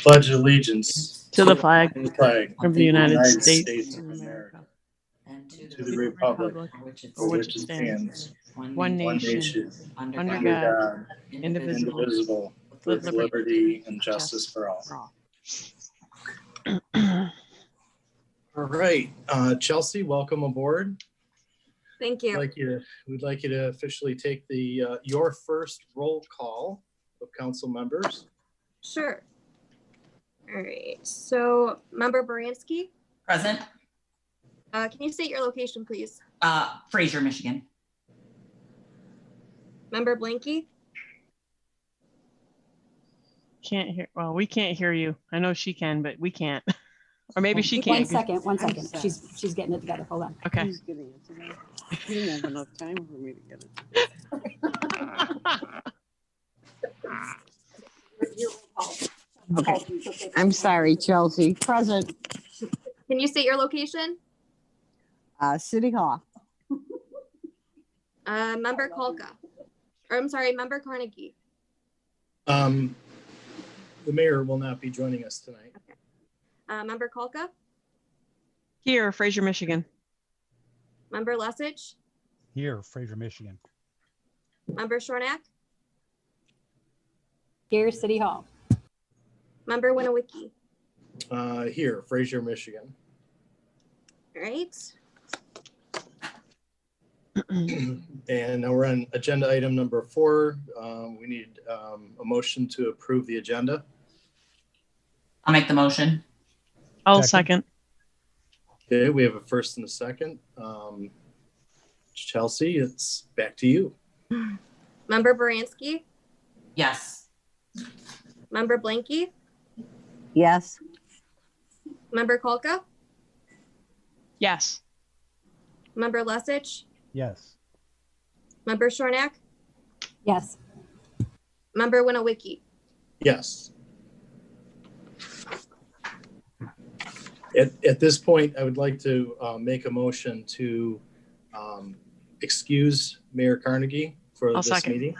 pledge allegiance to the flag of the United States States of of America, America, and to the republic for which it stands, one nation, nation, under God, indivisible, indivisible, with liberty and justice for all. All right, Chelsea, welcome aboard. Thank you. We'd like you to officially take the your first roll call of council members. Sure. All right. So, Member Baranski, Present. can you state your location, please? Fraser, Michigan. Member Blanky, Can't hear. Well, we can't hear you. I know she can, but we can't. Or maybe she can't. One second. She's getting it together. Hold on. Okay. He's getting it today. He didn't have enough time for me to get it. Okay. I'm sorry, Chelsea. Present. can you state your location? City Hall. Member Kolka, or I'm sorry, Member Carnegie. The mayor will not be joining us tonight. Member Kolka, Here, Fraser, Michigan. Member Lesich, Here, Fraser, Michigan. Member Shornack, Here, City Hall. Member Winowicki. Here, Fraser, Michigan. All right. And now we're on agenda item number 4. We need a motion to approve the agenda. I'll make the motion. I'll second. Okay, we have a first and a second. Chelsea, it's back to you. Member Baranski, Yes. Member Blanky, Yes. Member Kolka, Yes. Member Lesich, Yes. Member Shornack, Yes. Member Winowicki. Yes. At this point, I would like to make a motion to excuse Mayor Carnegie for I'll this second. meeting.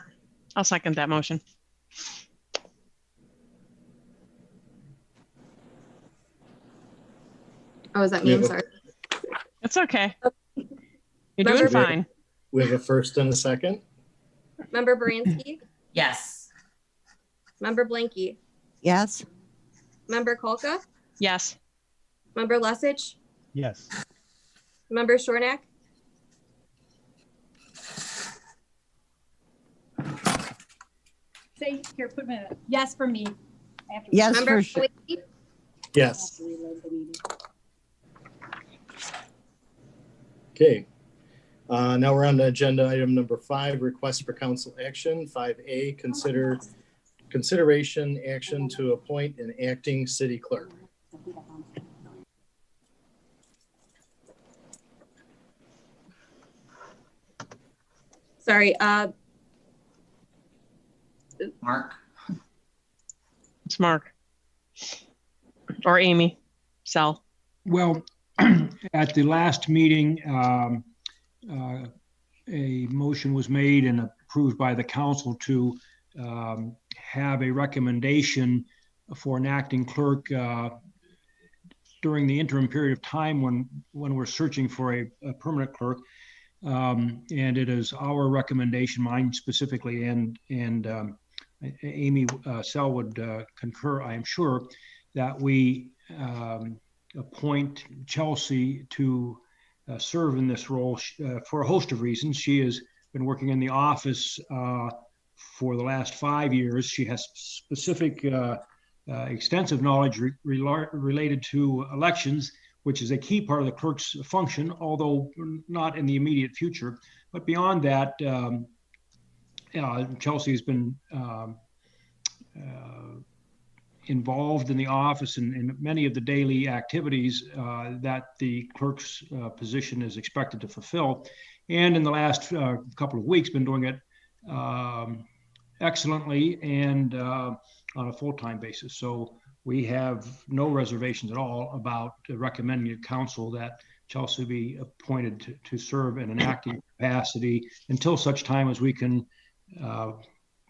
I'll second that motion. Oh, is that me? I'm Yeah. sorry. It's okay. You're Member doing fine. We have a first and a second. Member Baranski, Yes. Member Blanky, Yes. Member Kolka, Yes. Member Lesich, Yes. Member Shornack, Say here, put me. Yes for me. Yes, Member for sure. Winowicki, Yes. Okay. Now we're on to agenda item number 5, request for council action. 5A, consideration action to appoint an acting city clerk. sorry, Mark. It's Mark. Or Amy. Sal. Well, at the last meeting, a motion was made and approved by the council to have a recommendation for an acting clerk during the interim period of time when we're searching for a permanent clerk. And it is our recommendation, mine specifically, and Amy Sell would concur, I am sure, that we appoint Chelsea to serve in this role for a host of reasons. She has been working in the office for the last 5 years. She has specific, extensive knowledge related to elections, which is a key part of the clerk's function, although not in the immediate future. But beyond that, Chelsea has been involved in the office and in many of the daily activities that the clerk's position is expected to fulfill. And in the last couple of weeks, been doing it excellently and on a full-time basis. So we have no reservations at all about recommending to council that Chelsea be appointed to serve in an acting capacity until such time as we can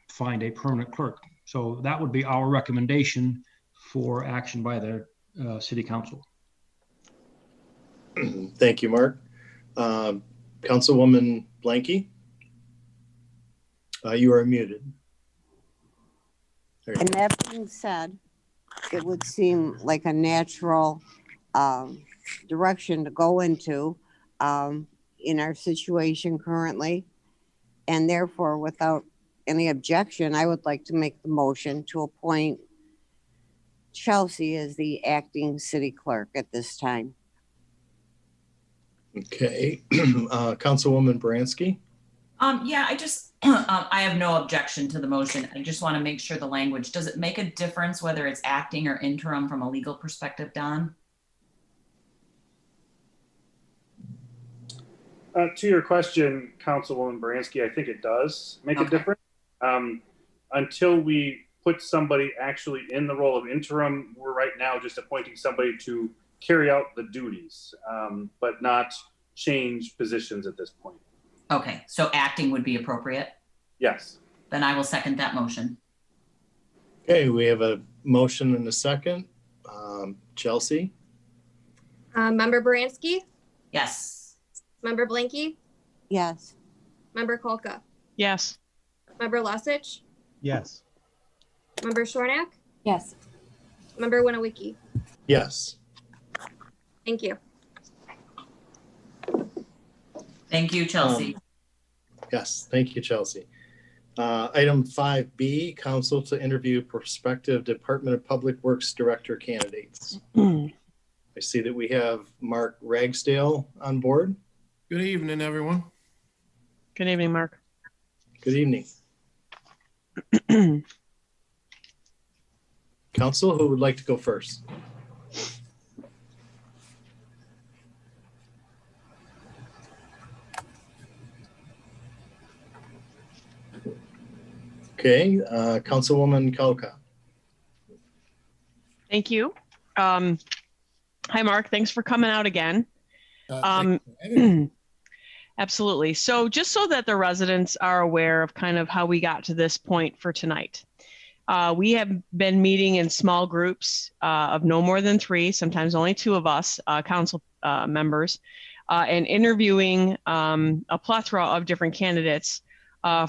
find a permanent clerk. So that would be our recommendation for action by the city council. Thank you, Mark. Councilwoman Blanky, you are muted. There you And go. that being said, it would seem like a natural direction to go into in our situation currently. And therefore, without any objection, I would like to make the motion to appoint Chelsea as the acting city clerk at this time. Okay. Councilwoman Baranski. Yeah, I just, I have no objection to the motion. I just want to make sure the language, does it make a difference whether it's acting or interim from a legal perspective, Don? To your question, Councilwoman Baranski, I think it does make a difference. Until we put somebody actually in the role of interim, we're right now just appointing somebody to carry out the duties, but not change positions at this point. Okay, so acting would be appropriate? Yes. Then I will second that motion. Okay, we have a motion and a second. Chelsea. Member Baranski, Yes. Member Blanky, Yes. Member Kolka, Yes. Member Lusich, Yes. Member Shornack, Yes. Member Winawiki. Yes. Thank you. Thank you, Chelsea. Yes, thank you, Chelsea. Item 5B, council to interview prospective Department of Public Works Director candidates. I see that we have Mark Ragsdale on board. Good evening, everyone. Good evening, Mark. Good evening. Council, who would like to go first? Okay, Councilwoman Kauka. Thank you. Hi, Mark. Thanks for coming out again. Absolutely. So just so that the residents are aware of kind of how we got to this point for tonight. We have been meeting in small groups of no more than 3, sometimes only 2 of us, council members, and interviewing a plethora of different candidates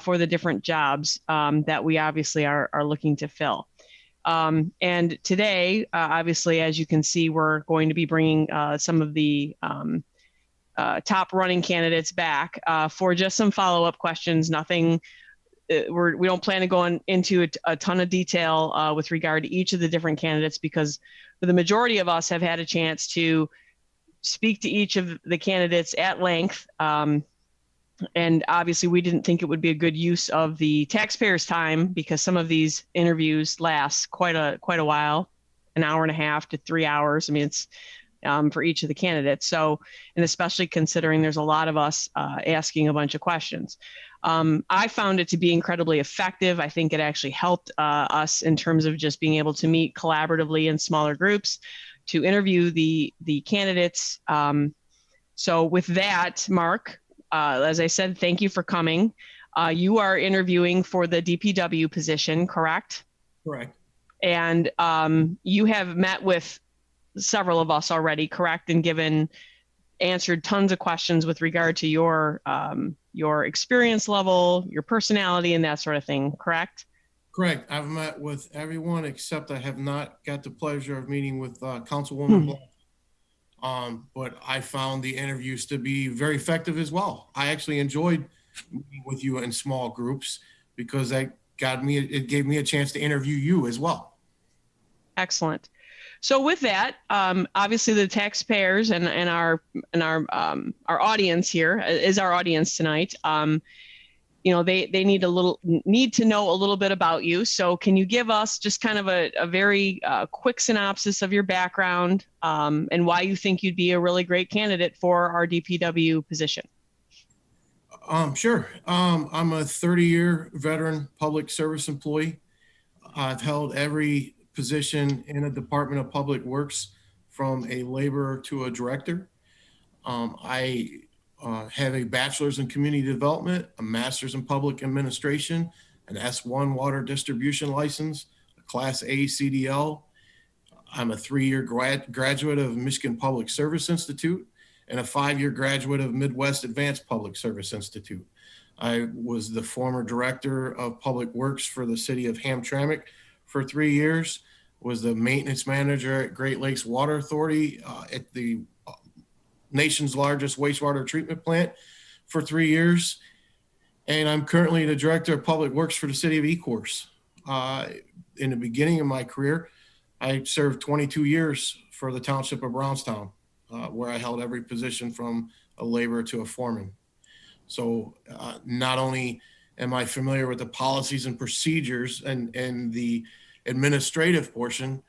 for the different jobs that we obviously are looking to fill. And today, obviously, as you can see, we're going to be bringing some of the top running candidates back for just some follow-up questions. Nothing, we don't plan to go into a ton of detail with regard to each of the different candidates, because the majority of us have had a chance to speak to each of the candidates at length. And obviously we didn't think it would be a good use of the taxpayers' time, because some of these interviews last quite a while, an hour and a half to 3 hours. I mean, it's for each of the candidates. So, and especially considering there's a lot of us asking a bunch of questions. I found it to be incredibly effective. I think it actually helped us in terms of just being able to meet collaboratively in smaller groups to interview the candidates. So with that, Mark, as I said, thank you for coming. You are interviewing for the DPW position, correct? Correct. And you have met with several of us already, correct? And answered tons of questions with regard to your experience level, your personality, and that sort of thing, correct? Correct. I've met with everyone except I have not got the pleasure of meeting with Councilwoman Blank. But I found the interviews to be very effective as well. I actually enjoyed meeting with you in small groups because it gave me a chance to interview you as well. Excellent. So with that, obviously the taxpayers and our audience here is our audience tonight. They need to know a little bit about you. So can you give us just kind of a very quick synopsis of your background and why you think you'd be a really great candidate for our DPW position? Sure. I'm a 30-year veteran public service employee. I've held every position in a Department of Public Works from a laborer to a director. I have a bachelor's in community development, a master's in public administration, an S1 water distribution license, a class A CDL, I'm a 3-year graduate of Michigan Public Service Institute and a 5-year graduate of Midwest Advanced Public Service Institute. I was the former director of public works for the city of Hamtramck for 3 years, was the maintenance manager at Great Lakes Water Authority at the nation's largest wastewater treatment plant for 3 years. And I'm currently the director of public works for the city of Ecorse. In the beginning of my career, I served 22 years for the township of Brownstown, where I held every position from a laborer to a foreman. So not only am I familiar with the policies and procedures and the administrative portion,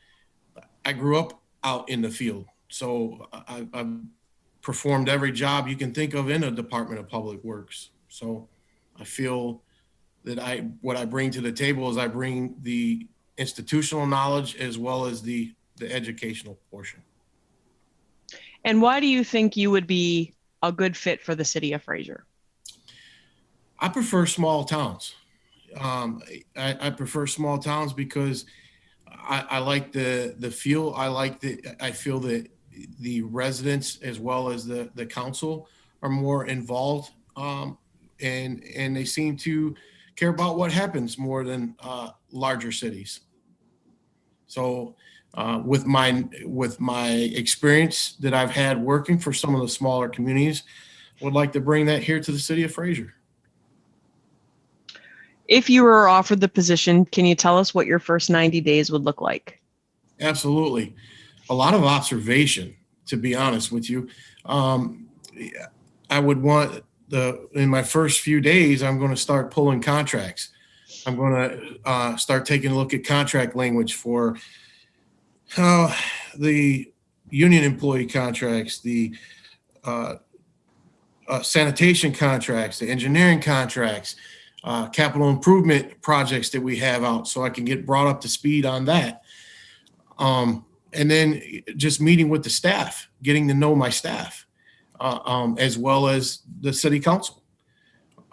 I grew up out in the field. So I've performed every job you can think of in a Department of Public Works. So I feel that what I bring to the table is I bring the institutional knowledge as well as the educational portion. And why do you think you would be a good fit for the city of Fraser? I prefer small towns. I prefer small towns because I like the feel. I feel that the residents as well as the council are more involved, and they seem to care about what happens more than larger cities. So with my experience that I've had working for some of the smaller communities, would like to bring that here to the city of Fraser. If you were offered the position, can you tell us what your first 90 days would look like? Absolutely. A lot of observation, to be honest with you. I would want in my first few days, I'm going to start pulling contracts. I'm going to start taking a look at contract language for the union employee contracts, the sanitation contracts, the engineering contracts, capital improvement projects that we have out, so I can get brought up to speed on that. And then just meeting with the staff, getting to know my staff, as well as the city council.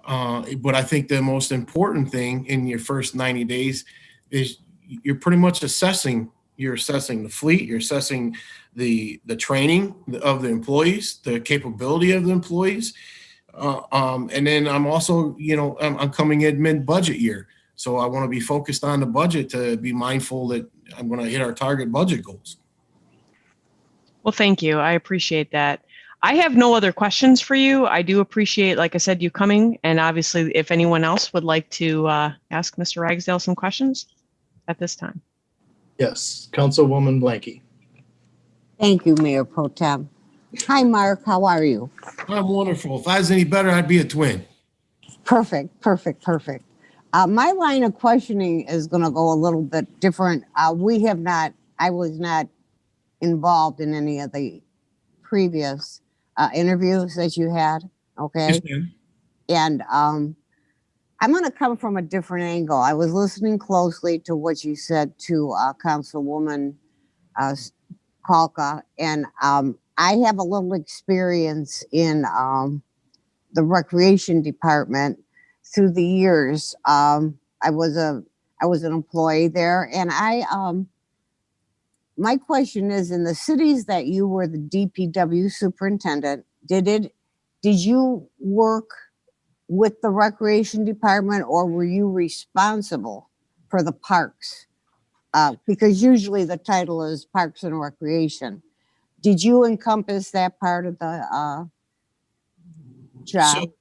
But I think the most important thing in your first 90 days is you're pretty much assessing the fleet, you're assessing the training of the employees, the capability of the employees. And then I'm also, I'm coming in mid-budget year. So I want to be focused on the budget to be mindful that I'm going to hit our target budget goals. Well, thank you. I appreciate that. I have no other questions for you. I do appreciate, like I said, you coming. And obviously, if anyone else would like to ask Mr. Ragsdale some questions at this time. Yes, Councilwoman Blanky. Thank you, Mayor Pro Tem. Hi, Mark. How are you? I'm wonderful. If I was any better, I'd be a twin. Perfect. My line of questioning is going to go a little bit different. I was not involved in any of the previous interviews that you had. Okay. Yes, ma'am. And I'm going to come from a different angle. I was listening closely to what you said to Councilwoman Kalka, and I have a little experience in the recreation department through the years. I was an employee there, and my question is, in the cities that you were the DPW superintendent, did you work with the recreation department, or were you responsible for the parks? Because usually the title is Parks and Recreation. Did you encompass that part of the job? So,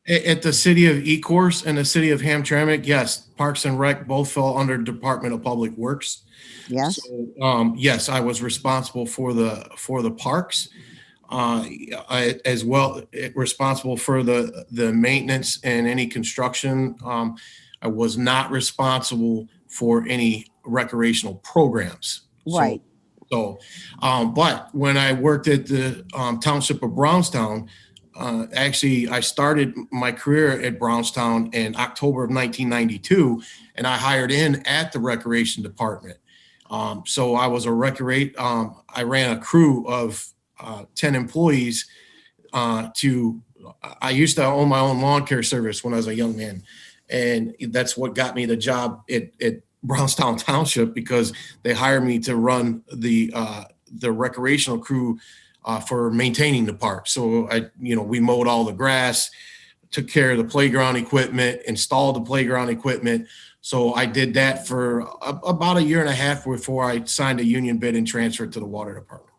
at the city of Ecorse and the city of Hamtramck, yes, Parks and Rec both fell under Department of Public Works. Yes. So, yes, I was responsible for the parks, as well responsible for the maintenance and any construction. I was not responsible for any recreational programs. Right. So, but when I worked at the township of Brownstown, actually, I started my career at Brownstown in October of 1992, and I hired in at the recreation department. So I was I ran a crew of 10 employees. I used to own my own lawn care service when I was a young man, and that's what got me the job at Brownstown Township because they hired me to run the recreational crew for maintaining the park. So we mowed all the grass, took care of the playground equipment, installed the playground equipment. So I did that for about a year and a half before I signed a union bid and transferred to the water department.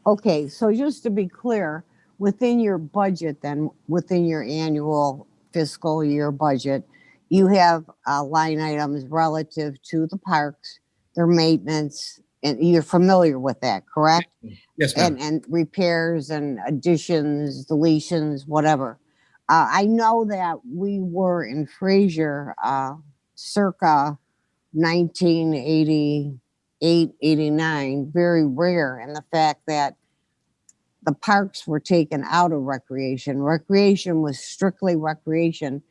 Okay, so just to be clear, within your budget, then within your annual fiscal year budget, you have line items relative to the parks, their maintenance, and you're familiar with that, correct? Yes, ma'am. And repairs and additions, deletions, whatever. I know that we were in Fraser circa 1988, 89, very rare in the fact that the parks were taken out of recreation. Recreation was strictly recreation.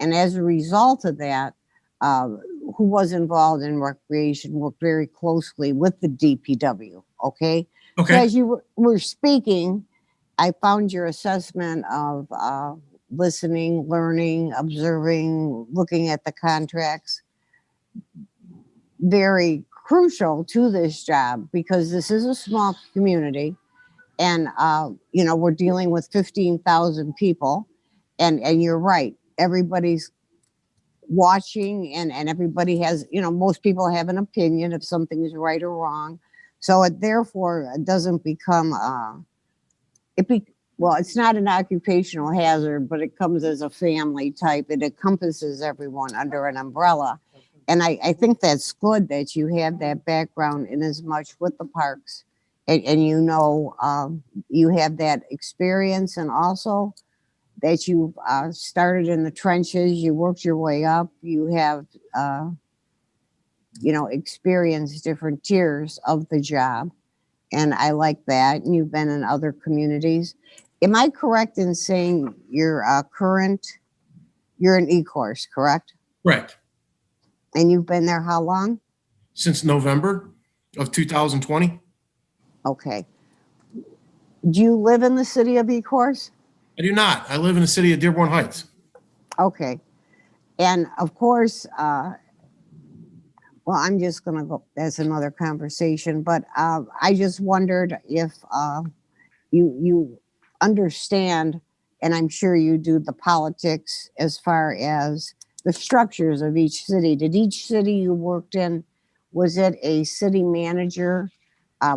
And as a result of that, who was involved in recreation worked very closely with the DPW. Okay. Okay. So as you were speaking, I found your assessment of listening, learning, observing, looking at the contracts very crucial to this job because this is a small community. And, we're dealing with 15,000 people. And you're right. Everybody's watching and everybody has, most people have an opinion if something is right or wrong. So it therefore doesn't become, well, it's not an occupational hazard, but it comes as a family type. It encompasses everyone under an umbrella. And I think that's good that you have that background in as much with the parks and you have that experience and also that you started in the trenches, you worked your way up, you have, experienced different tiers of the job. And I like that. And you've been in other communities. Am I correct in saying you're an E-course, correct? Correct. And you've been there how long? Since November of 2020. Okay. Do you live in the city of E-course? I do not. I live in the city of Dearborn Heights. Okay. And of course, well, I'm just going to go, that's another conversation, but I just wondered if you understand, and I'm sure you do, the politics as far as the structures of each city. Did each city you worked in, was it a city manager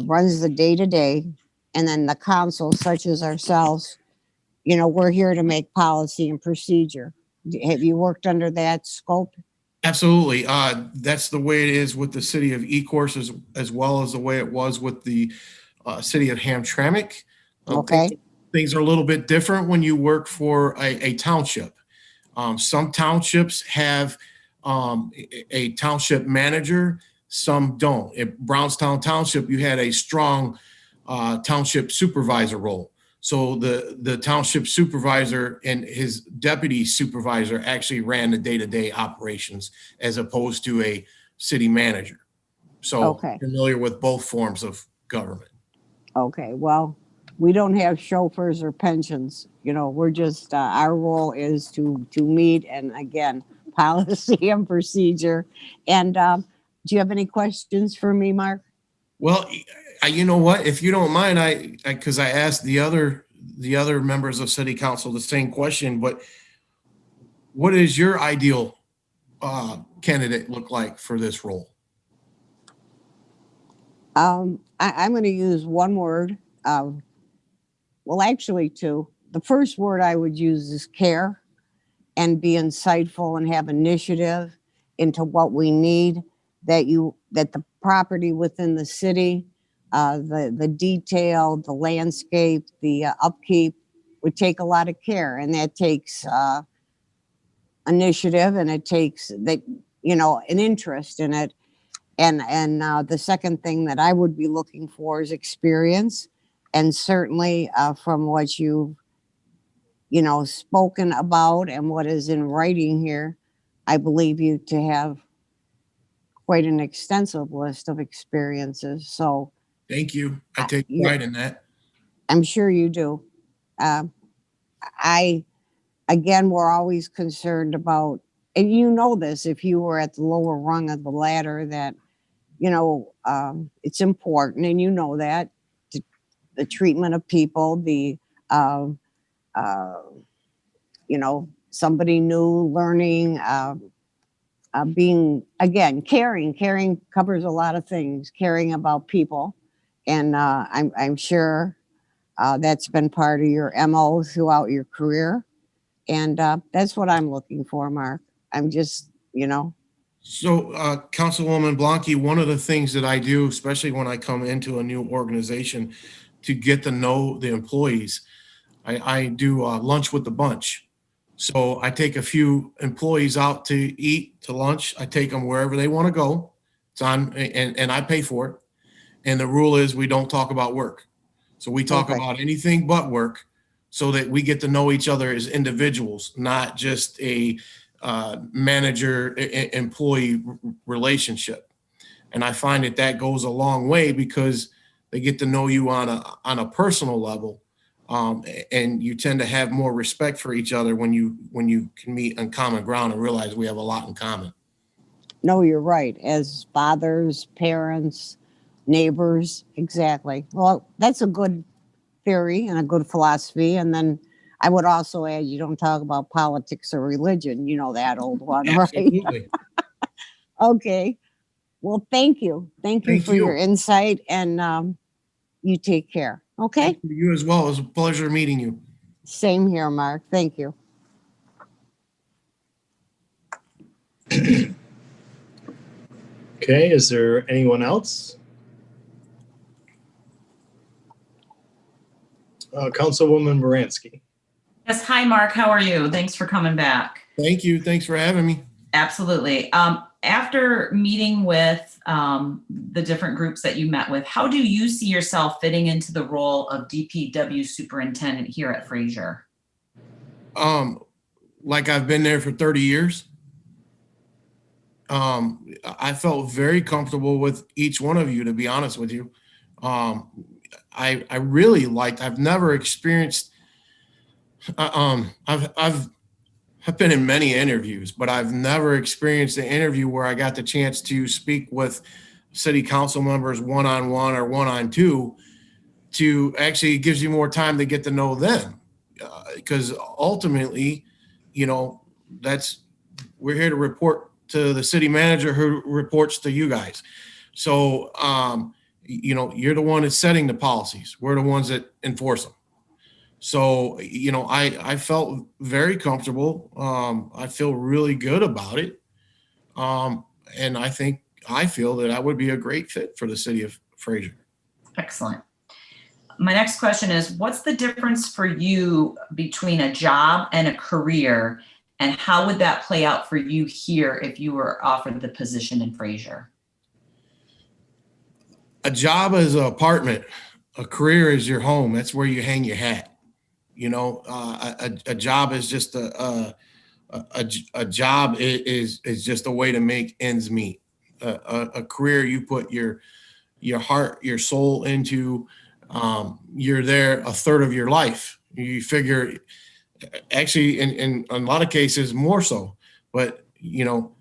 runs the day-to-day, and then the council, such as ourselves, we're here to make policy and procedure. Have you worked under that scope? Absolutely. That's the way it is with the city of E-course as well as the way it was with the city of Hamtramck. Okay. Things are a little bit different when you work for a township. Some townships have a township manager, some don't. At Brownstown Township, you had a strong township supervisor role. So the township supervisor and his deputy supervisor actually ran the day-to-day operations as opposed to a city manager. So Okay. familiar with both forms of government. Okay, well, we don't have chauffeurs or pensions. We're just, our role is to meet and again, policy and procedure. And do you have any questions for me, Mark? Well, you know what? If you don't mind, because I asked the other members of city council the same question, but what is your ideal candidate look like for this role? I'm going to use one word. Well, actually two. The first word I would use is care and be insightful and have initiative into what we need, that the property within the city, the detail, the landscape, the upkeep would take a lot of care, and that takes initiative, and it takes an interest in it. And the second thing that I would be looking for is experience, and certainly from what you've spoken about and what is in writing here, I believe you to have quite an extensive list of experiences. So thank you. I take pride in that. I'm sure you do. Again, we're always concerned about and you know this, if you were at the lower rung of the ladder, that, it's important, and you know that, the treatment of people, uh, uh, somebody new learning, being, again, caring covers a lot of things, caring about people. And I'm sure that's been part of your MO throughout your career. And that's what I'm looking for, Mark. I'm just, So, Councilwoman Blanke, one of the things that I do, especially when I come into a new organization to get to know the employees, I do lunch with the bunch. So I take a few employees out to eat, to lunch. I take them wherever they want to go. It's on, and I pay for it. And the rule is we don't talk about work. So we talk about anything but work, so that we get to know each other as individuals, not just a manager employee relationship. And I find that goes a long way, because they get to know you on a personal level. And you tend to have more respect for each other when you can meet on common ground and realize we have a lot in common. No, you're right. As fathers, parents, neighbors, exactly. Well, that's a good theory and a good philosophy. And then I would also add, you don't talk about politics or religion. You know that old one, Absolutely. right? Okay. Well, thank you. Thank you for your insight, and you take care. Okay. You as well. It was a pleasure meeting you. Same here, Mark. Thank you. Okay, is there anyone else? Councilwoman Baranski. Yes. Hi, Mark. How are you? Thanks for coming back. Thank you. Thanks for having me. Absolutely. After meeting with the different groups that you met with, how do you see yourself fitting into the role of DPW superintendent here at Fraser? Like I've been there for 30 years. I felt very comfortable with each one of you, to be honest with you. I really liked, I've never experienced, I've been in many interviews, but I've never experienced an interview where I got the chance to speak with city council members one-on-one or one-on-two. To actually, it gives you more time to get to know them, because ultimately, we're here to report to the city manager, who reports to you guys. So, you're the one that's setting the policies. We're the ones that enforce them. So, I felt very comfortable. I feel really good about it. And I feel that I would be a great fit for the city of Fraser. Excellent. My next question is, what's the difference for you between a job and a career, and how would that play out for you here if you were offered the position in Fraser? A job is an apartment. A career is your home. That's where you hang your hat. A job is just a job is just a way to make ends meet. A career, you put your heart, your soul into. You're there a third of your life. You figure, actually, in a lot of cases, more so. But on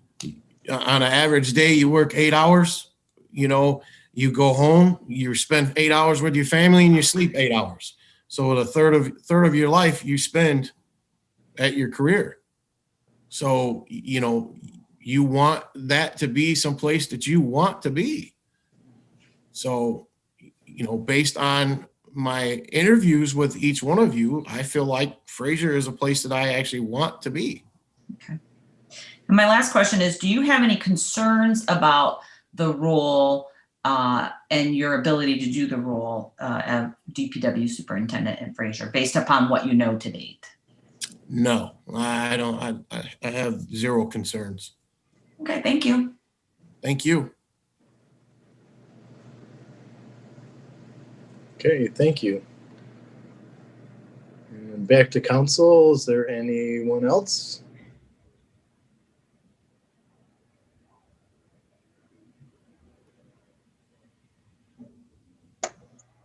an average day, you work 8 hours. You go home, you spend 8 hours with your family, and you sleep 8 hours. So a third of your life you spend at your career. So you want that to be someplace that you want to be. So based on my interviews with each one of you, I feel like Fraser is a place that I actually want to be. Okay. And my last question is, do you have any concerns about the role and your ability to do the role of DPW superintendent in Fraser based upon what you know to date? No, I don't. I have zero concerns. Okay, thank you. Thank you. Okay, thank you. And back to council. Is there anyone else?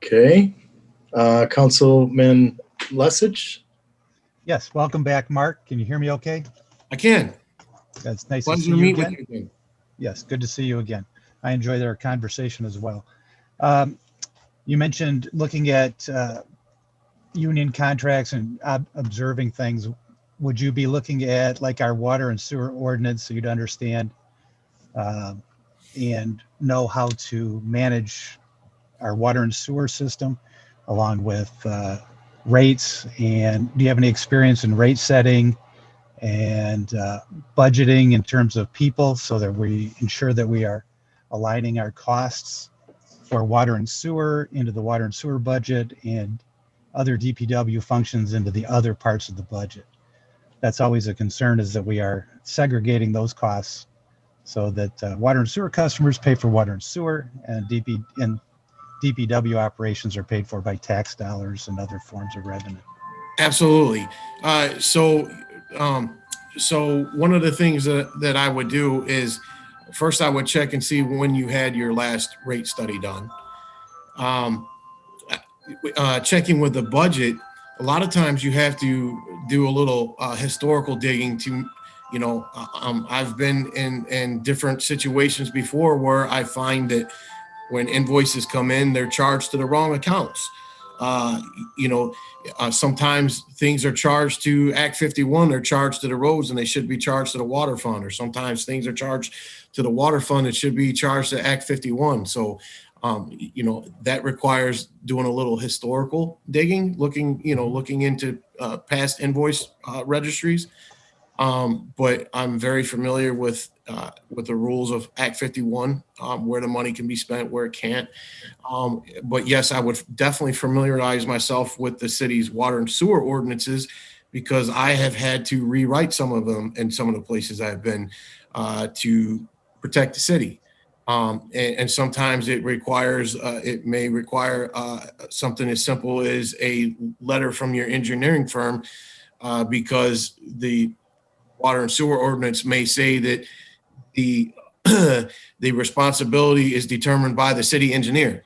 Okay. Councilman Lesage? Yes, welcome back, Mark. Can you hear me okay? I can. It's nice to Pleasure see to you meet with again. you again. Yes, good to see you again. I enjoyed our conversation as well. You mentioned looking at union contracts and observing things. Would you be looking at like our water and sewer ordinance so you'd understand and know how to manage our water and sewer system along with rates? And do you have any experience in rate setting and budgeting in terms of people so that we ensure that we are aligning our costs for water and sewer into the water and sewer budget and other DPW functions into the other parts of the budget? That's always a concern, is that we are segregating those costs so that water and sewer customers pay for water and sewer, and DPW operations are paid for by tax dollars and other forms of revenue. Absolutely. So one of the things that I would do is first I would check and see when you had your last rate study done. Checking with the budget, a lot of times you have to do a little historical digging to, I've been in different situations before where I find that when invoices come in, they're charged to the wrong accounts. Sometimes things are charged to Act 51, they're charged to the roads and they should be charged to the water fund, or sometimes things are charged to the water fund that should be charged to Act 51. So, that requires doing a little historical digging, looking into past invoice registries. But I'm very familiar with the rules of Act 51, where the money can be spent, where it can't. But yes, I would definitely familiarize myself with the city's water and sewer ordinances, because I have had to rewrite some of them in some of the places I've been to protect the city. And sometimes it may require something as simple as a letter from your engineering firm, because the water and sewer ordinance may say that the the responsibility is determined by the city engineer.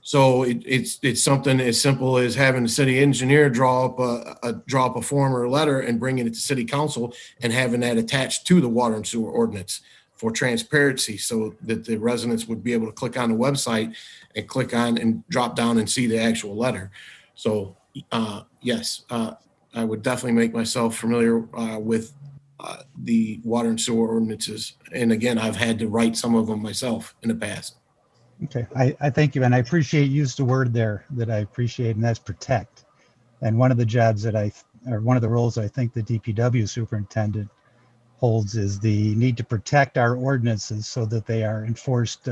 So it's something as simple as having the city engineer draw up a form or a letter and bringing it to city council and having that attached to the water and sewer ordinance for transparency, so that the residents would be able to click on the website and click on and drop down and see the actual letter. So yes, I would definitely make myself familiar with the water and sewer ordinances. And again, I've had to write some of them myself in the past. Okay, I thank you, and I appreciate you used a word there that I appreciate, and that's protect. And one of the jobs one of the roles I think the DPW superintendent holds is the need to protect our ordinances so that they are enforced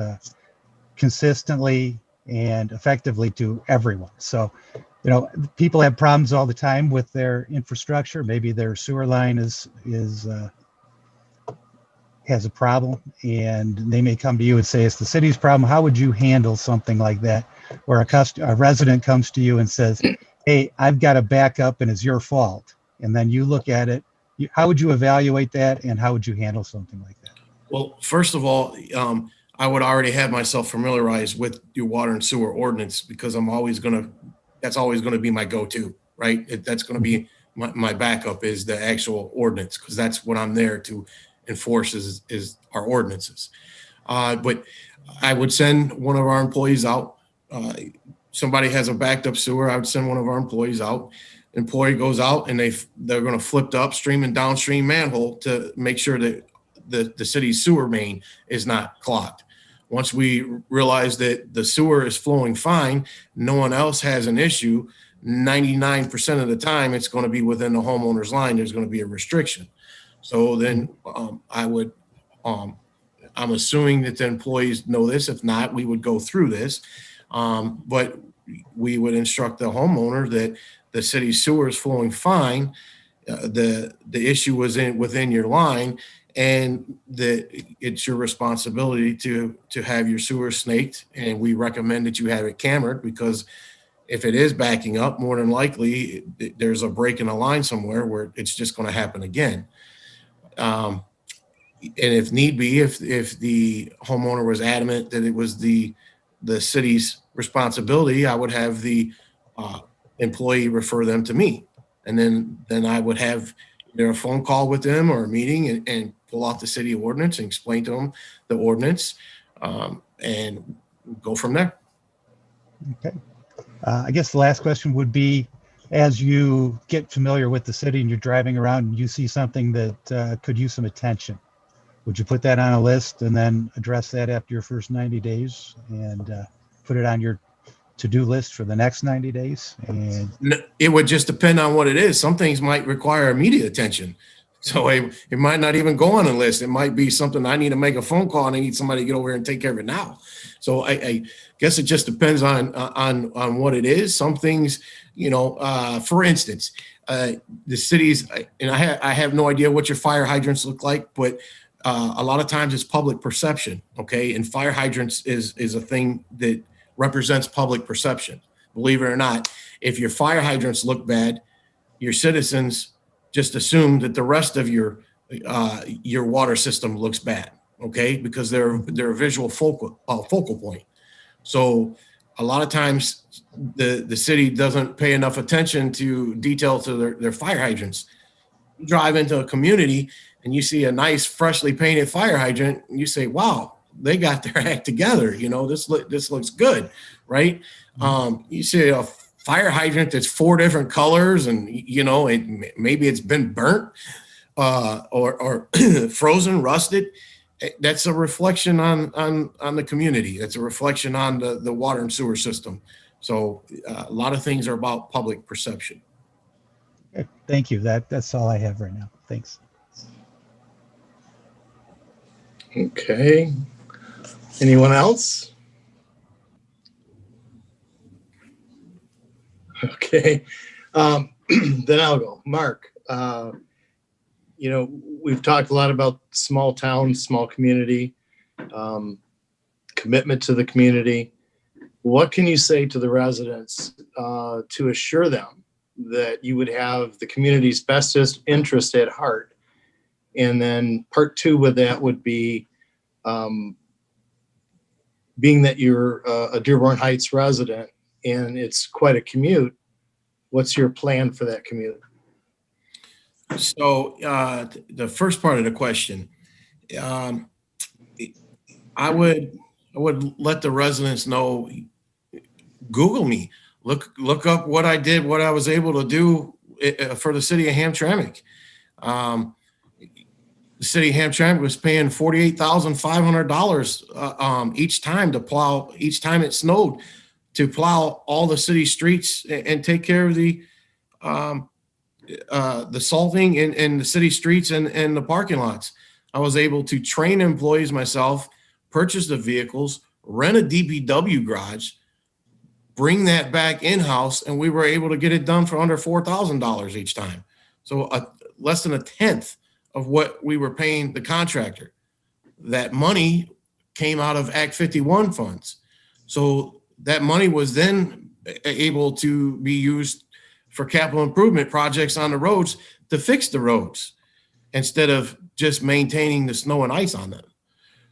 consistently and effectively to everyone. So, people have problems all the time with their infrastructure. Maybe their sewer line has a problem, and they may come to you and say it's the city's problem. How would you handle something like that, where a resident comes to you and says, hey, I've got a backup and it's your fault? And then you look at it. How would you evaluate that, and how would you handle something like that? Well, first of all, I would already have myself familiarized with your water and sewer ordinance, because that's always going to be my go-to, right? That's going to be my backup, is the actual ordinance, because that's what I'm there to enforce is our ordinances. But I would send one of our employees out. Somebody has a backed up sewer, I would send one of our employees out. Employee goes out and they're going to flip the upstream and downstream manhole to make sure that the city's sewer main is not clogged. Once we realize that the sewer is flowing fine, no one else has an issue, 99% of the time it's going to be within the homeowner's line. There's going to be a restriction. So then I'm assuming that the employees know this. If not, we would go through this. But we would instruct the homeowner that the city's sewer is flowing fine. The issue was within your line, and that it's your responsibility to have your sewer snaked. And we recommend that you have it cambered, because if it is backing up, more than likely there's a break in the line somewhere where it's just going to happen again. And if need be, if the homeowner was adamant that it was the city's responsibility, I would have the employee refer them to me, and then I would have either a phone call with them or a meeting and pull out the city ordinance and explain to them the ordinance, and go from there. Okay. I guess the last question would be, as you get familiar with the city and you're driving around and you see something that could use some attention, would you put that on a list and then address that after your first 90 days and put it on your to-do list for the next 90 days? And It would just depend on what it is. Some things might require immediate attention. So it might not even go on a list. It might be something I need to make a phone call and I need somebody to get over here and take care of it now. So I guess it just depends on what it is. Some things, for instance, the cities, and I have no idea what your fire hydrants look like, but a lot of times it's public perception. Okay. And fire hydrants is a thing that represents public perception. Believe it or not, if your fire hydrants look bad, your citizens just assume that the rest of your water system looks bad, okay? Because they're a visual focal point. So a lot of times the city doesn't pay enough attention to detail to their fire hydrants. You drive into a community and you see a nice freshly painted fire hydrant and you say, wow, they got their act together. This looks good, right? You see a fire hydrant that's 4 different colors and maybe it's been burnt or frozen, rusted. That's a reflection on the community. That's a reflection on the water and sewer system. So a lot of things are about public perception. okay, thank you. That's all I have right now. Thanks. Okay. Anyone else? Okay. Then I'll go. Mark, we've talked a lot about small town, small community, commitment to the community. What can you say to the residents to assure them that you would have the community's best interest at heart? And then part 2 with that would be, being that you're a Dearborn Heights resident and it's quite a commute, what's your plan for that commute? So the first part of the question, I would let the residents know, Google me, look up what I did, what I was able to do for the city of Hamtramck. The city of Hamtramck was paying $48,500 each time to plow, each time it snowed, to plow all the city streets and take care of the salting in the city streets and the parking lots. I was able to train employees myself, purchase the vehicles, rent a DPW garage, bring that back in-house, and we were able to get it done for under $4,000 each time. So less than a tenth of what we were paying the contractor. That money came out of Act 51 funds. So that money was then able to be used for capital improvement projects on the roads to fix the roads instead of just maintaining the snow and ice on them.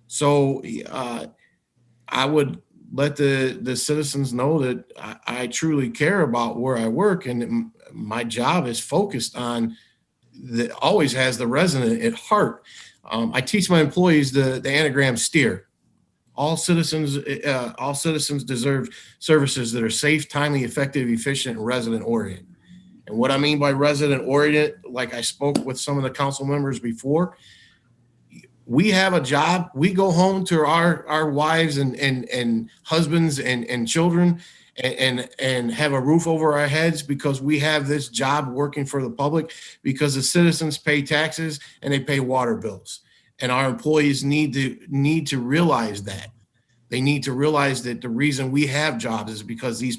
So I would let the citizens know that I truly care about where I work, and my job is focused on always has the resident at heart. I teach my employees the anagram STEER. All citizens deserve services that are safe, timely, effective, efficient, and resident oriented. And what I mean by resident oriented, like I spoke with some of the council members before, we have a job. We go home to our wives and husbands and children and have a roof over our heads because we have this job working for the public, because the citizens pay taxes and they pay water bills. And our employees need to realize that. They need to realize that the reason we have jobs is because these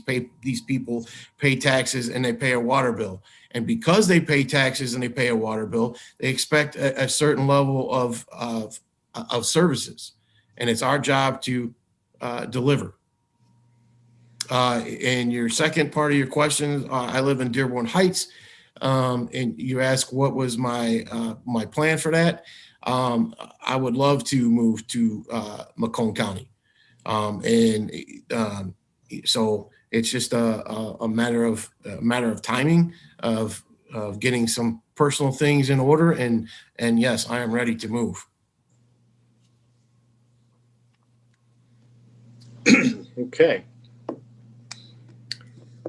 people pay taxes and they pay a water bill. And because they pay taxes and they pay a water bill, they expect a certain level of services. And it's our job to deliver. And your second part of your question, I live in Dearborn Heights, and you ask what was my plan for that. I would love to move to Macomb County, so it's just a matter of timing of of getting some personal things in order, and yes, I am ready to move. Okay.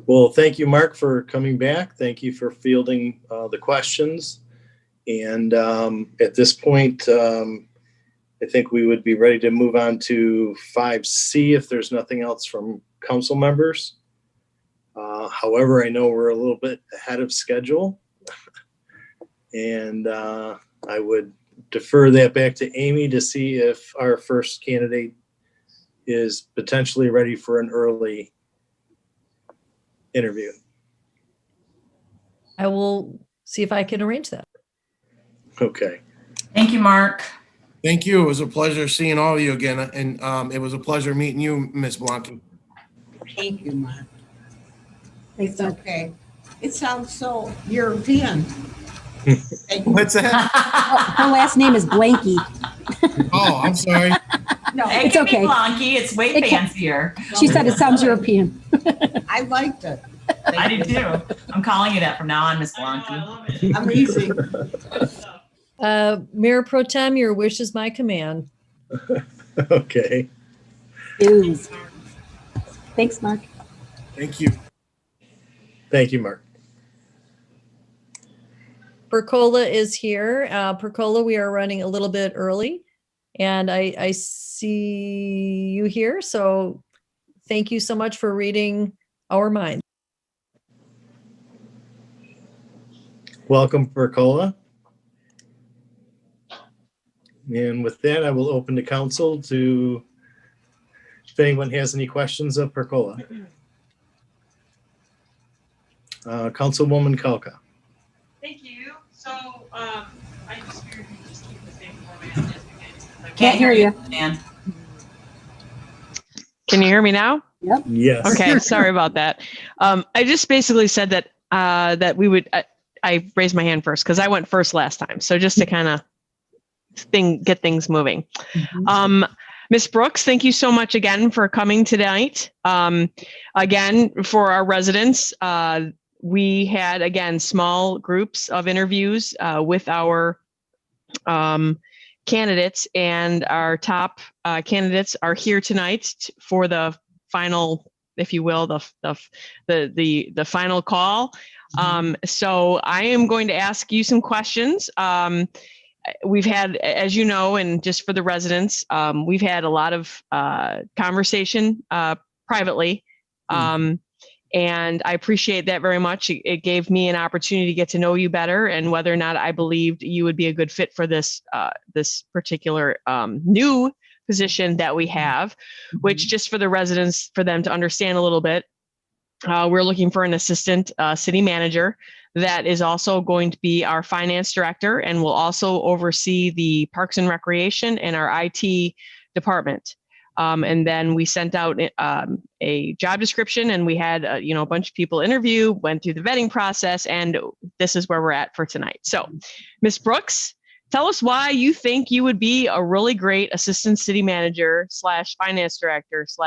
Well, thank you, Mark, for coming back. Thank you for fielding the questions. And at this point, I think we would be ready to move on to 5C if there's nothing else from council members. However, I know we're a little bit ahead of schedule. And I would defer that back to Amy to see if our first candidate is potentially ready for an early interview. I will see if I can arrange that. Okay. Thank you, Mark. Thank you. It was a pleasure seeing all of you again, and it was a pleasure meeting you, Ms. Blanke. Thank you, Mark. Thanks, It's okay. It sounds so European. What's that? Her last name is Blanky. Oh, I'm sorry. No, It it's can be okay. Blanky. It's way It can- fancier. She said it sounds European. I liked it. I do too. I'm calling you that from now on, Miss Blanky. Amazing. Mayor Pro Tem, your wish is my command. Okay. News. Thanks, Mark. Thank you. Thank you, Mark. Percola is here. Percola, we are running a little bit early, and I see you here. So thank you so much for reading our minds. Welcome, Percola. And with that, I will open to council to, if anyone has any questions of Percola. Councilwoman Kalka. Thank you. So I just figured we just keep the same format as we did. Can't hear you, Dan. Can you hear me now? Yep. Yes. Okay, sorry about that. I just basically said that that we would. I raised my hand first because I went first last time. So just to kind of get things moving. Ms. Brooks, thank you so much again for coming tonight. Again, for our residents, we had, again, small groups of interviews with our candidates, and our top candidates are here tonight for the final, if you will, the final call. So I am going to ask you some questions. We've had, as you know, and just for the residents, we've had a lot of conversation privately. And I appreciate that very much. It gave me an opportunity to get to know you better and whether or not I believed you would be a good fit for this this particular new position that we have, which, just for the residents, for them to understand a little bit, we're looking for an assistant city manager that is also going to be our finance director and will also oversee the Parks and Recreation and our IT department. And then we sent out a job description, and we had a bunch of people interview, went through the vetting process, and this is where we're at for tonight. So, Ms. Brooks, tell us why you think you would be a really great assistant city manager / finance director /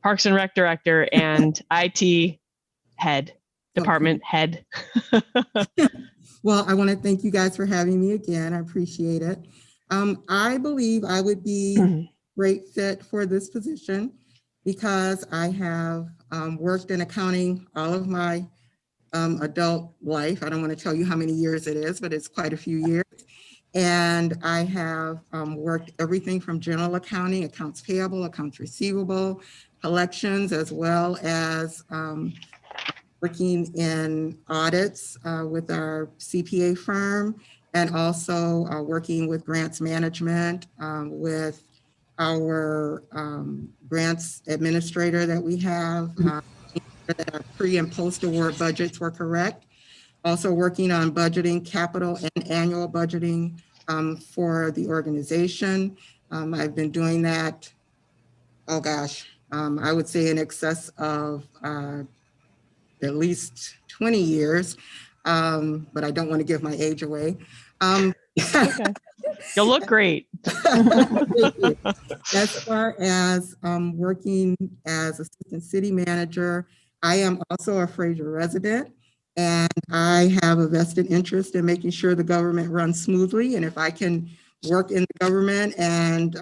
Parks and Rec director and IT head, department head. Well, I want to thank you guys for having me again. I appreciate it. I believe I would be great fit for this position because I have worked in accounting all of my adult life. I don't want to tell you how many years it is, but it's quite a few years. And I have worked everything from general accounting, accounts payable, accounts receivable, collections, as well as working in audits with our CPA firm, and also working with grants management with our grants administrator that we have, that our pre and post award budgets were correct. Also working on budgeting, capital and annual budgeting for the organization. I've been doing that, oh gosh, I would say in excess of at least 20 years, but I don't want to give my age away. Okay. You'll look great. As far as working as assistant city manager, I am also a Fraser resident. And I have a vested interest in making sure the government runs smoothly. And if I can work in the government and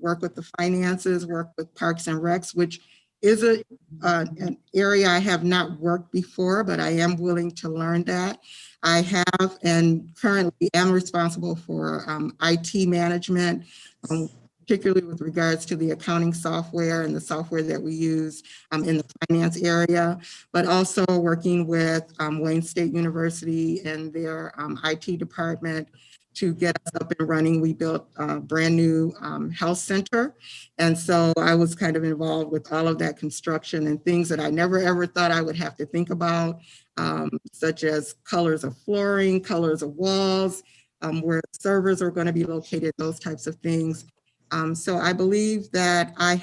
work with the finances, work with Parks and Recs, which is an area I have not worked before, but I am willing to learn that. I have and currently am responsible for IT management, particularly with regards to the accounting software and the software that we use in the finance area, but also working with Wayne State University and their IT department to get us up and running. We built a brand new health center. And so I was kind of involved with all of that construction and things that I never ever thought I would have to think about, such as colors of flooring, colors of walls, where servers are going to be located, those types of things. So I believe that I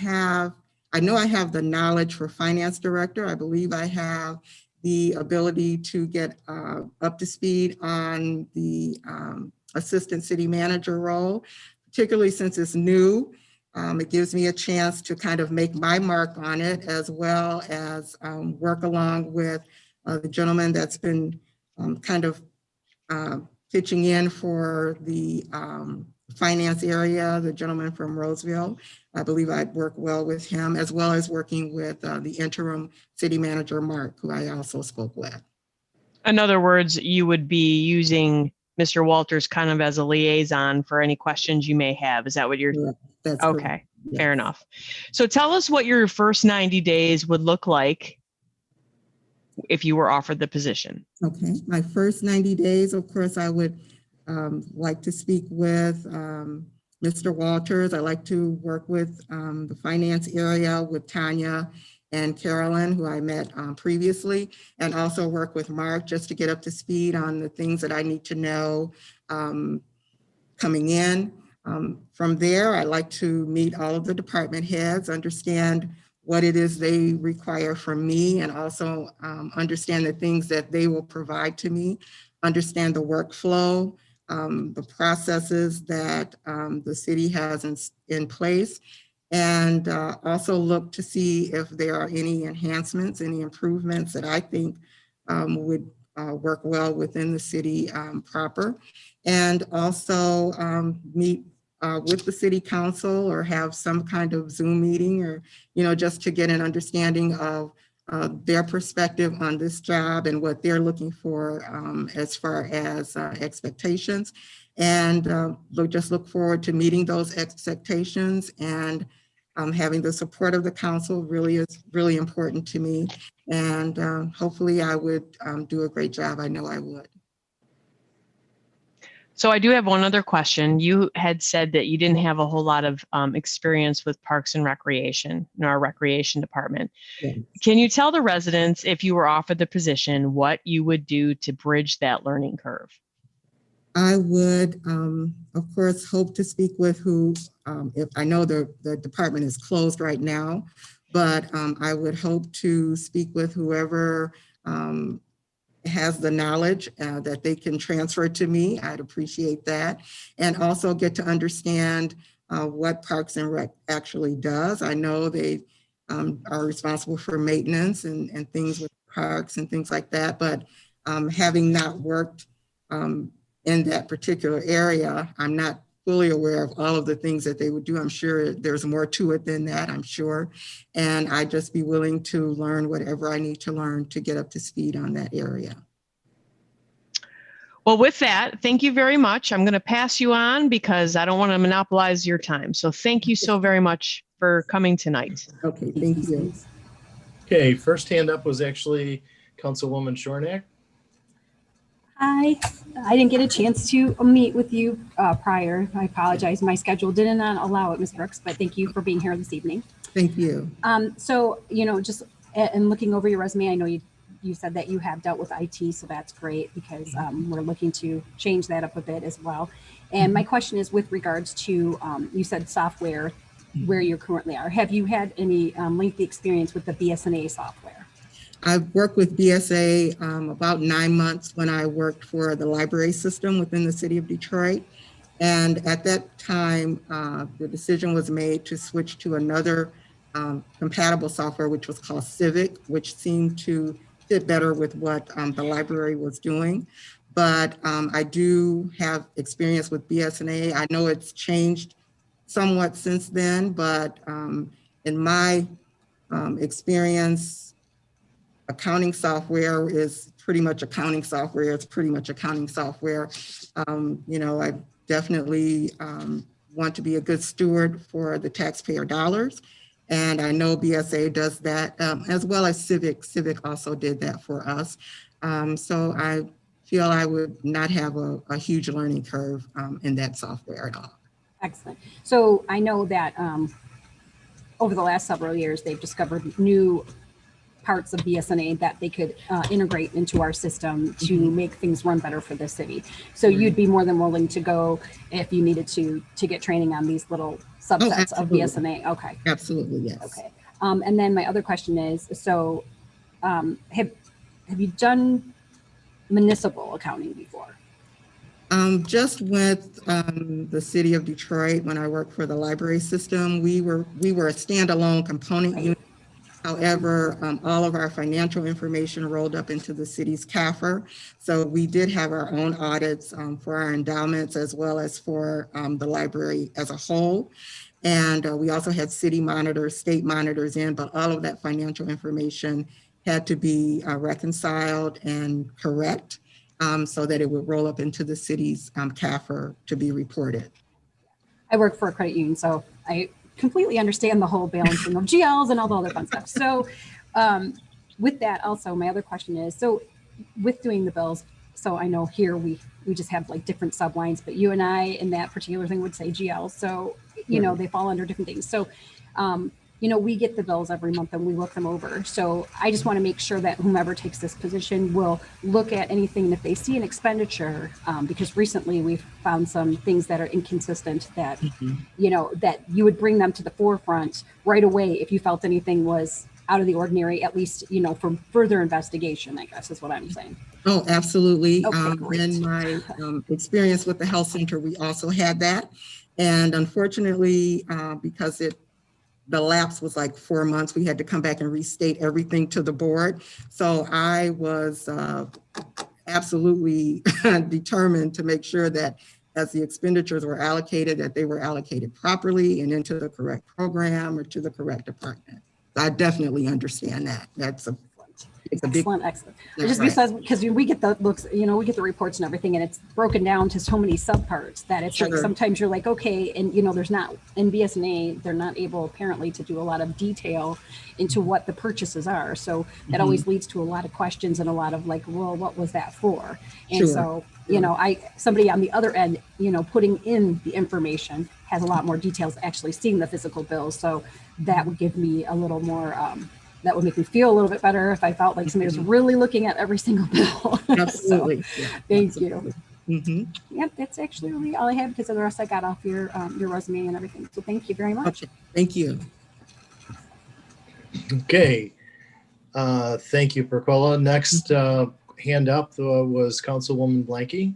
know I have the knowledge for finance director. I believe I have the ability to get up to speed on the assistant city manager role, particularly since it's new. It gives me a chance to kind of make my mark on it, as well as work along with the gentleman that's been kind of pitching in for the finance area, the gentleman from Roseville. I believe I'd work well with him, as well as working with the interim city manager, Mark, who I also spoke with. In other words, you would be using Mr. Walters kind of as a liaison for any questions you may have. Is that what you're? Yeah, that's okay. correct. Yes. Fair enough. So tell us what your first 90 days would look like if you were offered the position. Okay, my first 90 days, of course, I would like to speak with Mr. Walters. I like to work with the finance area with Tanya and Carolyn, who I met previously, and also work with Mark just to get up to speed on the things that I need to know coming in. From there, I like to meet all of the department heads, understand what it is they require from me, and also understand the things that they will provide to me, understand the workflow, the processes that the city has in place, and also look to see if there are any enhancements, any improvements that I think would work well within the city proper, and also meet with the city council or have some kind of Zoom meeting, or, just to get an understanding of their perspective on this job and what they're looking for as far as expectations. And just look forward to meeting those expectations, and having the support of the council really is really important to me. And hopefully I would do a great job. I know I would. So I do have one other question. You had said that you didn't have a whole lot of experience with Parks and Recreation in our recreation department. Yes. Can you tell the residents, if you were offered the position, what you would do to bridge that learning curve? I would, of course, hope to speak with if I know the department is closed right now, but I would hope to speak with whoever has the knowledge that they can transfer to me. I'd appreciate that. And also get to understand what Parks and Rec actually does. I know they are responsible for maintenance and things with parks and things like that, but having not worked in that particular area, I'm not fully aware of all of the things that they would do. I'm sure there's more to it than that, I'm sure. And I'd just be willing to learn whatever I need to learn to get up to speed on that area. Well, with that, thank you very much. I'm going to pass you on because I don't want to monopolize your time. So thank you so very much for coming tonight. Okay, thank you. Okay, first hand up was actually Councilwoman Shornack. Hi, I didn't get a chance to meet with you prior. I apologize. My schedule did not allow it, Ms. Brooks, but thank you for being here this evening. Thank you. So, just in looking over your resume, I know you said that you have dealt with IT, so that's great because we're looking to change that up a bit as well. And my question is with regards to, you said software where you currently are. Have you had any lengthy experience with the BSNA software? I've worked with BSA about 9 months when I worked for the library system within the city of Detroit. And at that time, the decision was made to switch to another compatible software, which was called Civic, which seemed to fit better with what the library was doing. But I do have experience with BSNA. I know it's changed somewhat since then, but in my experience, accounting software is pretty much accounting software. It's pretty much accounting software. You know, I definitely want to be a good steward for the taxpayer dollars. And I know BSA does that, as well as Civic. Civic also did that for us. So I feel I would not have a huge learning curve in that software at all. Excellent. So I know that over the last several years, they've discovered new parts of BSNA that they could integrate into our system to make things run better for the city. So you'd be more than willing to go if you needed to get training on these little subsets of BSNA. Okay. Absolutely, yes. Okay. And then my other question is, so have you done municipal accounting before? Just with the city of Detroit, when I worked for the library system, we were a standalone component unit. However, all of our financial information rolled up into the city's CAFR. So we did have our own audits for our endowments as well as for the library as a whole. And we also had city monitors, state monitors in, but all of that financial information had to be reconciled and correct so that it would roll up into the city's CAFR to be reported. I work for a credit union, so I completely understand the whole balancing of GLs and all the other fun stuff. So with that also, my other question is, so with doing the bills, so I know here we just have like different sublines, but you and I in that particular thing would say GL. So, you know, they fall under different things. So, you know, we get the bills every month and we look them over. So I just want to make sure that whomever takes this position will look at anything, and if they see an expenditure, because recently we've found some things that are inconsistent that, you know, that you would bring them to the forefront right away if you felt anything was out of the ordinary, at least, you know, for further investigation, I guess is what I'm saying. Oh, absolutely. Okay, great. In my experience with the health center, we also had that. And unfortunately, because the lapse was like 4 months, we had to come back and restate everything to the board. So I was absolutely determined to make sure that as the expenditures were allocated, that they were allocated properly and into the correct program or to the correct department. I definitely understand that. It's a big, excellent. Just because we get the looks, you know, we get the reports and everything, and it's broken down to so many subparts that it's like sometimes you're like, okay, and you know, there's not in BSNA, they're not able apparently to do a lot of detail into what the purchases are. So that always leads to a lot of questions and a lot of like, well, what was that for? And so, you know, somebody on the other end, you know, putting in the information has a lot more details, actually seeing the physical bills. So that would give me a little more, that would make me feel a little bit better if I felt like somebody was really looking at every single bill. Absolutely. So, thank you. Yep, that's actually really all I have because of the rest I got off your resume and everything. So thank you very much. Okay, thank you. Okay. Thank you, Percola. Next hand up was Councilwoman Blanky.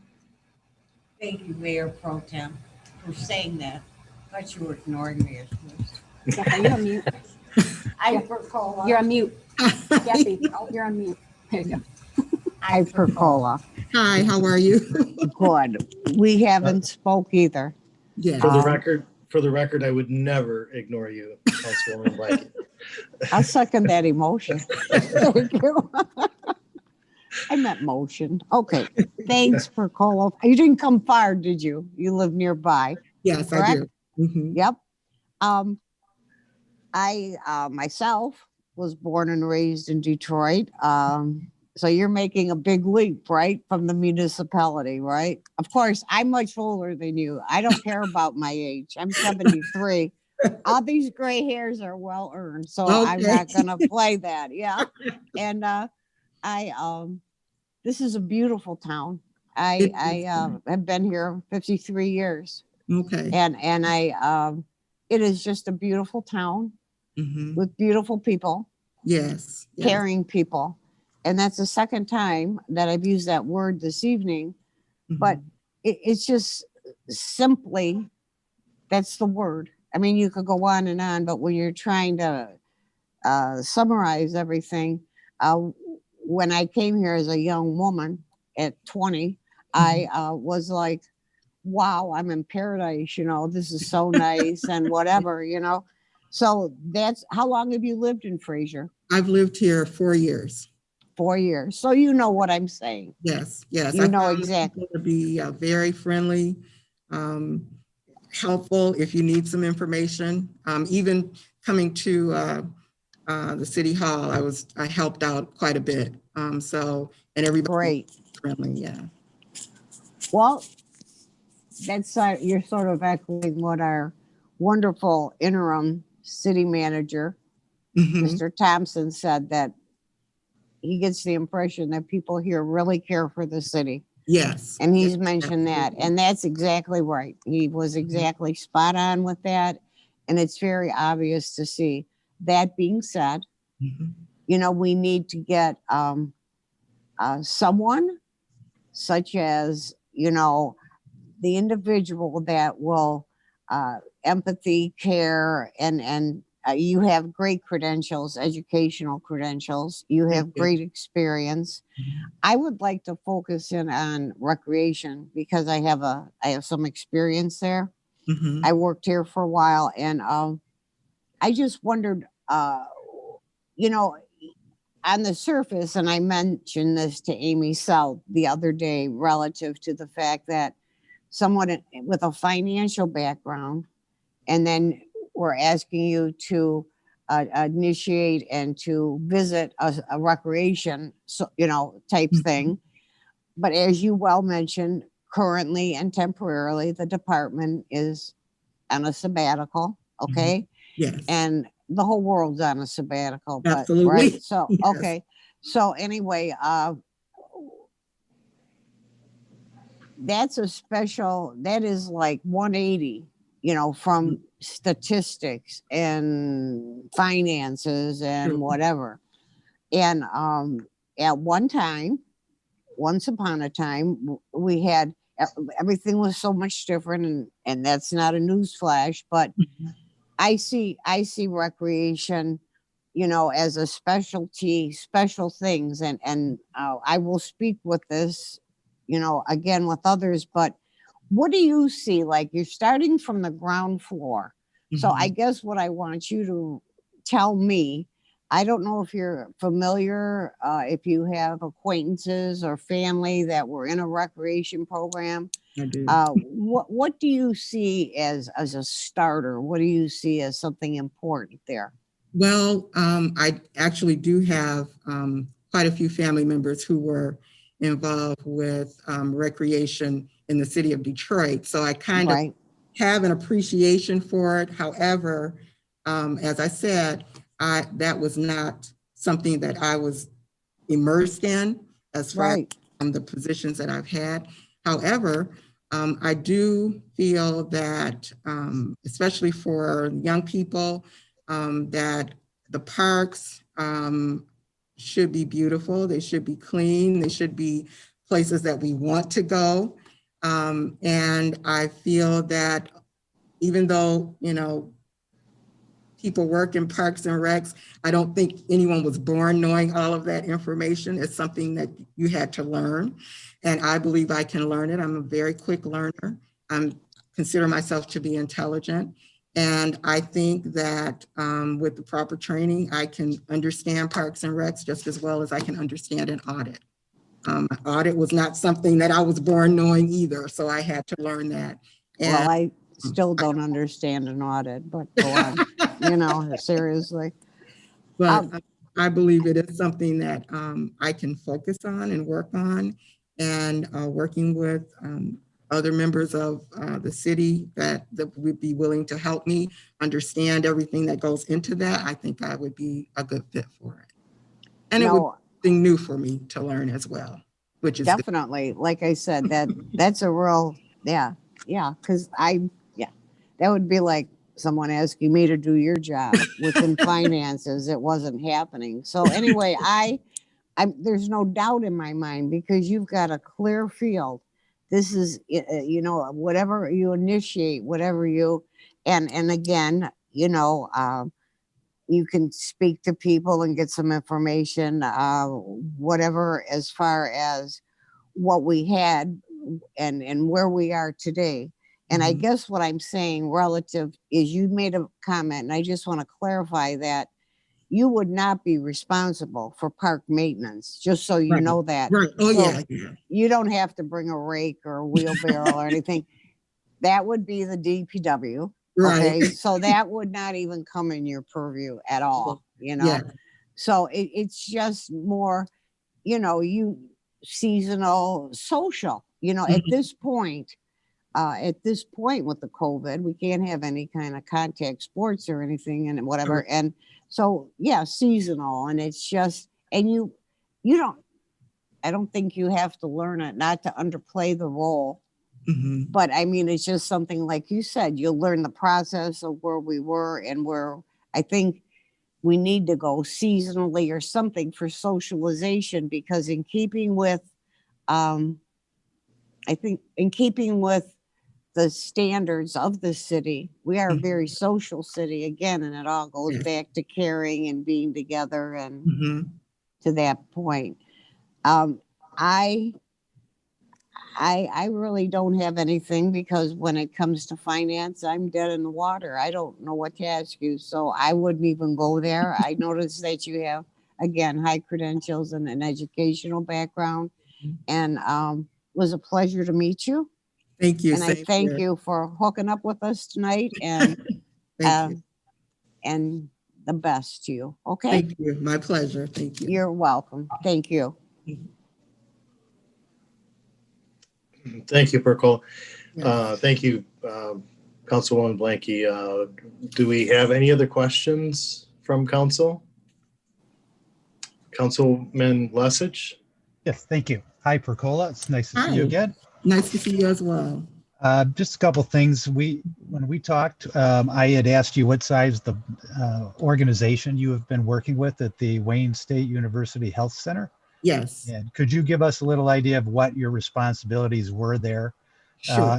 Thank you, Mayor Pro Tem, for saying that. I thought you were ignoring me at first. Yeah, you're on mute. You're on mute. Kathy, you're on mute. There you go. Hi, Percola. Hi, how are you? Good. We haven't spoke either. Yeah. For the record, I would never ignore you, Councilwoman Blanky. I'll second that emotion. Thank you. I meant motion. Okay. Thanks, Percola. You didn't come far, did you? You live nearby. Yes, correct? I do. Yep. I myself was born and raised in Detroit. So you're making a big leap, right? From the municipality, right? Of course, I'm much older than you. I don't care about my age. I'm 73. All these gray hairs are well earned. So I'm not gonna play that. Yeah. And this is a beautiful town. I have been here 53 years. Okay. And it is just a beautiful town with beautiful people. Yes. Caring people. And that's the second time that I've used that word this evening. But it's just simply, that's the word. I mean, you could go on and on, but when you're trying to summarize everything, when I came here as a young woman at 20, I was like, wow, I'm in paradise, this is so nice and whatever, So that's, how long have you lived in Fraser? I've lived here 4 years. 4 years. So you know what I'm saying. Yes, yes. You I know found exactly. people to be very friendly, helpful if you need some information. Even coming to the city hall, I helped out quite a bit. And everybody was friendly, yeah. Well, that's you're sort of echoing what our wonderful interim city manager, Mr. Thompson, said, that he gets the impression that people here really care for the city. Yes. And he's mentioned that. And that's exactly right. He was exactly spot on with that. And it's very obvious to see. That being said, we need to get someone such as, the individual that will empathy, care, and you have great credentials, educational credentials. You have great experience. I would like to focus in on recreation because I have some experience there. I worked here for a while, and I just wondered, on the surface, and I mentioned this to Amy South the other day relative to the fact that someone with a financial background, and then we're asking you to initiate and to visit a recreation, type thing. But as you well mentioned, currently and temporarily, the department is on a sabbatical. Okay. Yes. And the whole world's on a sabbatical. But, absolutely. Right. So, yes. Okay. So anyway, that is like 180, from statistics and finances and whatever. And at once upon a time, we had, everything was so much different, and that's not a news flash, but I see recreation, as a special things. And I will speak with this, again with others, but what do you see? Like, you're starting from the ground floor. So I guess what I want you to tell me, I don't know if you're familiar, if you have acquaintances or family that were in a recreation program. I do. What do you see as a starter? What do you see as something important there? Well, I actually do have quite a few family members who were involved with recreation in the city of Detroit. So I kind of have an appreciation for it. However, as I said, that was not something that I was immersed in as far as the positions that I've had. However, I do feel that, especially for young people, that the parks should be beautiful. They should be clean. They should be places that we want to go. And I feel that even though, people work in parks and recs, I don't think anyone was born knowing all of that information. It's something that you had to learn. And I believe I can learn it. I'm a very quick learner. I consider myself to be intelligent. And I think that with the proper training, I can understand parks and recs just as well as I can understand an audit. Audit was not something that I was born knowing either, so I had to learn that. And well, I still don't understand an audit, but go on, seriously. But I believe it is something that I can focus on and work on, and working with other members of the city that would be willing to help me understand everything that goes into that. I think I would be a good fit for it. And it would be something new for me to learn as well, which is definitely, like I said, that's a real, because that would be like someone asking me to do your job within finances. It wasn't happening. So anyway, there's no doubt in my mind, because you've got a clear field. This is, whatever you initiate, whatever you, and again, you can speak to people and get some information, whatever, as far as what we had and where we are today. And I guess what I'm saying relative is you made a comment, and I just want to clarify that you would not be responsible for park maintenance, just so you know that. Right. Oh, So yeah. you don't have to bring a rake or a wheelbarrow or anything. That would be the DPW. Okay. Right. So that would not even come in your purview at all, you know? Yeah. So it's just more, you know, seasonal social, you know, at this point with the COVID, we can't have any kind of contact sports or anything and whatever. And so, yeah, seasonal. And it's just, and I don't think you have to learn it, not to underplay the role. But I mean, it's just something like you said, you'll learn the process of where we were and where I think we need to go seasonally or something for socialization, because in keeping with, I think in keeping with the standards of the city, we are a very social city again, and it all goes back to caring and being together and to that point. I really don't have anything, because when it comes to finance, I'm dead in the water. I don't know what to ask you, so I wouldn't even go there. I noticed that you have, again, high credentials and an educational background, and was a pleasure to meet you. Thank you. And I thank you for hooking up with us tonight, and and the best to you. Okay. Thank you. My pleasure. Thank you. You're welcome. Thank you. Thank you, Percol. Thank you, Councilwoman Blanky. Do we have any other questions from council? Councilman Lesich? Yes, thank you. Hi, Percola. It's nice to see you again. Nice to see you as well. Just a couple things. When we talked, I had asked you what size the organization you have been working with at the Wayne State University Health Center. Yes. And could you give us a little idea of what your responsibilities were there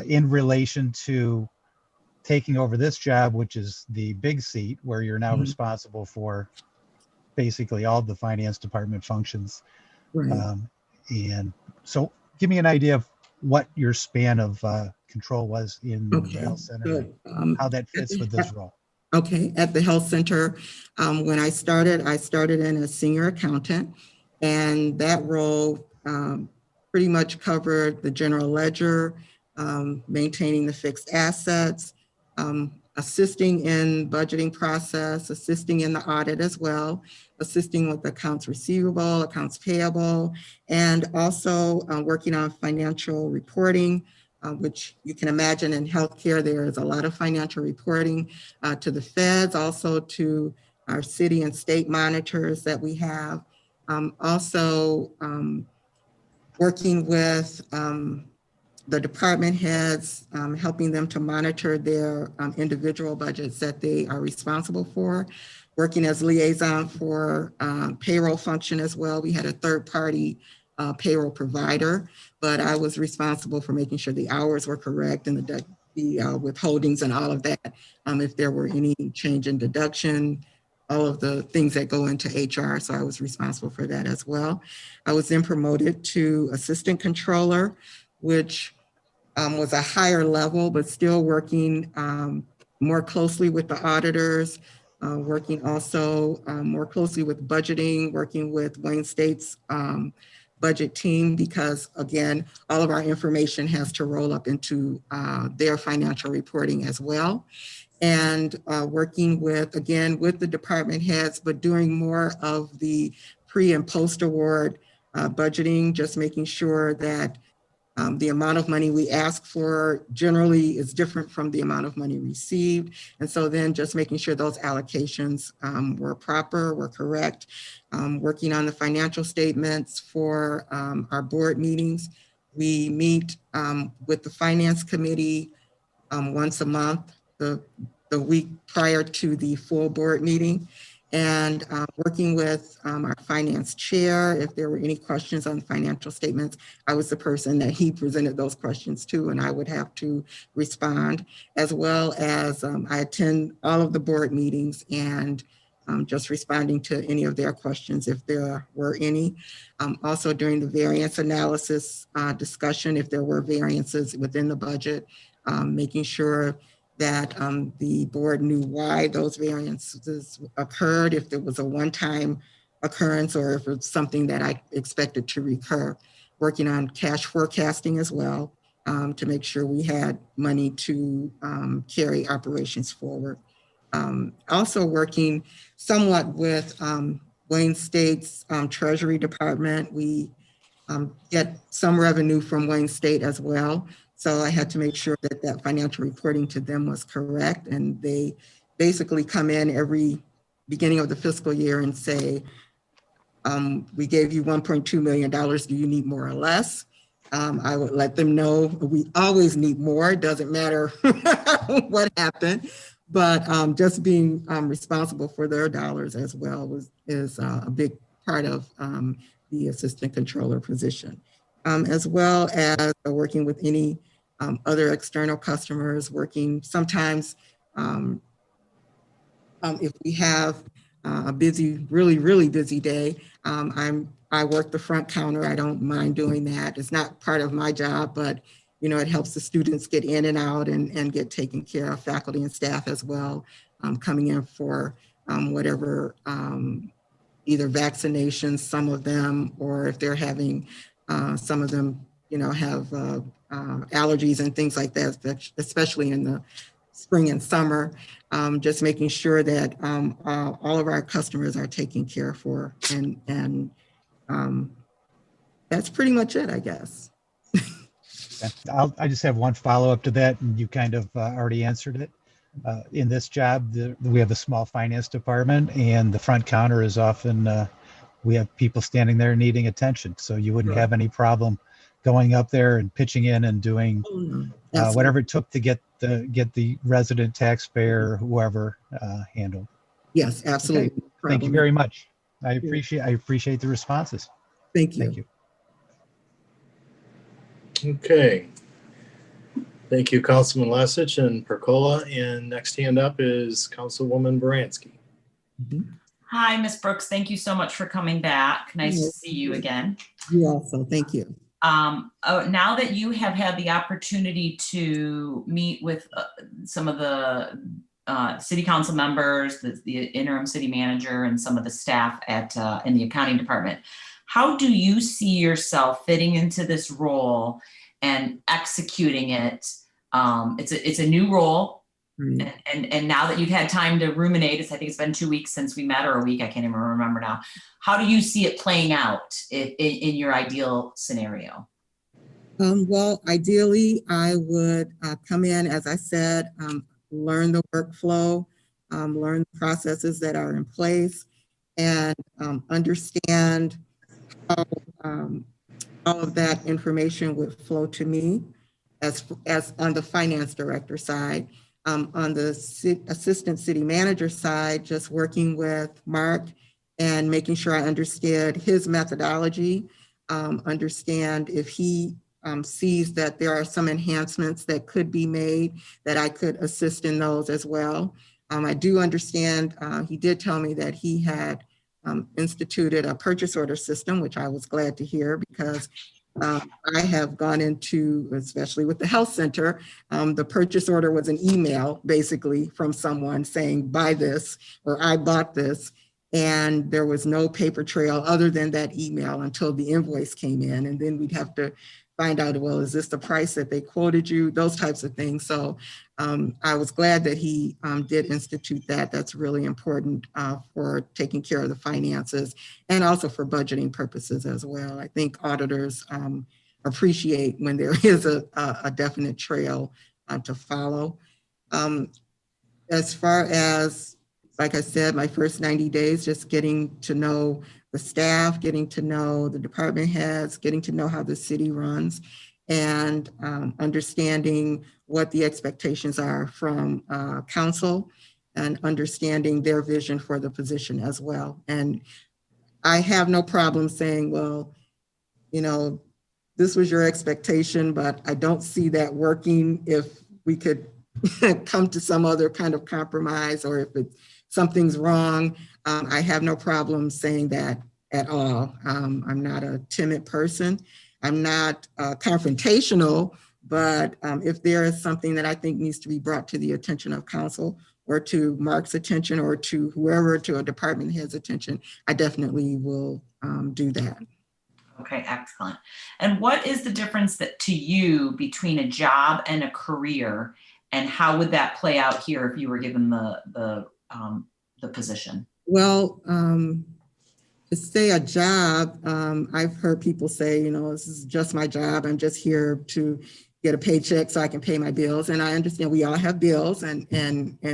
in relation to taking over this job, which is the big seat where you're now responsible for basically all the finance department functions. Right. And so give me an idea of what your span of control was in the health center, and how that fits with this role. Okay. At the health center, when I started in as senior accountant, and that role pretty much covered the general ledger, maintaining the fixed assets, assisting in budgeting process, assisting in the audit as well, assisting with accounts receivable, accounts payable, and also working on financial reporting, which you can imagine in healthcare, there is a lot of financial reporting to the feds, also to our city and state monitors that we have. Also working with the department heads, helping them to monitor their individual budgets that they are responsible for, working as liaison for payroll function as well. We had a third-party payroll provider, but I was responsible for making sure the hours were correct and the withholdings and all of that. If there were any change in deduction, all of the things that go into HR. So I was responsible for that as well. I was then promoted to assistant controller, which was a higher level, but still working more closely with the auditors, working also more closely with budgeting, working with Wayne State's budget team, because again, all of our information has to roll up into their financial reporting as well. And working with, again, with the department heads, but doing more of the pre and post award budgeting, just making sure that the amount of money we ask for generally is different from the amount of money received. And so then just making sure those allocations were proper, were correct, working on the financial statements for our board meetings. We meet with the finance committee once a month, the week prior to the full board meeting, and working with our finance chair. If there were any questions on financial statements, I was the person that he presented those questions to, and I would have to respond, as well as I attend all of the board meetings and just responding to any of their questions if there were any. Also during the variance analysis discussion, if there were variances within the budget, making sure that the board knew why those variances occurred, if there was a one-time occurrence or if it's something that I expected to recur. Working on cash forecasting as well to make sure we had money to carry operations forward. Also working somewhat with Wayne State's Treasury Department. We get some revenue from Wayne State as well. So I had to make sure that that financial reporting to them was correct. And they basically come in every beginning of the fiscal year and say, we gave you $1.2 million. Do you need more or less? I would let them know we always need more. It doesn't matter what happened, but just being responsible for their dollars as well is a big part of the assistant controller position, as well as working with any other external customers, working sometimes if we have a busy, really busy day, I work the front counter. I don't mind doing that. It's not part of my job, but it helps the students get in and out and get taken care of, faculty and staff as well, coming in for whatever, either vaccinations, some of them, or if they're having, some of them, have allergies and things like that, especially in the spring and summer, just making sure that all of our customers are taken care for, and that's pretty much it, I guess. I just have one follow-up to that, and you kind of already answered it. In this job, we have a small finance department, and the front counter is often, we have people standing there needing attention. So you wouldn't have any problem going up there and pitching in and doing whatever it took to get the resident taxpayer, whoever, handled. Yes, absolutely. Okay. Thank you very much. I appreciate the responses. Thank you. Thank you. Okay. Thank you, Councilman Lesich and Percola. And next hand up is Councilwoman Baranski. Hi, Ms. Brooks. Thank you so much for coming back. Nice to see you again. You also. Thank you. Now that you have had the opportunity to meet with some of the city council members, the interim city manager, and some of the staff at in the accounting department, how do you see yourself fitting into this role and executing it? It's a new role, and now that you've had time to ruminate, I think it's been 2 weeks since we met, or a week, I can't even remember now. How do you see it playing out in your ideal scenario? Well, ideally, I would come in, as I said, learn the workflow, learn the processes that are in place, and understand how all of that information would flow to me as on the finance director side. On the assistant city manager side, just working with Mark and making sure I understood his methodology, understand if he sees that there are some enhancements that could be made, that I could assist in those as well. I do understand, he did tell me that he had instituted a purchase order system, which I was glad to hear, because I have gone into, especially with the health center, the purchase order was an email basically from someone saying, buy this, or I bought this. And there was no paper trail other than that email until the invoice came in. And then we'd have to find out, well, is this the price that they quoted you? Those types of things. So I was glad that he did institute that. That's really important for taking care of the finances and also for budgeting purposes as well. I think auditors appreciate when there is a definite trail to follow. As far as, like I said, my first 90 days, just getting to know the staff, getting to know the department heads, getting to know how the city runs, and understanding what the expectations are from council and understanding their vision for the position as well. And I have no problem saying, well, this was your expectation, but I don't see that working. If we could come to some other kind of compromise, or if it's something's wrong, I have no problem saying that at all. I'm not a timid person. I'm not confrontational, but if there is something that I think needs to be brought to the attention of council or to Mark's attention or to whoever, to a department head's attention, I definitely will do that. Okay, excellent. And what is the difference that to you between a job and a career, and how would that play out here if you were given the position? Well, to say a job, I've heard people say, you know, this is just my job. I'm just here to get a paycheck so I can pay my bills. And I understand we all have bills and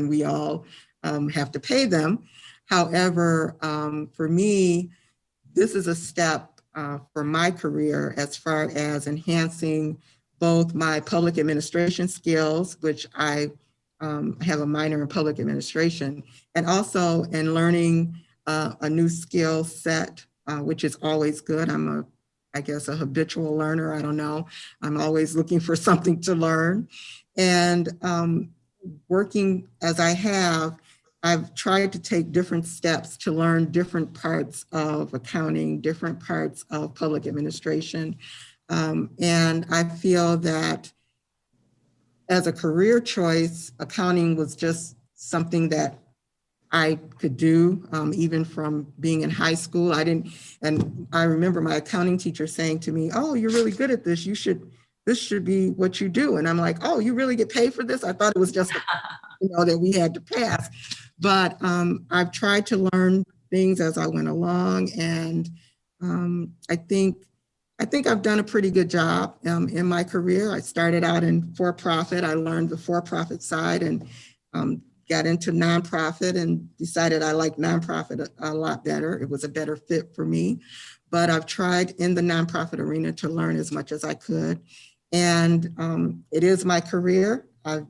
we all have to pay them. However, for me, this is a step for my career as far as enhancing both my public administration skills, which I have a minor in public administration, and also in learning a new skill set, which is always good. I'm I guess, a habitual learner. I don't know. I'm always looking for something to learn. And working as I have, I've tried to take different steps to learn different parts of accounting, different parts of public administration. And I feel that as a career choice, accounting was just something that I could do, even from being in high school. And I remember my accounting teacher saying to me, "Oh, you're really good at this. This should be what you do." And I'm like, "Oh, you really get paid for this?" I thought it was just, that we had to pass. But I've tried to learn things as I went along, and I think I've done a pretty good job in my career. I started out in for-profit. I learned the for-profit side and got into nonprofit and decided I liked nonprofit a lot better. It was a better fit for me. But I've tried in the nonprofit arena to learn as much as I could. And it is my career. I've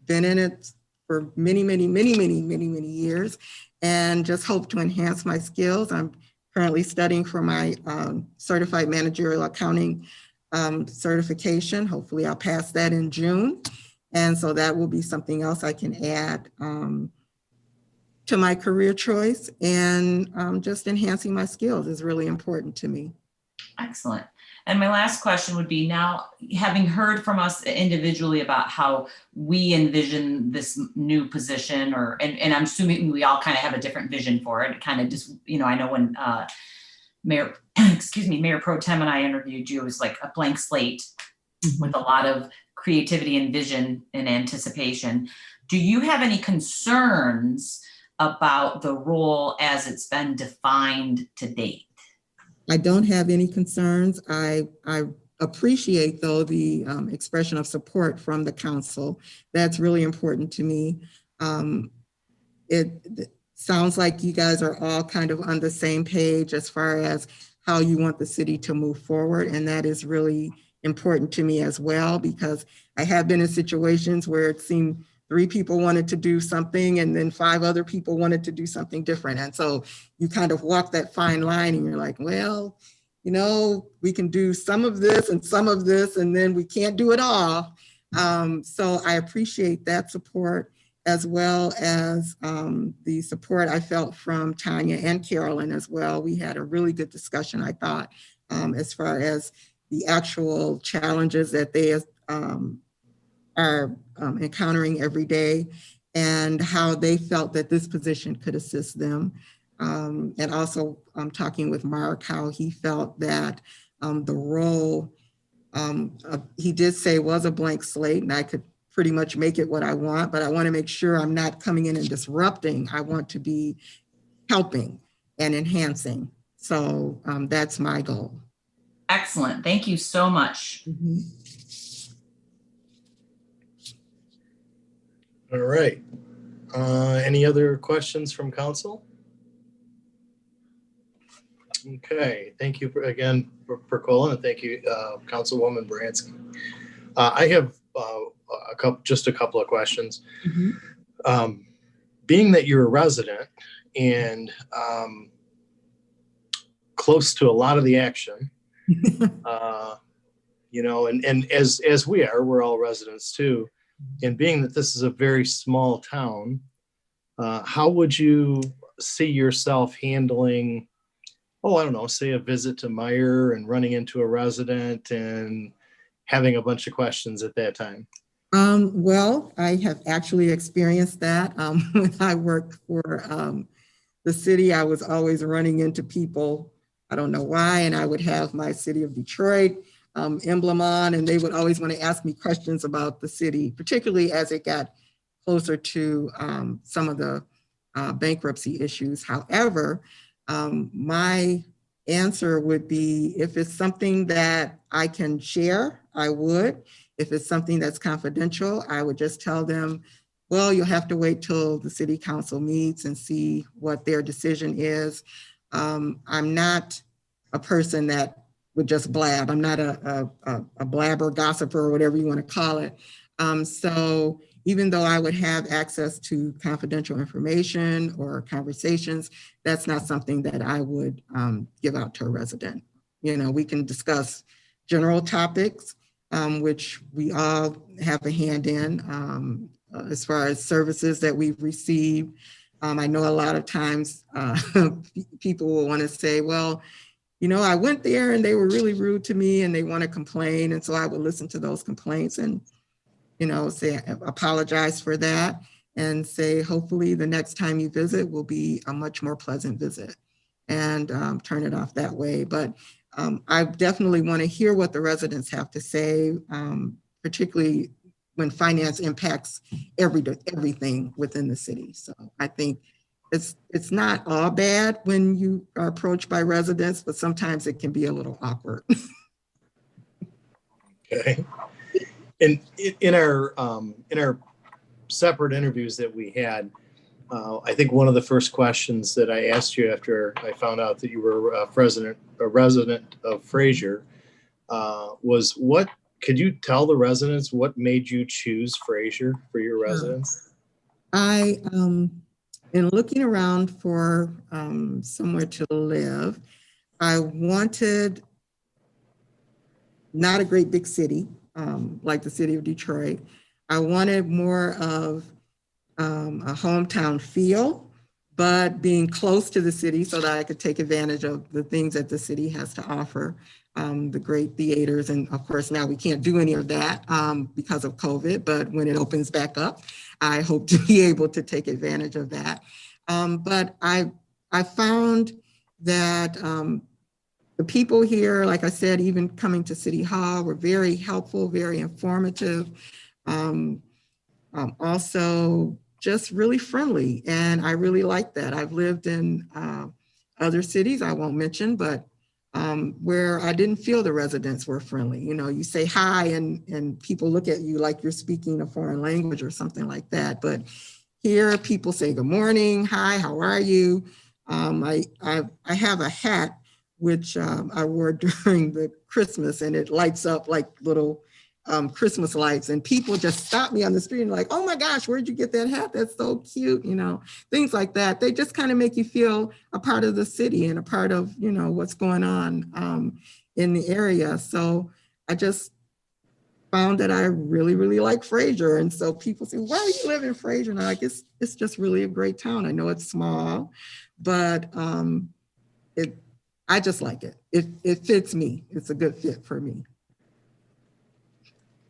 been in it for many years, and just hope to enhance my skills. I'm currently studying for my certified managerial accounting certification. Hopefully I'll pass that in June. And so that will be something else I can add to my career choice, and just enhancing my skills is really important to me. Excellent. And my last question would be, now having heard from us individually about how we envision this new position, and I'm assuming we all kind of have a different vision for it. It kind of just, I know when Mayor Pro Tem and I interviewed you, it was like a blank slate with a lot of creativity and vision and anticipation. Do you have any concerns about the role as it's been defined to date? I don't have any concerns. I appreciate, though, the expression of support from the council. That's really important to me. It sounds like you guys are all kind of on the same page as far as how you want the city to move forward. And that is really important to me as well, because I have been in situations where it seemed 3 people wanted to do something and then 5 other people wanted to do something different. And so you kind of walk that fine line and you're like, well, we can do some of this and then we can't do it all. So I appreciate that support, as well as the support I felt from Tanya and Carolyn as well. We had a really good discussion, I thought, as far as the actual challenges that they are encountering every day, and how they felt that this position could assist them. And also talking with Mark, how he felt that the role, he did say, was a blank slate, and I could pretty much make it what I want, but I want to make sure I'm not coming in and disrupting. I want to be helping and enhancing. So that's my goal. Excellent. Thank you so much. Mm-hmm. All right. Any other questions from council? Okay, thank you again, Percola, and thank you, Councilwoman Bransky. I have just a couple of questions. Mm-hmm. Being that you're a resident and close to a lot of the action, and as we're all residents too, and being that this is a very small town, how would you see yourself handling, oh, I don't know, say a visit to Meyer and running into a resident and having a bunch of questions at that time? Well, I have actually experienced that. When I worked for the city, I was always running into people. I don't know why, and I would have my City of Detroit emblem on, and they would always want to ask me questions about the city, particularly as it got closer to some of the bankruptcy issues. However, my answer would be, if it's something that I can share, I would. If it's something that's confidential, I would just tell them, well, you'll have to wait till the city council meets and see what their decision is. I'm not a person that would just blab. I'm not a blabber, gossiper, or whatever you want to call it. So even though I would have access to confidential information or conversations, that's not something that I would give out to a resident. You know, we can discuss general topics, which we all have a hand in, as far as services that we've received. I know a lot of times people will want to say, well, you know, I went there and they were really rude to me and they want to complain. And so I would listen to those complaints and, you know, say, apologize for that and say, hopefully the next time you visit will be a much more pleasant visit, and turn it off that way. But I definitely want to hear what the residents have to say, particularly when finance impacts everything within the city. So I think it's not all bad when you are approached by residents, but sometimes it can be a little awkward. Okay. And in our separate interviews that we had, I think one of the first questions that I asked you after I found out that you were a resident of Fraser was, what could you tell the residents what made you choose Fraser for your residence? I, in looking around for somewhere to live, I wanted not a great big city like the city of Detroit. I wanted more of a hometown feel, but being close to the city so that I could take advantage of the things that the city has to offer, the great theaters. And of course, now we can't do any of that because of COVID, but when it opens back up, I hope to be able to take advantage of that. But I found that the people here, like I said, even coming to City Hall, were very helpful, very informative. Also just really friendly. And I really like that. I've lived in other cities I won't mention, but where I didn't feel the residents were friendly. You know, you say hi and people look at you like you're speaking a foreign language or something like that. But here people say good morning, hi, how are you? I have a hat which I wore during the Christmas, and it lights up like little Christmas lights, and people just stop me on the street and like, oh my gosh, where'd you get that hat? That's so cute, you know, things like that. They just kind of make you feel a part of the city and a part of, you know, what's going on in the area. So I just found that I really, really like Fraser. And so people say, why do you live in Fraser? And I'm like, it's just really a great town. I know it's small, but I just like it. It fits me. It's a good fit for me.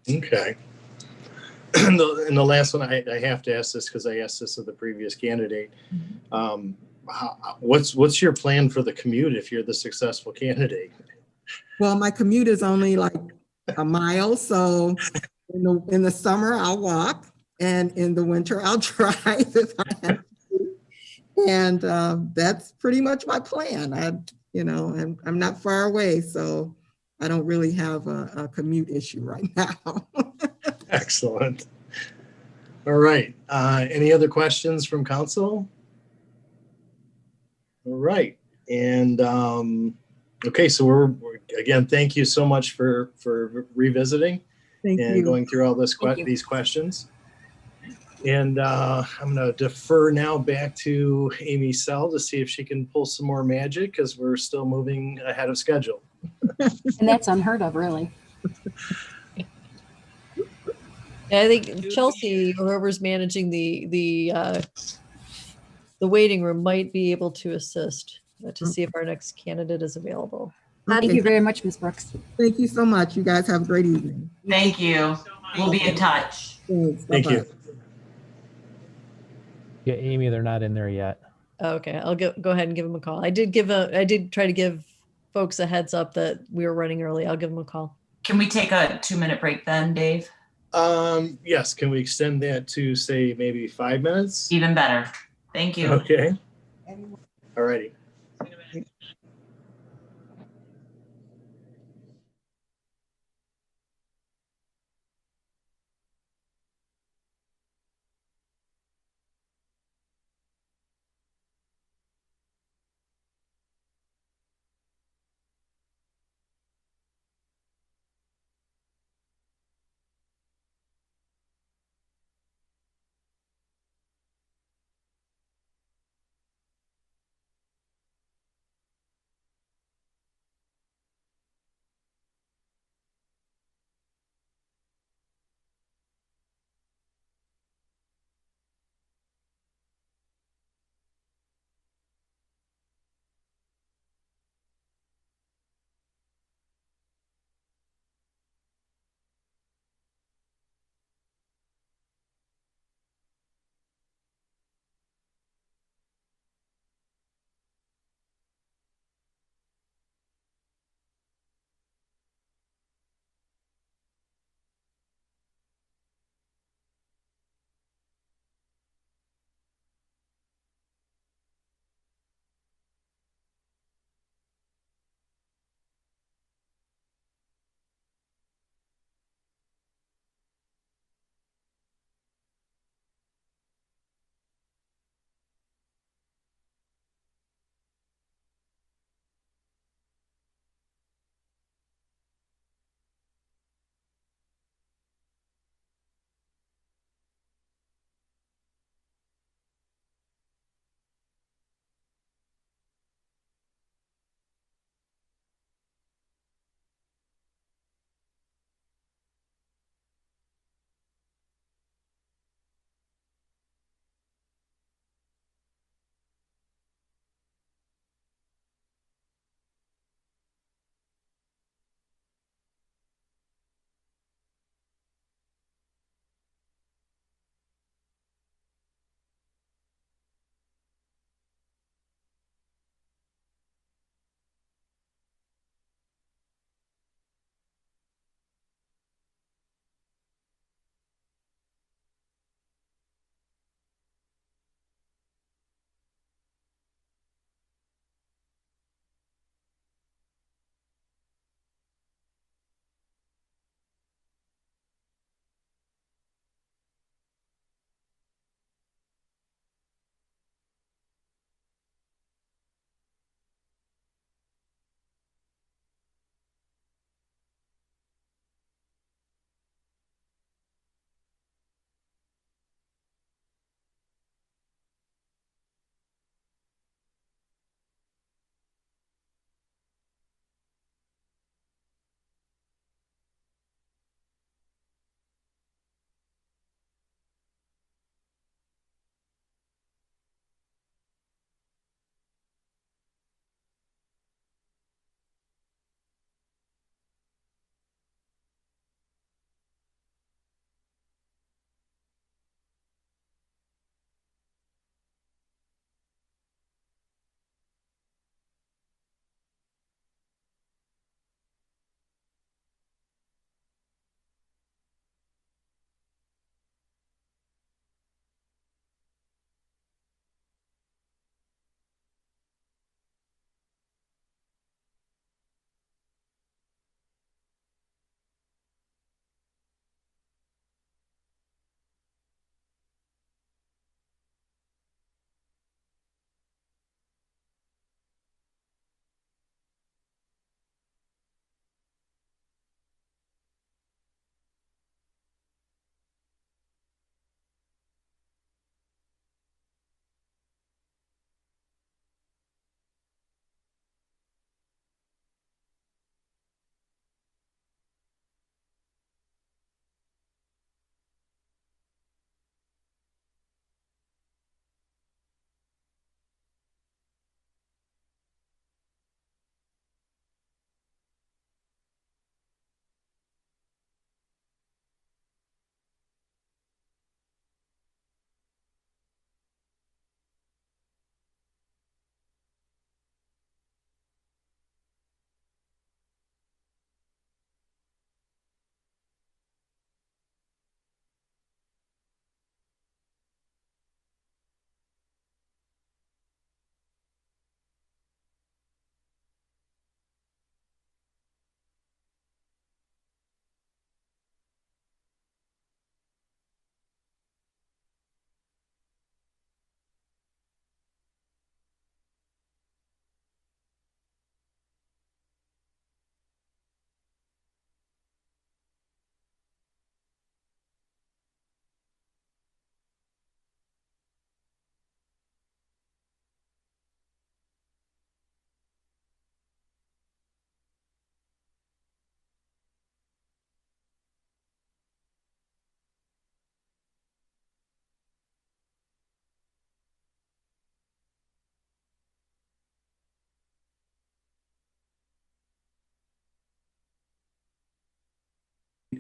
Okay. And the last one, I have to ask this because I asked this of the previous candidate. What's your plan for the commute if you're the successful candidate? Well, my commute is only like a mile. So in the summer, I'll walk. And in the winter, I'll drive if I have to. And that's pretty much my plan. I'm not far away, so I don't really have a commute issue right now. Excellent. All right. Any other questions from council? All right. And okay, so we're again, thank you so much for revisiting and going through all these questions. And I'm going to defer now back to Amy Sell to see if she can pull some more magic because we're still moving ahead of schedule. And that's unheard of, really. Yeah, I think Chelsea, whoever's managing the the waiting room might be able to assist to see if our next candidate is available. Thank Okay, you very much, Ms. Brooks. thank you so much. You guys have a great evening. Thank you. We'll be in touch. Thanks. Thank Bye-bye. you. Yeah, Amy, they're not in there yet. Okay, I'll go ahead and give them a call. I did try to give folks a heads up that we were running early. I'll give them a call. Can we take a 2-minute break then, Dave? Yes, can we extend that to say maybe 5 minutes? Even better. Thank you. Okay. All righty.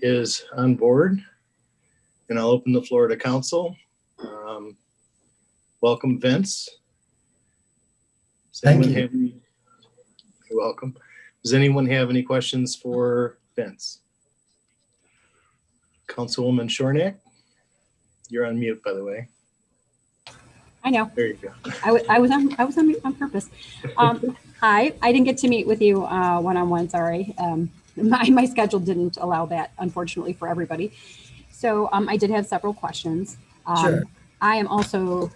is on board, and I'll open the floor to council. Welcome, Vince. Thank you. You're welcome. Does anyone have any questions for Vince? Councilwoman Shornack, you're on mute, by the way. I know. There you go. I was on mute on purpose. Hi, I didn't get to meet with you one-on-one, sorry. My schedule didn't allow that, unfortunately, for everybody. So I did have several questions. Sure. I am also,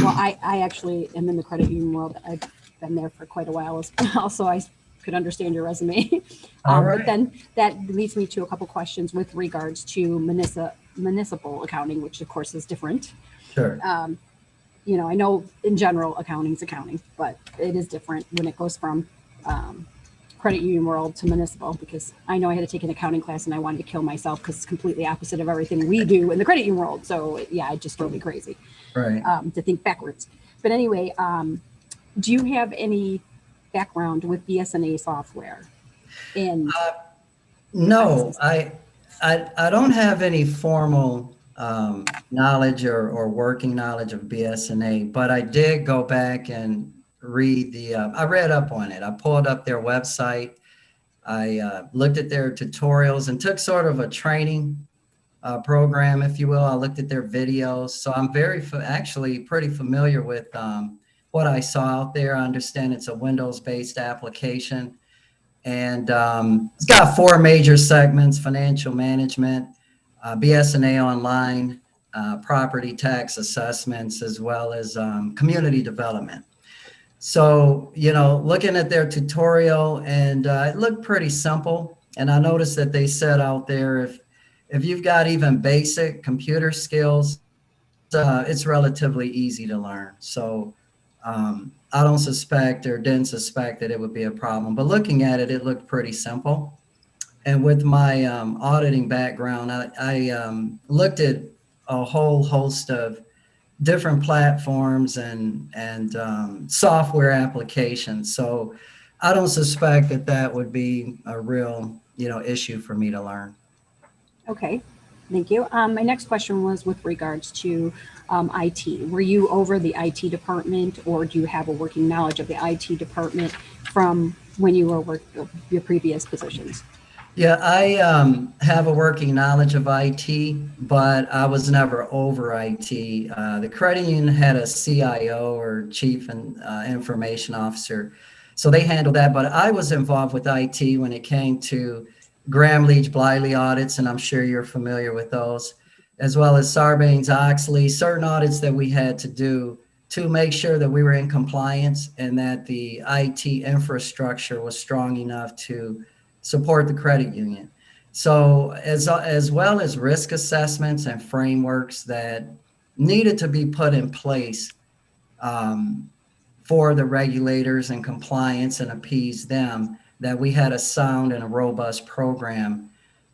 well, I actually am in the credit union world. I've been there for quite a while as well, so I could understand your resume. All right. But then that leads me to a couple questions with regards to municipal accounting, which of course is different. Sure. You know, I know in general accounting is accounting, but it is different when it goes from credit union world to municipal, because I know I had to take an accounting class and I wanted to kill myself because it's completely opposite of everything we do in the credit union world. So yeah, it just drove me crazy Right. to think backwards. But anyway, do you have any background with BSNA software? And No, I don't have any formal knowledge or working knowledge of BSNA, but I did go back and read I read up on it. I pulled up their website. I looked at their tutorials and took sort of a training program, if you will. I looked at their videos. So I'm actually pretty familiar with what I saw out there. I understand it's a Windows-based application. And it's got 4 major segments: financial management, BSNA online, property tax assessments, as well as community development. So, you know, looking at their tutorial, and it looked pretty simple. And I noticed that they said out there, if you've got even basic computer skills, it's relatively easy to learn. So I don't suspect or didn't suspect that it would be a problem, but looking at it, it looked pretty simple. And with my auditing background, I looked at a whole host of different platforms and software applications. So I don't suspect that would be a real, issue for me to learn. okay, thank you. My next question was with regards to IT. Were you over the IT department, or do you have a working knowledge of the IT department from when you were your previous positions? Yeah, I have a working knowledge of IT, but I was never over IT. The credit union had a CIO, or Chief Information Officer, so they handled that. But I was involved with IT when it came to Graham Leach Bliley audits, and I'm sure you're familiar with those, as well as Sarbanes-Oxley, certain audits that we had to do to make sure that we were in compliance and that the IT infrastructure was strong enough to support the credit union. So as well as risk assessments and frameworks that needed to be put in place for the regulators and compliance and appease them, that we had a sound and a robust program.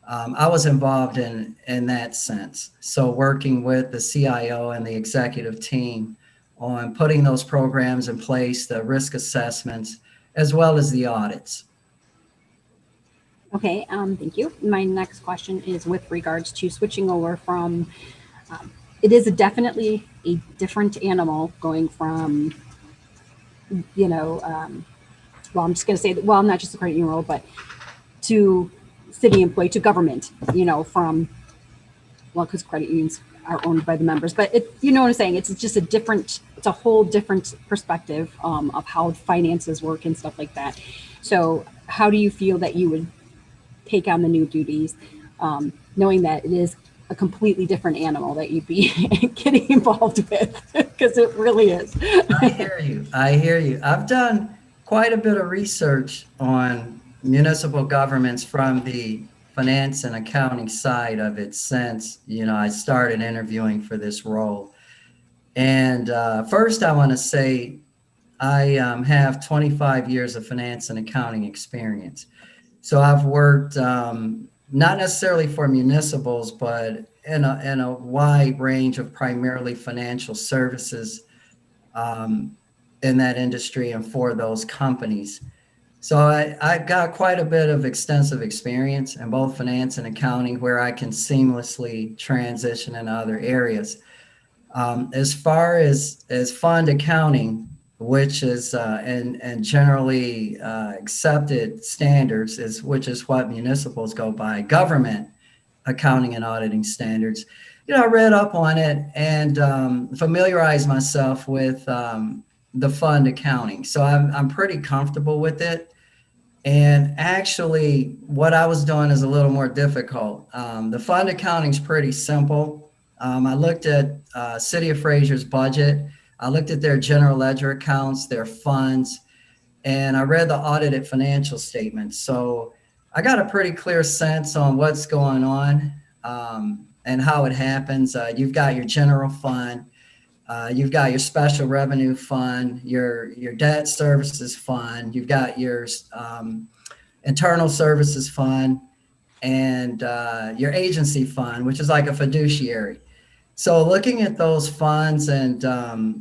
I was involved in that sense. So working with the CIO and the executive team on putting those programs in place, the risk assessments, as well as the audits. Okay, thank you. My next question is with regards to switching over from, it is definitely a different animal going from, well, I'm just going to say, well, not just the credit union world, but to city employee, to government, from, well, because credit unions are owned by the members, but you know what I'm saying? It's just it's a whole different perspective of how finances work and stuff like that. So how do you feel that you would take on the new duties, knowing that it is a completely different animal that you'd be getting involved with, because it really is. I hear you. I've done quite a bit of research on municipal governments from the finance and accounting side of it since, I started interviewing for this role. And first I want to say I have 25 years of finance and accounting experience. So I've worked not necessarily for municipals, but in a wide range of primarily financial services in that industry and for those companies. So I've got quite a bit of extensive experience in both finance and accounting where I can seamlessly transition into other areas. As far as fund accounting, which is and generally accepted standards, which is what municipals go by, government accounting and auditing standards. I read up on it and familiarized myself with the fund accounting. So I'm pretty comfortable with it. And actually, what I was doing is a little more difficult. The fund accounting is pretty simple. I looked at City of Fraser's budget. I looked at their general ledger accounts, their funds, and I read the audited financial statements. So I got a pretty clear sense on what's going on and how it happens. You've got your general fund. You've got your special revenue fund, your debt services fund, you've got your internal services fund, and your agency fund, which is like a fiduciary. So looking at those funds and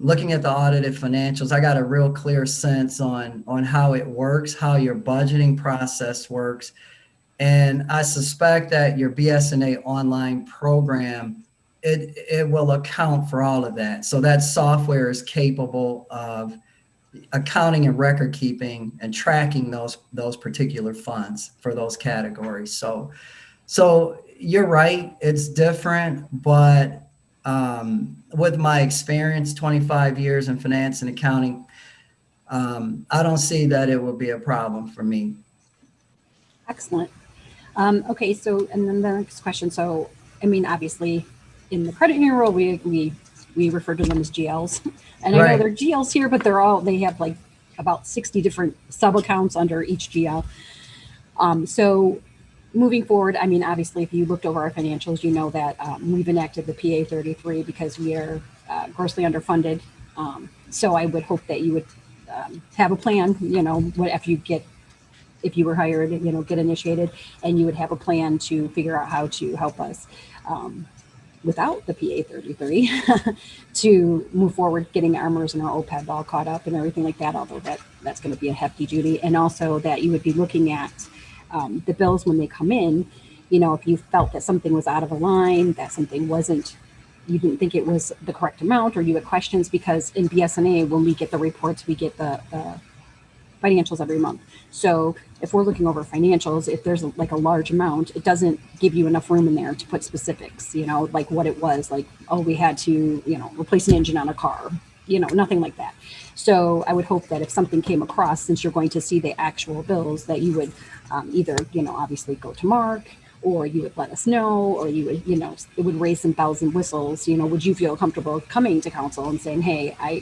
looking at the audited financials, I got a real clear sense on how it works, how your budgeting process works. And I suspect that your BS&A online program, it will account for all of that. So that software is capable of accounting and record keeping and tracking those particular funds for those categories. So you're right, it's different, but with my experience, 25 years in finance and accounting, I don't see that it will be a problem for me. Excellent. Okay, so, and then the next question. So, I mean, obviously, in the credit union world, we refer to them as GLs, and I know Right. they're GLs here, but they have like about 60 different sub accounts under each GL. So, moving forward, I mean, obviously, if you looked over our financials, you know that we've enacted the PA 33 because we are grossly underfunded. So, I would hope that you would have a plan. If you were hired, get initiated, and you would have a plan to figure out how to help us without the PA 33 to move forward, getting armors and our OPEB all caught up and everything like that, although that's going to be a hefty duty. And also that you would be looking at the bills when they come in, if you felt that something was out of a line, that something wasn't, you didn't think it was the correct amount, or you had questions, because in BS&A, when we get the reports, we get the financials every month. So if we're looking over financials, if there's like a large amount, it doesn't give you enough room in there to put specifics, like what it was, like, oh, we had to, replace an engine on a car, nothing like that. So I would hope that if something came across, since you're going to see the actual bills, that you would either, obviously go to Mark, or you would let us know, or you would, it would raise some bells and whistles. Would you feel comfortable coming to council and saying, hey, I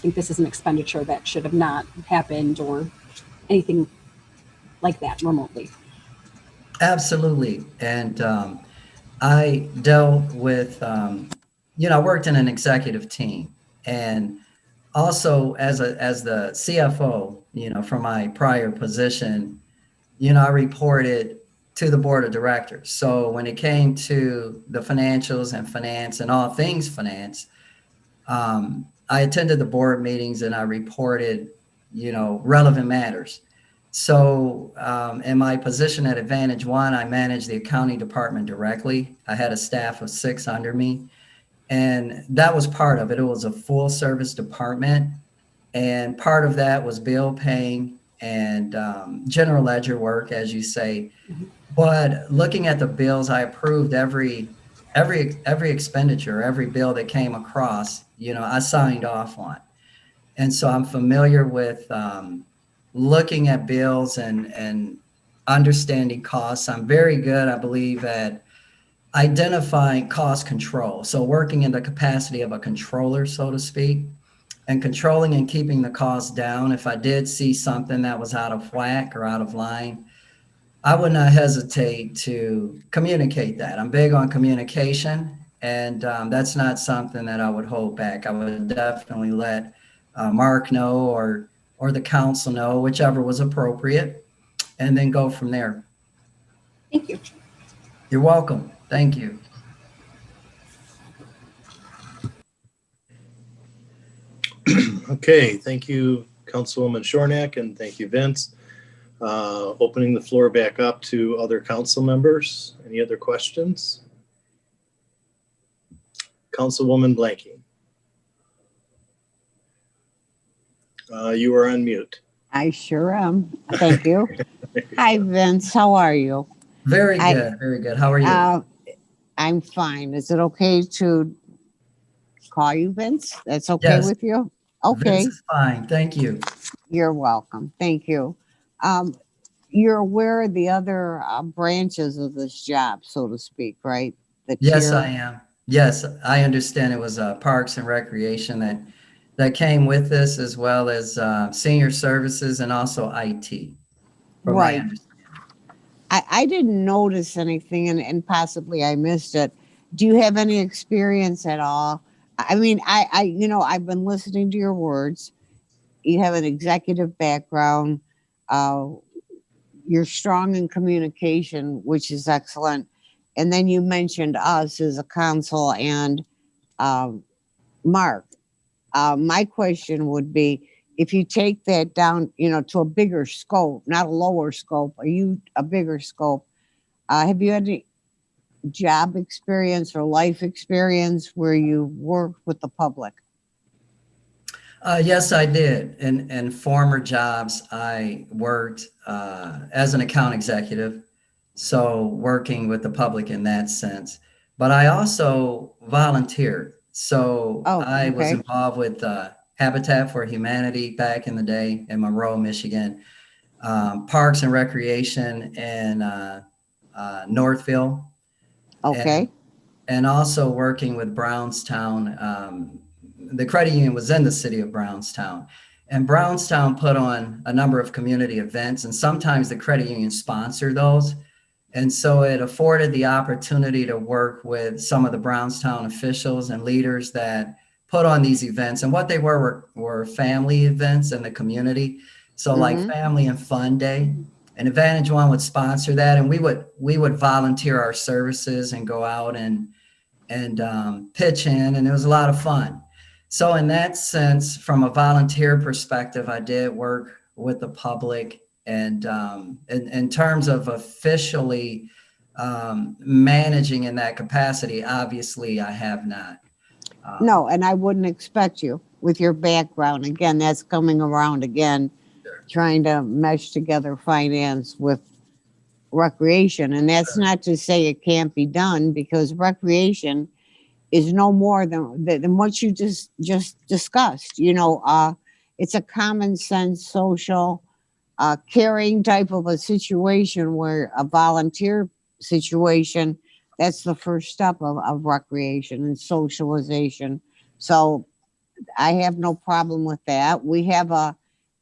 think this is an expenditure that should have not happened, or anything like that remotely? Absolutely. And I dealt with, I worked in an executive team, and also as the CFO, from my prior position, I reported to the board of directors. So when it came to the financials and finance and all things finance, I attended the board meetings and I reported, relevant matters. So in my position at Advantage One, I managed the accounting department directly. I had a staff of 6 under me, and that was part of it. It was a full service department, and part of that was bill paying and general ledger work, as you say. But looking at the bills, I approved every expenditure, every bill that came across, I signed off on. And so I'm familiar with looking at bills and understanding costs. I'm very good, I believe, at identifying cost control. So working in the capacity of a controller, so to speak, and controlling and keeping the costs down. If I did see something that was out of whack or out of line, I would not hesitate to communicate that. I'm big on communication, and that's not something that I would hold back. I would definitely let Mark know or the council know, whichever was appropriate, and then go from there. Thank you. You're welcome. Thank you. Okay, thank you, Councilwoman Shornack, and thank you, Vince. Opening the floor back up to other council members. Any other questions? Councilwoman Blanking. You are on mute. I sure am. Thank you. Hi, Vince. How are you? Very good, very good. How are you? I'm fine. Is it okay to call you Vince? That's okay Yes. with you? Okay. Vince is fine, thank you. You're welcome. Thank you. You're aware of the other branches of this job, so to speak, right? The Yes, tier. I am. Yes, I understand it was Parks and Recreation that came with this, as well as senior services and also IT. From my Right. understanding. I didn't notice anything, and possibly I missed it. Do you have any experience at all? I mean, I've been listening to your words. You have an executive background. You're strong in communication, which is excellent. And then you mentioned us as a council and Mark. My question would be, if you take that down, to a bigger scope, not a lower scope, a bigger scope, have you had any job experience or life experience where you worked with the public? Yes, I did. In former jobs, I worked as an account executive, so working with the public in that sense. But I also volunteered. So I was okay. involved with Habitat for Humanity back in the day in Monroe, Michigan, Parks and Recreation in Northville. Okay. And also working with Brownstown. The credit union was in the city of Brownstown. And Brownstown put on a number of community events, and sometimes the credit union sponsored those. And so it afforded the opportunity to work with some of the Brownstown officials and leaders that put on these events. And what they were family events in the community. So like Family and Fun Day. And Advantage One would sponsor that, and we would volunteer our services and go out and pitch in, and it was a lot of fun. So in that sense, from a volunteer perspective, I did work with the public, and in terms of officially managing in that capacity, obviously I have not. No, and I wouldn't expect you with your background. Again, that's coming around again, trying to mesh together finance with recreation. And that's not to say it can't be done, because recreation is no more than what you just discussed. It's a common sense, social, caring type of a situation, where a volunteer situation, that's the first step of recreation and socialization. So I have no problem with that. We have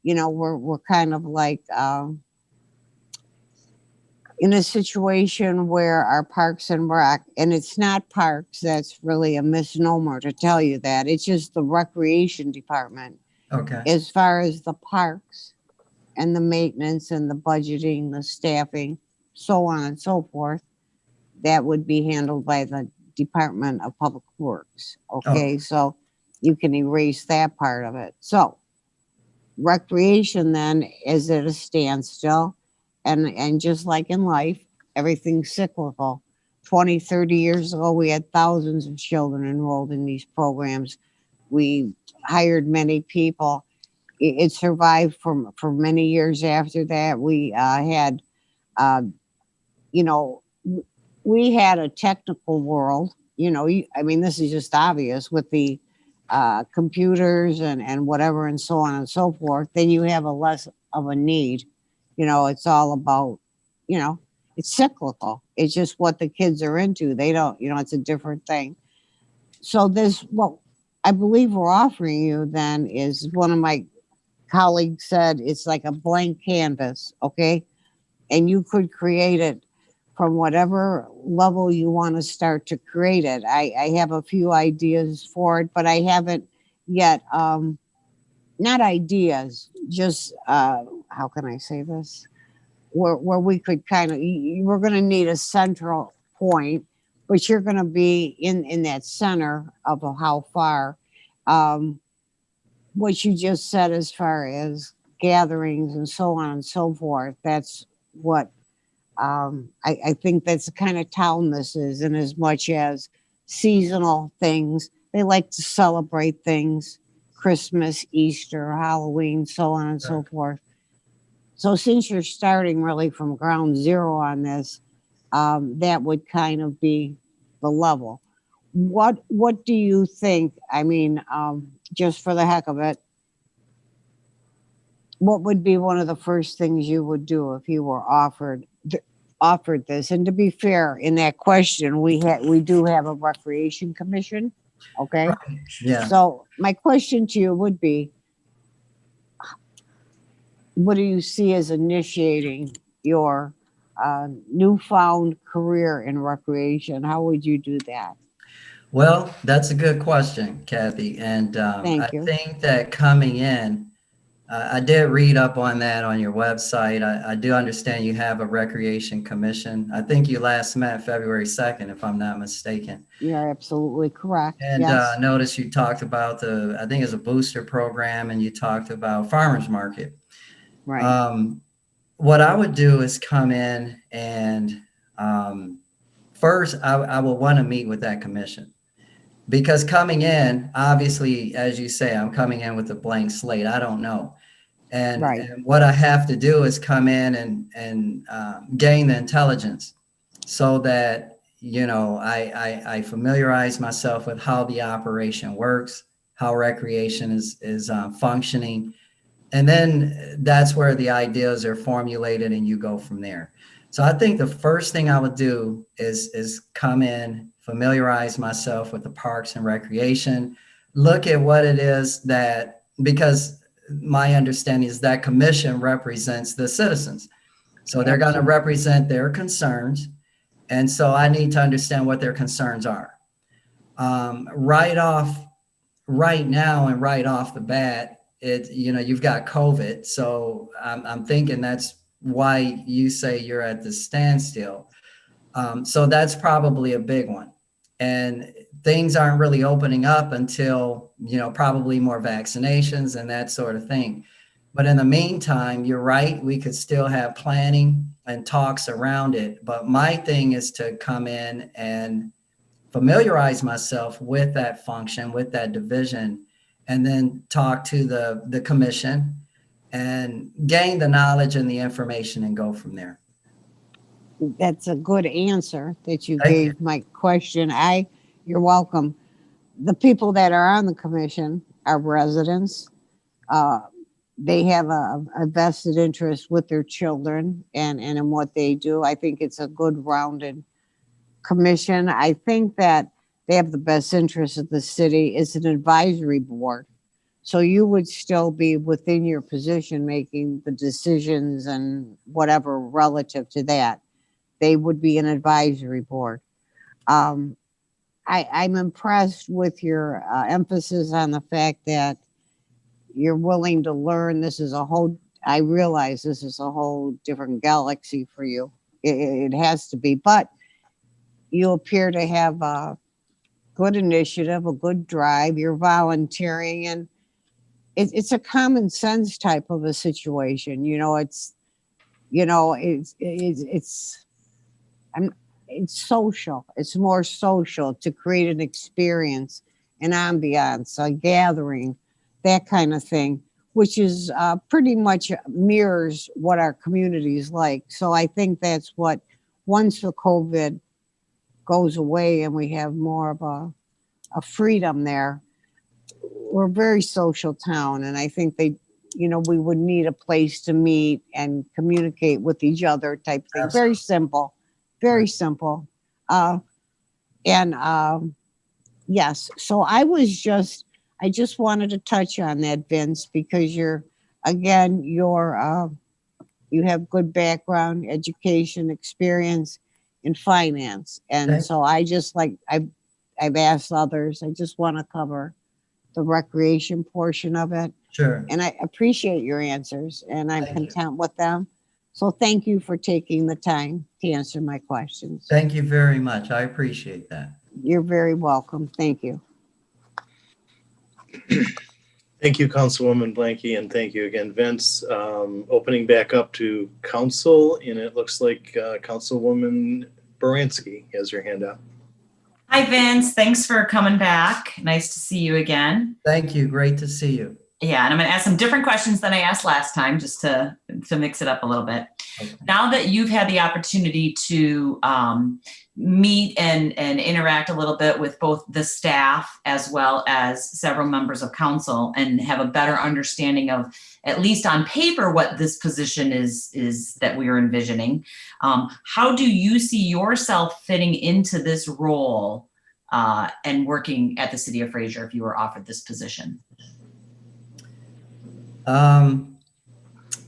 we're kind of like in a situation where our Parks and Rec, and it's not parks, that's really a misnomer to tell you that. It's just the recreation department. Okay. As far as the parks and the maintenance and the budgeting, the staffing, so on and so forth, that would be handled by the Department of Public Works. Okay, so you can erase that part of it. So recreation then is at a standstill, and just like in life, everything's cyclical. 20, 30 years ago, we had thousands of children enrolled in these programs. We hired many people. It survived for many years after that. We had, we had a technical world. I mean, this is just obvious with the computers and whatever and so on and so forth. Then you have a less of a need. It's all about, it's cyclical. It's just what the kids are into. They don't, it's a different thing. So what I believe we're offering you then is, one of my colleagues said, it's like a blank canvas, okay? And you could create it from whatever level you want to start to create it. I have a few ideas for it, but I haven't yet, not ideas, just, how can I say this? Where we could kind of, we're going to need a central point, but you're going to be in that center of how far. What you just said as far as gatherings and so on and so forth. That's what I think that's the kind of town this is, in as much as seasonal things. They like to celebrate things, Christmas, Easter, Halloween, so on and so forth. So since you're starting really from ground zero on this, that would kind of be the level. What do you think? I mean, just for the heck of it, what would be one of the first things you would do if you were offered this? And to be fair, in that question, we do have a recreation commission. Okay. Yeah. So my question to you would be, what do you see as initiating your newfound career in recreation? How would you do that? Well, that's a good question, Kathy. And Thank you. think that coming in, I did read up on that on your website. I do understand you have a recreation commission. I think you last met February 2nd, if I'm not mistaken. You're absolutely correct. And Yes. notice you talked about I think it's a booster program, and you talked about farmers market. Right. What I would do is come in and first I will want to meet with that commission. Because coming in, obviously, as you say, I'm coming in with a blank slate. I don't know. And, Right. and what I have to do is come in and gain the intelligence so that, I familiarize myself with how the operation works, how recreation is functioning. And then that's where the ideas are formulated and you go from there. So I think the first thing I would do is come in, familiarize myself with the parks and recreation, look at what it is because my understanding is that commission represents the citizens. So they're going to represent their concerns. And so I need to understand what their concerns are. Right now and right off the bat, you've got COVID. So I'm thinking that's why you say you're at the standstill. So that's probably a big one. And things aren't really opening up until, probably more vaccinations and that sort of thing. But in the meantime, you're right, we could still have planning and talks around it. But my thing is to come in and familiarize myself with that function, with that division, and then talk to the commission and gain the knowledge and the information and go from there. That's a good answer that you Thank gave my question. You're welcome. The people that are on the commission are residents. They have a vested interest with their children and in what they do. I think it's a good rounded commission. I think that they have the best interest of the city. It's an advisory board. So you would still be within your position making the decisions and whatever relative to that. They would be an advisory board. I'm impressed with your emphasis on the fact that you're willing to learn. I realize this is a whole different galaxy for you. It has to be, but you appear to have a good initiative, a good drive. You're volunteering, and it's a common sense type of a situation. It's social. It's more social to create an experience, an ambiance, a gathering, that kind of thing, which is pretty much mirrors what our community is like. So I think that's what, once the COVID goes away and we have more of a freedom there, we're a very social town. And I think we would need a place to meet and communicate with each other type thing. Absolutely. Very simple, very simple. Yes. So I just wanted to touch on that, Vince, because you have good background, education, experience in finance. And so I've asked others, I just want to cover the recreation portion of it. Sure. And I appreciate your answers and I'm content with them. So thank you for taking the time to answer my questions. Thank you very much. I appreciate that. You're very welcome. Thank you. Thank you, Councilwoman Blanky, and thank you again, Vince. Opening back up to council, and it looks like Councilwoman Baranski has her hand up. Hi, Vince. Thanks for coming back. Nice to see you again. Thank you. Great to see you. Yeah, and I'm going to ask some different questions than I asked last time, just to mix it up a little bit. Okay. Now that you've had the opportunity to meet and interact a little bit with both the staff as well as several members of council, and have a better understanding of, at least on paper, what this position is that we are envisioning, how do you see yourself fitting into this role and working at the City of Fraser if you were offered this position?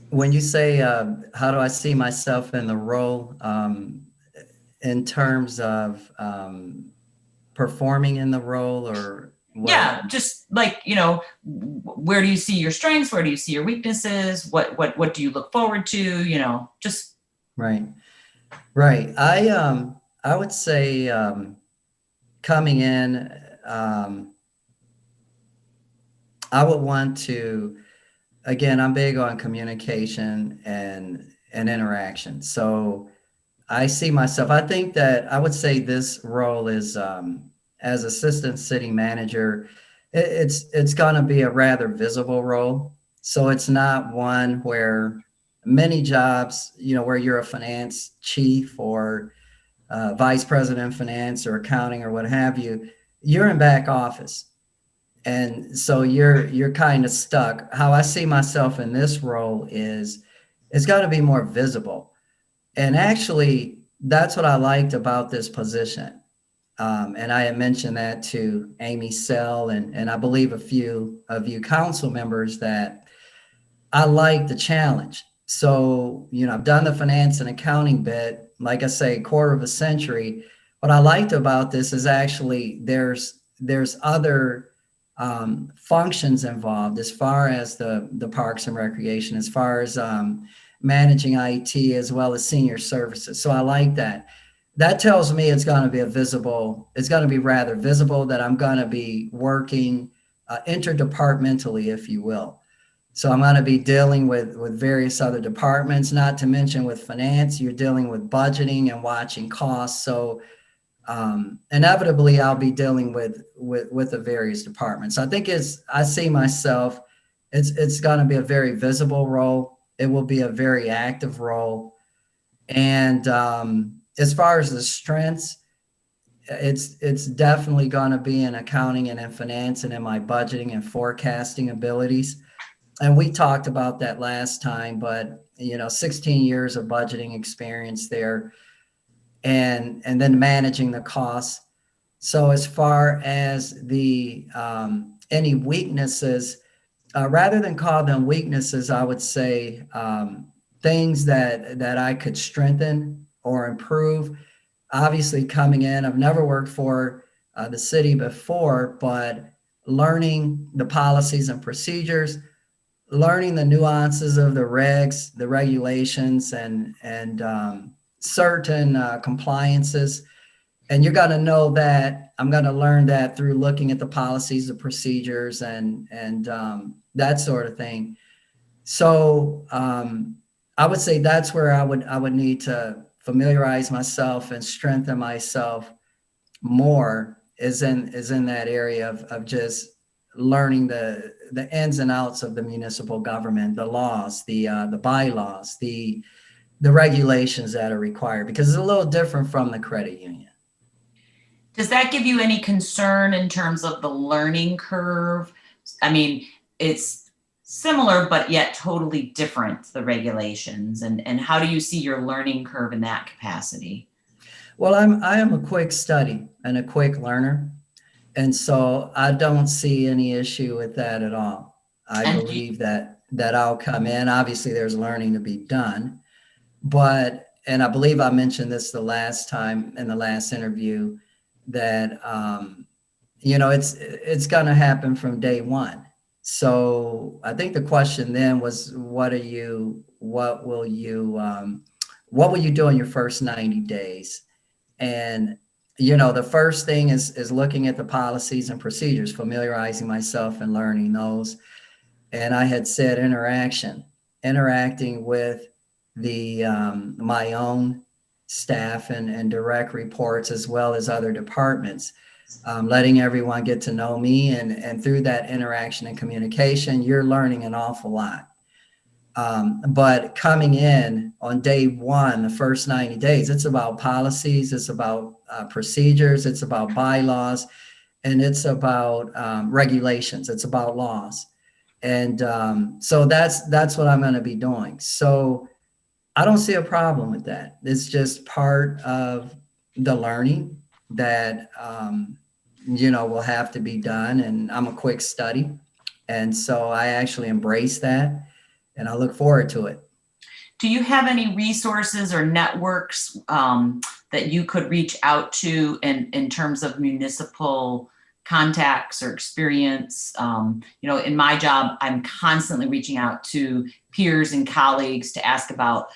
When you say, how do I see myself in the role, in terms of performing in the role, or what? Yeah, just like, you know, where do you see your strengths? Where do you see your weaknesses? What do you look forward to? You know, just. Right. I would say, coming in, I would want to, again, I'm big on communication and interaction. So I see myself, I think that I would say this role is, as assistant city manager, it's going to be a rather visible role. So it's not one where many jobs, you know, where you're a finance chief or vice president of finance or accounting or what have you, you're in back office. And so you're kind of stuck. How I see myself in this role is it's got to be more visible. And actually, that's what I liked about this position. And I had mentioned that to Amy Sell and I believe a few of you council members, that I like the challenge. So, you know, I've done the finance and accounting bit, like I say, quarter of a century. What I liked about this is actually there's other functions involved, as far as the parks and recreation, as far as managing IT, as well as senior services. So I like that. That tells me it's going to be it's going to be rather visible, that I'm going to be working interdepartmentally, if you will. So I'm going to be dealing with various other departments, not to mention with finance, you're dealing with budgeting and watching costs. So inevitably I'll be dealing with the various departments. I think I see myself, it's going to be a very visible role. It will be a very active role. And as far as the strengths, it's definitely going to be in accounting and in finance and in my budgeting and forecasting abilities. And we talked about that last time, but 16 years of budgeting experience there, and then managing the costs. So as far as the any weaknesses, rather than call them weaknesses, I would say things that I could strengthen or improve. Obviously, coming in, I've never worked for the city before, but learning the policies and procedures, learning the nuances of the regs, the regulations, and certain compliances. And you're going to know that I'm going to learn that through looking at the policies, the procedures, and that sort of thing. So I would say that's where I would need to familiarize myself and strengthen myself more, is in that area of just learning the ins and outs of the municipal government, the laws, the bylaws, the regulations that are required, because it's a little different from the credit union. Does that give you any concern in terms of the learning curve? I mean, it's similar, but yet totally different, the regulations, and how do you see your learning curve in that capacity? Well, I am a quick study and a quick learner. And so I don't see any issue with that at all. I believe that I'll come in. Obviously, there's learning to be done, and I believe I mentioned this the last time in the last interview, that it's going to happen from day one. So I think the question then was, what will you do in your first 90 days? And the first thing is looking at the policies and procedures, familiarizing myself and learning those. And I had said interacting with my own staff and direct reports, as well as other departments, letting everyone get to know me. And through that interaction and communication, you're learning an awful lot. But coming in on day one, the first 90 days, it's about policies, it's about procedures, it's about bylaws, and it's about regulations, it's about laws. And so that's what I'm going to be doing. So I don't see a problem with that. It's just part of the learning that, will have to be done. And I'm a quick study. And so I actually embrace that, and I look forward to it. Do you have any resources or networks that you could reach out to in terms of municipal contacts or experience? In my job, I'm constantly reaching out to peers and colleagues to ask about,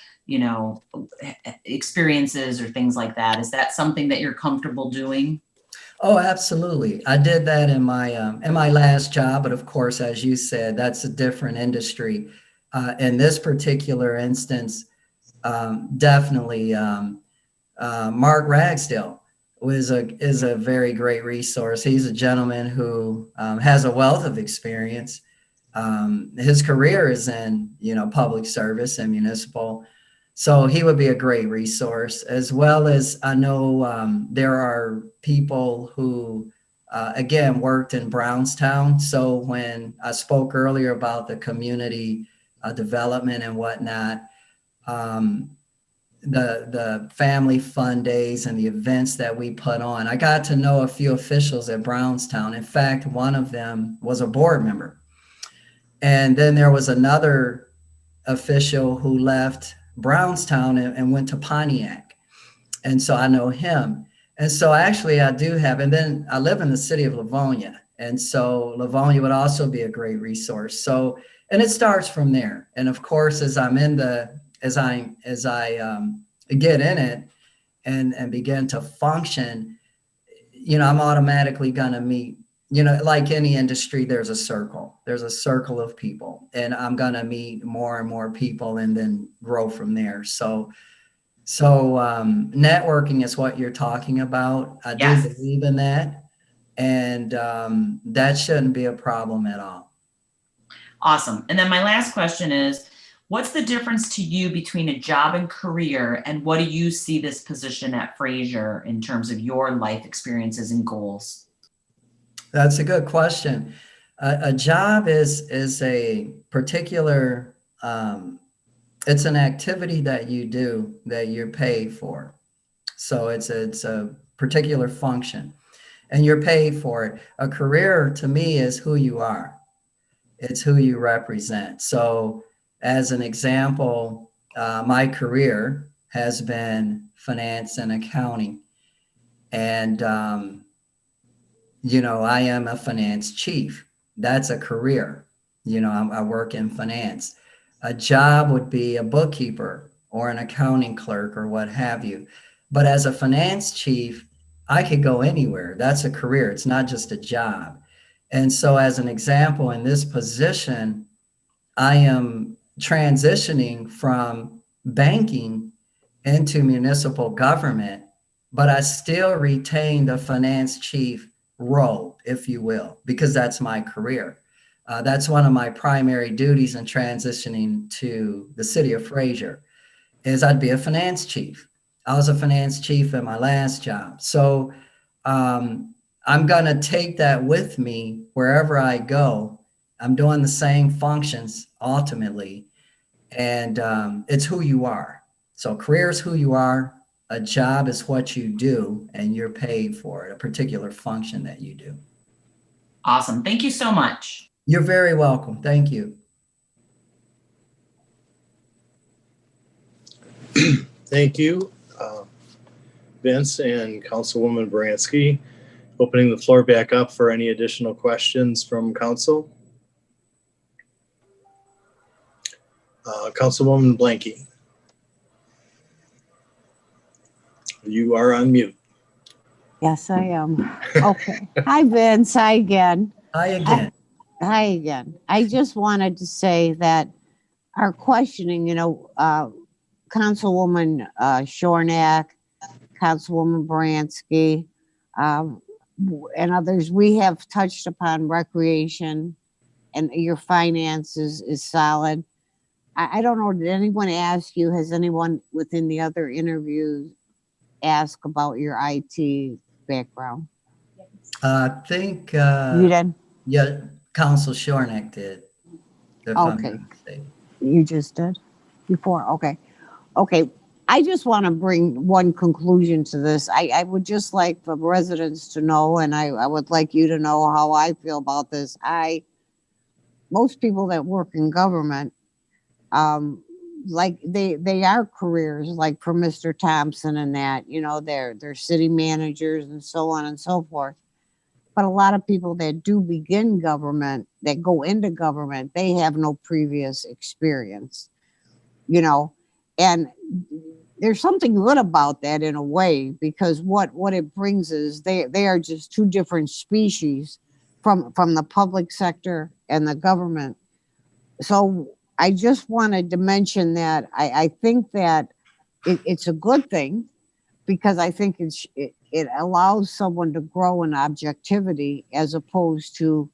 experiences or things like that. Is that something that you're comfortable doing? Oh, absolutely. I did that in my last job, but of course, as you said, that's a different industry. In this particular instance, definitely Mark Ragsdale is a very great resource. He's a gentleman who has a wealth of experience. His career is in public service and municipal, so he would be a great resource. As well as I know there are people who again worked in Brownstown. So when I spoke earlier about the community development and whatnot, the family fun days and the events that we put on, I got to know a few officials at Brownstown. In fact, one of them was a board member. And then there was another official who left Brownstown and went to Pontiac. And so I know him. And so actually I do have, and then I live in the city of Livonia. And so Livonia would also be a great resource. So, and it starts from there. And of course, as I get in it and begin to function, I'm automatically going to meet, like any industry, there's a circle of people, and I'm going to meet more and more people and then grow from there. So networking is what you're talking about. I do believe in that. And that shouldn't be a problem at all. Awesome. And then my last question is, what's the difference to you between a job and career, and what do you see this position at Fraser in terms of your life experiences and goals? That's a good question. A job is a particular, it's an activity that you do that you're paid for. So it's a particular function and you're paid for it. A career to me is who you are. It's who you represent. So as an example, my career has been finance and accounting. And, I am a finance chief. That's a career. I work in finance. A job would be a bookkeeper or an accounting clerk or what have you. But as a finance chief, I could go anywhere. That's a career. It's not just a job. And so as an example, in this position, I am transitioning from banking into municipal government, but I still retain the finance chief role, if you will, because that's my career. That's one of my primary duties in transitioning to the City of Fraser, is I'd be a finance chief. I was a finance chief in my last job. So I'm going to take that with me wherever I go. I'm doing the same functions ultimately. And it's who you are. So career is who you are. A job is what you do, and you're paid for it, a particular function that you do. Awesome. Thank you so much. You're very welcome. Thank you. Thank you, Vince and Councilwoman Baranski. Opening the floor back up for any additional questions from council. Councilwoman Blanky. You are on mute. Yes, I am. Okay. Hi, Vince. Hi again. Hi again. Hi again. I just wanted to say that our questioning, Councilwoman Shornack, Councilwoman Baranski, and others, we have touched upon recreation and your finances is solid. I don't know, did anyone ask you, has anyone within the other interviews asked about your IT background? I think, You did? yeah, Council Shornack did. If I'm Okay. not mistaken. You just did before? Okay. Okay. I just want to bring one conclusion to this. I would just like the residents to know, and I would like you to know how I feel about this. Most people that work in government, like they are careers, like for Mr. Thompson and that, they're city managers and so on and so forth. But a lot of people that do begin government, that go into government, they have no previous experience, and there's something good about that in a way, because what it brings is they are just two different species from the public sector and the government. So I just wanted to mention that I think that it's a good thing, because I think it allows someone to grow in objectivity as opposed to,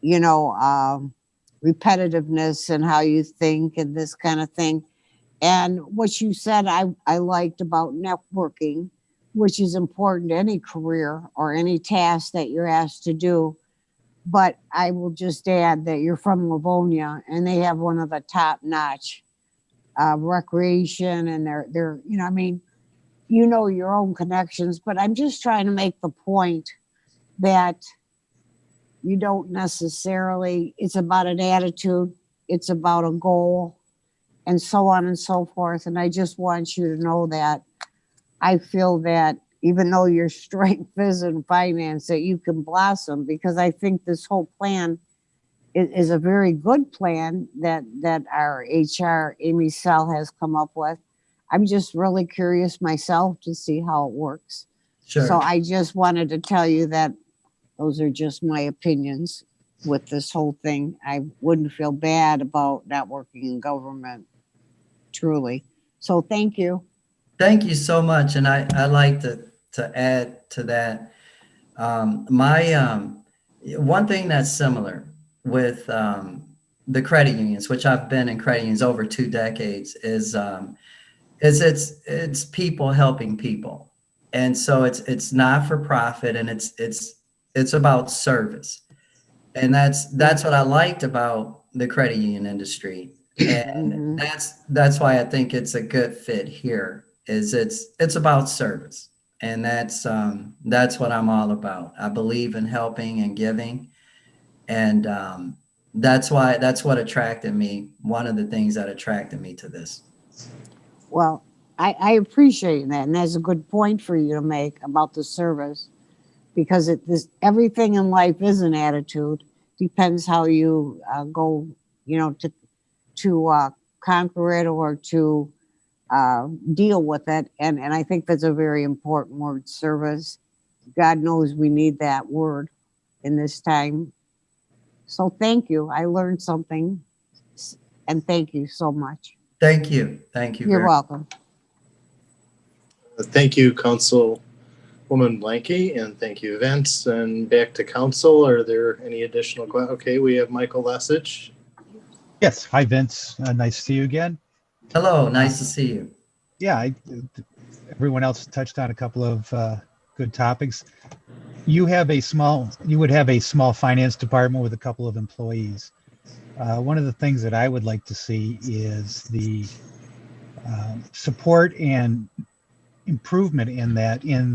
repetitiveness and how you think and this kind of thing. And what you said, I liked about networking, which is important to any career or any task that you're asked to do. But I will just add that you're from Livonia, and they have one of the top notch recreation, and they're I mean, your own connections. But I'm just trying to make the point that you don't necessarily. It's about an attitude. It's about a goal, and so on and so forth. And I just want you to know that I feel that even though your strength is in finance, that you can blossom, because I think this whole plan is a very good plan that our HR, Amy Sell, has come up with. I'm just really curious myself to see how it works. Sure. So I just wanted to tell you that those are just my opinions with this whole thing. I wouldn't feel bad about not working in government, truly. So thank you. Thank you so much. And I like to add to that. My one thing that's similar with the credit unions, which I've been in credit unions over 2 decades, is it's people helping people. And so it's not for profit, and it's about service. And that's what I liked about the credit union industry. And that's why I think it's a good fit here, is it's about service. And that's what I'm all about. I believe in helping and giving. And that's what attracted me. One of the things that attracted me to this. Well, I appreciate that, and that's a good point for you to make about the service, because everything in life is an attitude. Depends how you go, to conquer it or to deal with it, and I think that's a very important word, service. God knows we need that word in this time. So thank you. I learned something, and thank you so much. Thank you. Thank you. You're welcome. Thank you, Councilwoman Blanky, and thank you, Vince. And back to council. Are there any additional questions? Okay, we have Michael Lesich. Yes. Hi, Vince. Nice to see you again. Hello. Nice to see you. Yeah, everyone else touched on a couple of good topics. You would have a small finance department with a couple of employees. One of the things that I would like to see is the support and improvement in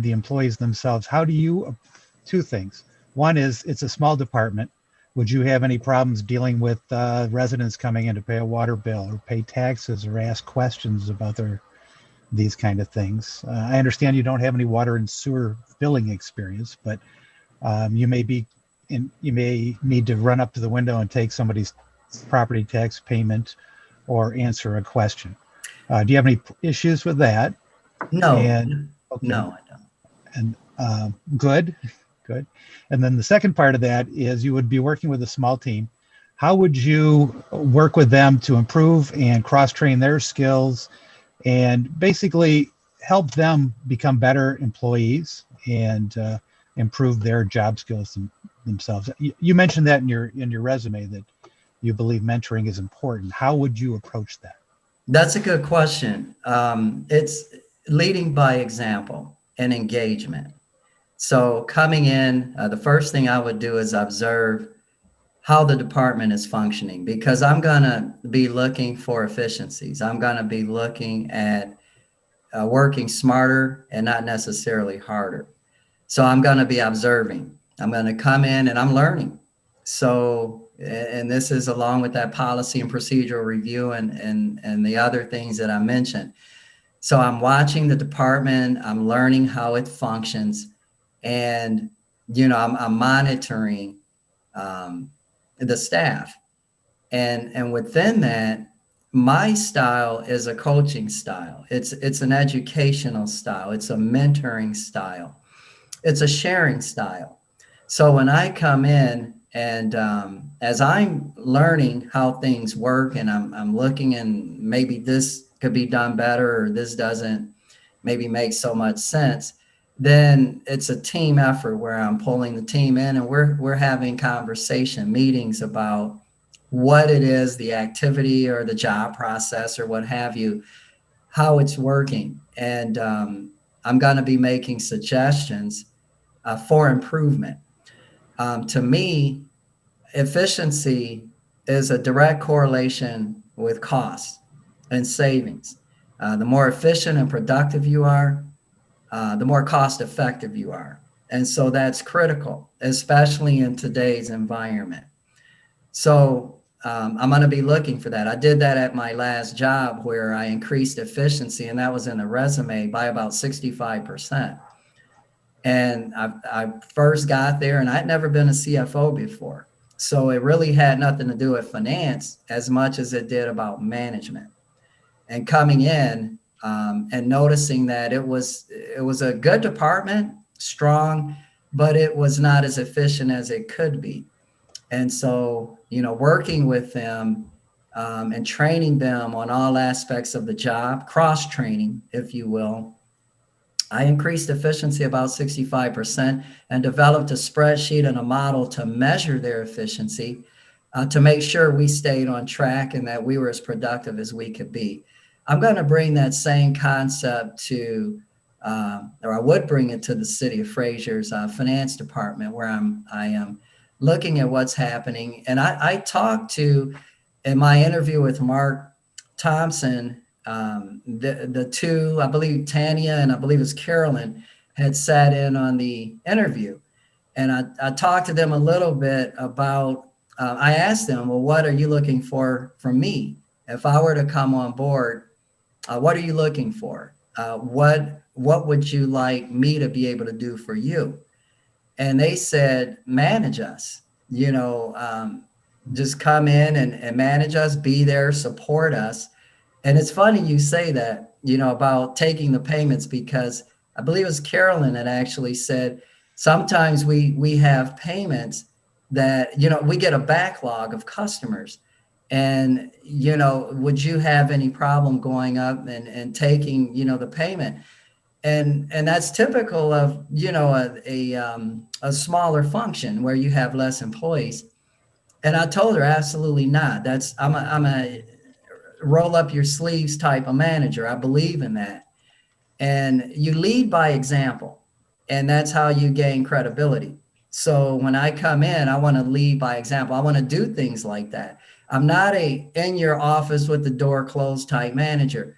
the employees themselves. How do you, two things. One is, it's a small department. Would you have any problems dealing with residents coming in to pay a water bill or pay taxes or ask questions about these kind of things? I understand you don't have any water and sewer billing experience, but you may need to run up to the window and take somebody's property tax payment or answer a question. Do you have any issues with that? No. And, okay. No, I don't. And good. Good. And then the second part of that is you would be working with a small team. How would you work with them to improve and cross-train their skills and basically help them become better employees and improve their job skills themselves? You mentioned that in your resume that you believe mentoring is important. How would you approach that? That's a good question. It's leading by example and engagement. So coming in, the first thing I would do is observe how the department is functioning, because I'm going to be looking for efficiencies. I'm going to be looking at working smarter and not necessarily harder. So I'm going to be observing. I'm going to come in and I'm learning. So, and this is along with that policy and procedural review and the other things that I mentioned. So I'm watching the department, I'm learning how it functions, and, you know, I'm monitoring the staff. And within that, my style is a coaching style. It's an educational style. It's a mentoring style. It's a sharing style. So when I come in and as I'm learning how things work and I'm looking and maybe this could be done better or this doesn't maybe make so much sense, then it's a team effort where I'm pulling the team in and we're having conversation meetings about what it is, the activity or the job process or what have you, how it's working. And I'm going to be making suggestions for improvement. To me, efficiency is a direct correlation with cost and savings. The more efficient and productive you are, the more cost effective you are. And so that's critical, especially in today's environment. So I'm going to be looking for that. I did that at my last job where I increased efficiency, and that was in the resume, by about 65%. And I first got there and I'd never been a CFO before. So it really had nothing to do with finance as much as it did about management. And coming in and noticing that it was a good department, strong, but it was not as efficient as it could be. And so, you know, working with them and training them on all aspects of the job, cross-training, if you will, I increased efficiency about 65% and developed a spreadsheet and a model to measure their efficiency to make sure we stayed on track and that we were as productive as we could be. I'm going to bring that same concept to, or I would bring it to the City of Fraser's finance department, where I am looking at what's happening. And I talked to, in my interview with Mark Thompson, the two, I believe Tanya and I believe it was Carolyn, had sat in on the interview. And I talked to them a little bit about, I asked them, well, what are you looking for from me? If I were to come on board, what are you looking for? What would you like me to be able to do for you? And they said, manage us, you know, just come in and manage us, be there, support us. And it's funny you say that, you know, about taking the payments, because I believe it was Carolyn that actually said, sometimes we have payments that, you know, we get a backlog of customers. And, you know, would you have any problem going up and taking, you know, the payment? And that's typical of, you know, a smaller function where you have less employees. And I told her, absolutely not. I'm a roll up your sleeves type of manager. I believe in that. And you lead by example, and that's how you gain credibility. So when I come in, I want to lead by example. I want to do things like that. I'm not a in your office with the door closed type manager.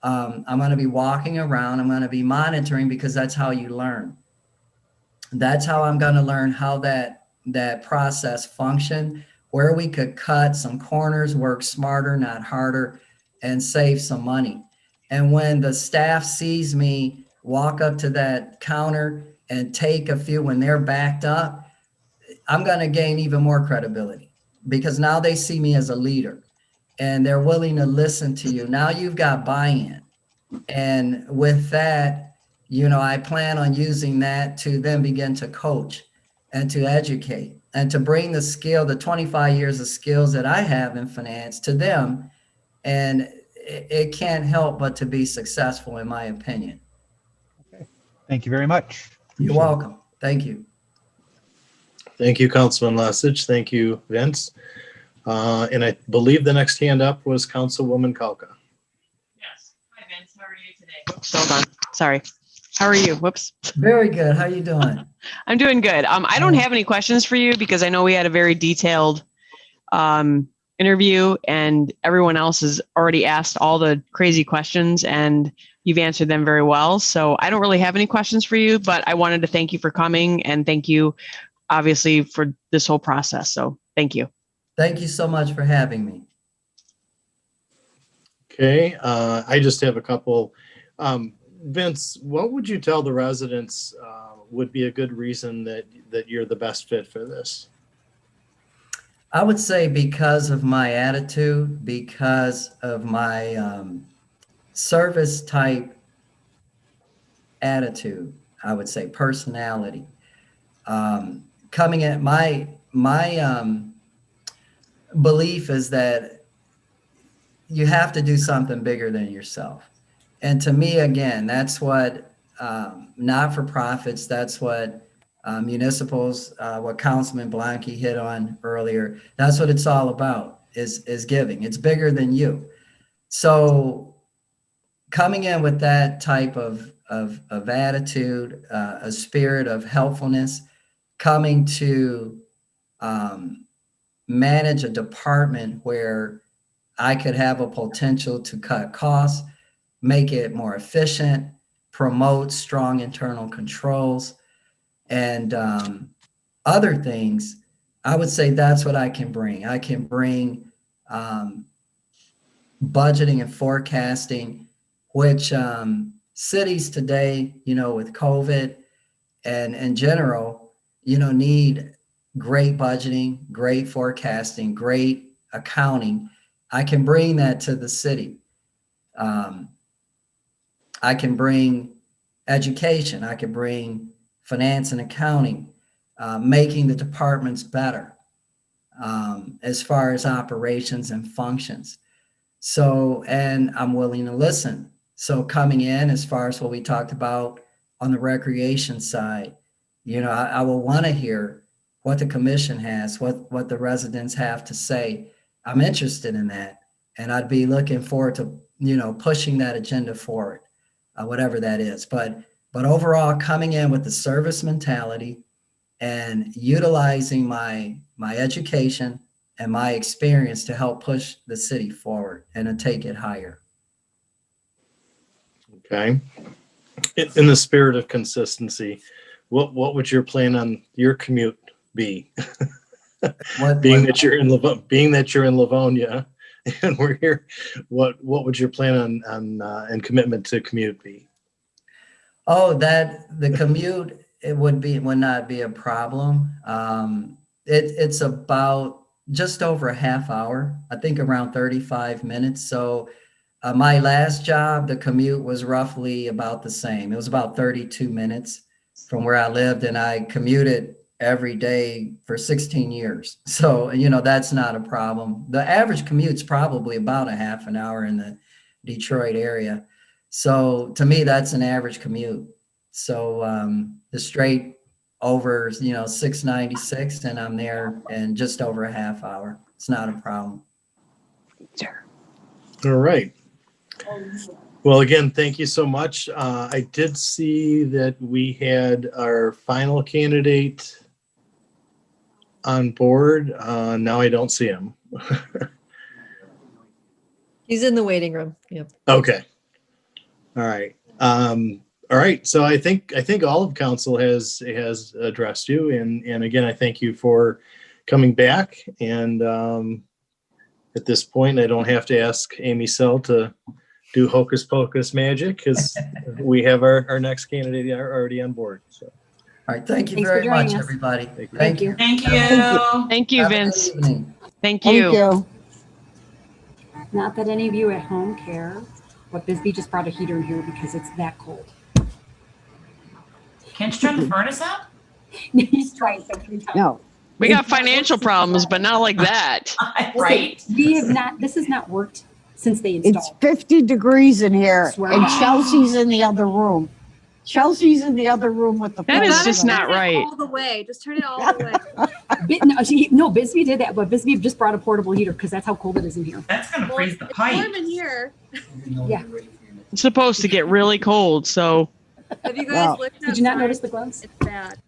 I'm going to be walking around. I'm going to be monitoring, because that's how you learn. That's how I'm going to learn how that process function, where we could cut some corners, work smarter, not harder, and save some money. And when the staff sees me walk up to that counter and take a few when they're backed up, I'm going to gain even more credibility, because now they see me as a leader and they're willing to listen to you. Now you've got buy-in. And with that, you know, I plan on using that to then begin to coach. and to educate and to bring the skill, the 25 years of skills that I have in finance to them. And it can't help but to be successful, in my opinion. Thank you very much. You're welcome. Thank you. Thank you, Councilman Lesich. Thank you, Vince. And I believe the next hand up was Councilwoman Kalka. Yes. Hi, Vince. How are you today? Oops, hold on. Sorry. How are you? Whoops. Very good. How you doing? I'm doing good. I don't have any questions for you because I know we had a very detailed interview, and everyone else has already asked all the crazy questions and you've answered them very well. So I don't really have any questions for you, but I wanted to thank you for coming and thank you obviously for this whole process. So thank you. Thank you so much for having me. Okay, I just have a couple. Vince, what would you tell the residents would be a good reason that you're the best fit for this? I would say because of my attitude, because of my service type attitude, I would say personality. Coming at my belief is that you have to do something bigger than yourself. And to me, again, that's what not-for-profits, that's what municipals, what Councilman Blanke hit on earlier, that's what it's all about, is giving. It's bigger than you. So coming in with that type of attitude, a spirit of helpfulness, coming to manage a department where I could have a potential to cut costs, make it more efficient, promote strong internal controls, and other things, I would say that's what I can bring. I can bring budgeting and forecasting, which cities today, with COVID and in general, need great budgeting, great forecasting, great accounting. I can bring that to the city. I can bring education. I can bring finance and accounting, making the departments better as far as operations and functions. So, and I'm willing to listen. So coming in, as far as what we talked about on the recreation side, I will want to hear what the commission has, what the residents have to say. I'm interested in that. And I'd be looking forward to, pushing that agenda forward, whatever that is. But overall, coming in with the service mentality and utilizing my education and my experience to help push the city forward and to take it higher. Okay. In the spirit of consistency, what would your plan on your commute be? Being that you're in Livonia and we're here, what would your plan on and commitment to commute be? Oh, that the commute, it would not be a problem. It's about just over a half hour, I think around 35 minutes. So my last job, the commute was roughly about the same. It was about 32 minutes from where I lived, and I commuted every day for 16 years. So, that's not a problem. The average commute's probably about a half an hour in the Detroit area. So to me, that's an average commute. So the straight over, 696, and I'm there in just over a half hour. It's not a problem. Sure. All right. Well, again, thank you so much. I did see that we had our final candidate on board. Now I don't see him. He's in the waiting room. Yep. Okay. All right. All right. So I think all of council has addressed you, and again, I thank you for coming back. And at this point, I don't have to ask Amy Sell to do hocus pocus magic because we have our next candidate already on board. So. All right. Thank you Thanks very for joining much, us. everybody. Thank you. Thank you. Thank you, Have a good Vince. evening. Thank you. Thank you. Not that any of you at home care, but Bisbee just brought a heater in here because it's that cold. Can't you turn the furnace up? He's tried so many times. No. We got financial problems, but not like that. Right? We have not, this has not worked since they It's installed. 50 degrees in here Swear and to God. Chelsea's in the other room. Chelsea's in the other room with the That is phone. just not Turn it right. all the way. Just turn it all the way. No, Bisbee did that, but Bisbee just brought a portable heater because that's how cold it is in here. That's gonna Well, freeze the it's pipe. warm in here. Yeah. It's supposed to get really cold, so Have you guys Well, looked Did you not outside? notice the gloves? It's bad.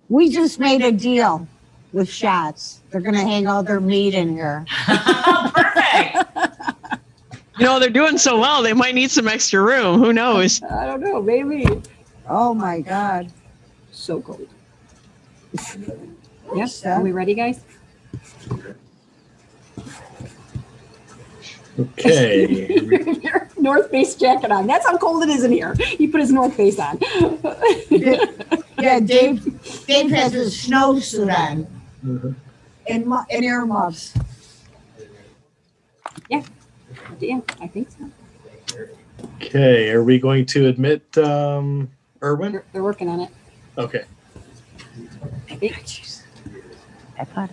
We just made a deal with Shots. They're going to hang all their meat in here. Perfect. you know they're doing so well. They might need some extra room. Who knows? I don't know, maybe. Oh my God. So cold. Yes, are we ready, guys? Okay. North Face jacket on. That's how cold it is in here. He put his North Face on. Yeah, Dave has his snowsuit on and earmuffs. Yeah, I think so. Okay. Are we going to admit Erwin? They're working on it. Okay. I think. I thought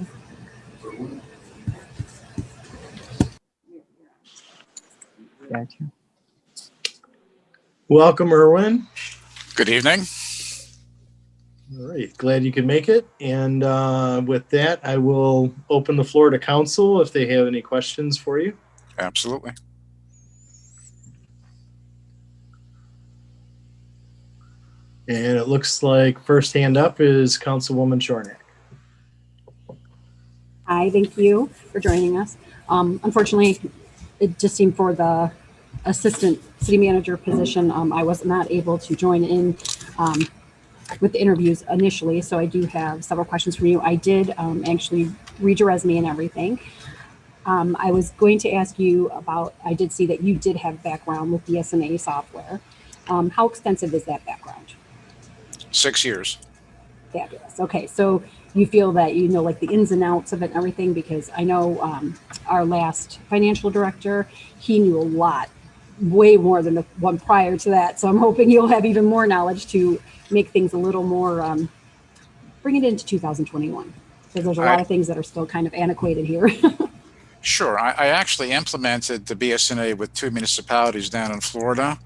Gotcha. Welcome, Erwin. Good evening. All right. Glad you could make it. And with that, I will open the floor to council if they have any questions for you. Absolutely. And it looks like first hand up is Councilwoman Shornack. Hi, thank you for joining us. Unfortunately, it just seemed for the assistant city manager position, I was not able to join in with the interviews initially, so I do have several questions for you. I did actually read your resume and everything. I was going to ask you about, I did see that you did have background with BSNA software. How extensive is that background? 6 years. Fabulous. Okay, so you feel that you know like the ins and outs of it and everything, because I know our last financial director, he knew a lot, way more than the one prior to that. So I'm hoping you'll have even more knowledge to make things a little more, bring it into 2021, because there's a lot of things that are still kind of antiquated here. Sure. I actually implemented the BSNA with 2 municipalities down in Florida.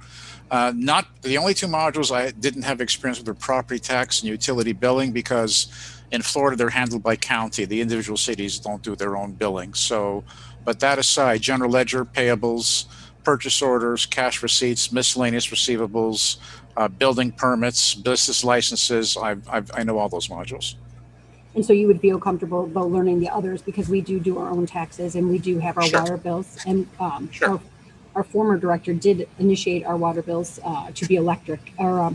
Not the only 2 modules I didn't have experience with were property tax and utility billing, because in Florida they're handled by county. The individual cities don't do their own billing. So, but that aside, general ledger, payables, purchase orders, cash receipts, miscellaneous receivables, building permits, business licenses, I know all those modules. And so you would feel comfortable about learning the others, because we do our own taxes and we do have our water bills, and our former director did initiate our water bills to be electric, or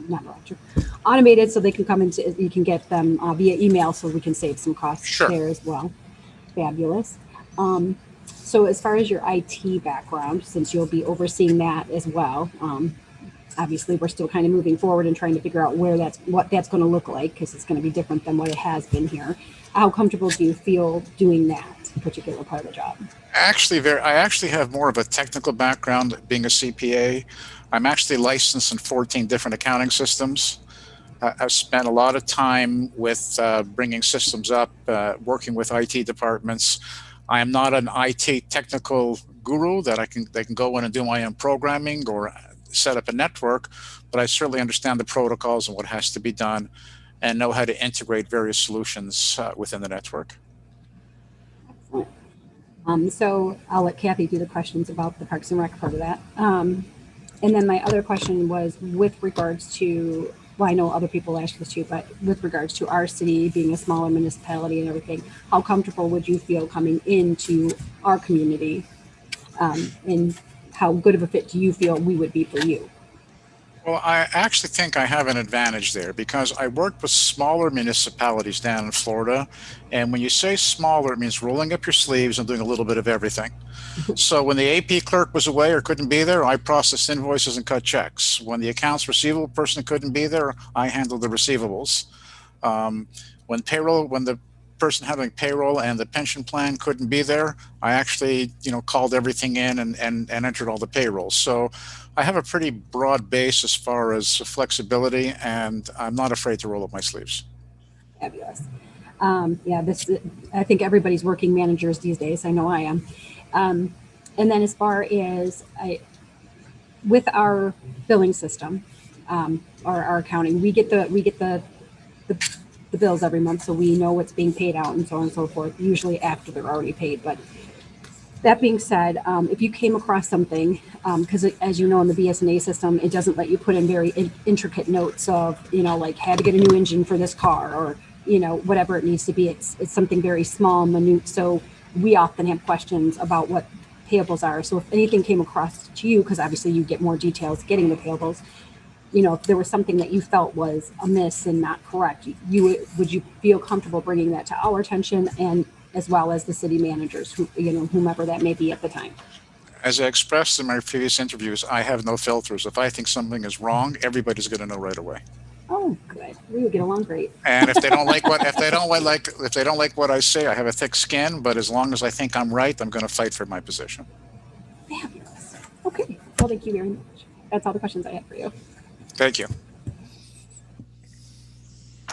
not electric, automated, so they can come into, you can get them via email, so we can save some costs there as well. Fabulous. So as far as your IT background, since you'll be overseeing that as well, obviously we're still kind of moving forward and trying to figure out what that's going to look like, because it's going to be different than what it has been here. How comfortable do you feel doing that particular part of the job? I actually have more of a technical background, being a CPA. I'm actually licensed in 14 different accounting systems. I've spent a lot of time with bringing systems up, working with IT departments. I am not an IT technical guru that they can go in and do my own programming or set up a network, but I certainly understand the protocols and what has to be done, and know how to integrate various solutions within the network. So I'll let Kathy do the questions about the Parks and Rec part of that. And then my other question was with regards to, well, I know other people asked this too, but with regards to our city being a smaller municipality and everything, how comfortable would you feel coming into our community? And how good of a fit do you feel we would be for you? Well, I actually think I have an advantage there, because I worked with smaller municipalities down in Florida. And when you say smaller, it means rolling up your sleeves and doing a little bit of everything. So when the AP clerk was away or couldn't be there, I processed invoices and cut checks. When the accounts receivable person couldn't be there, I handled the receivables. When the person handling payroll and the pension plan couldn't be there, I actually, called everything in and entered all the payrolls. So I have a pretty broad base as far as flexibility, and I'm not afraid to roll up my sleeves. Fabulous. Yeah, I think everybody's working managers these days. I know I am. And then as far as with our billing system, or our accounting, we get the bills every month, so we know what's being paid out and so on and so forth, usually after they're already paid. But that being said, if you came across something, because as you know, in the BSNA system, it doesn't let you put in very intricate notes of, like had to get a new engine for this car, or, whatever it needs to be. It's something very small, minute. So we often have questions about what payables are. So if anything came across to you, because obviously you get more details getting the payables, if there was something that you felt was amiss and not correct, would you feel comfortable bringing that to our attention, and as well as the city managers, whomever that may be at the time? As I expressed in my previous interviews, I have no filters. If I think something is wrong, everybody's going to know right away. Oh, good. We would get along great. And if they don't like what I say, I have a thick skin. But as long as I think I'm right, I'm going to fight for my position. Fabulous. Okay. Well, thank you very much. That's all the questions I have for you. Thank you.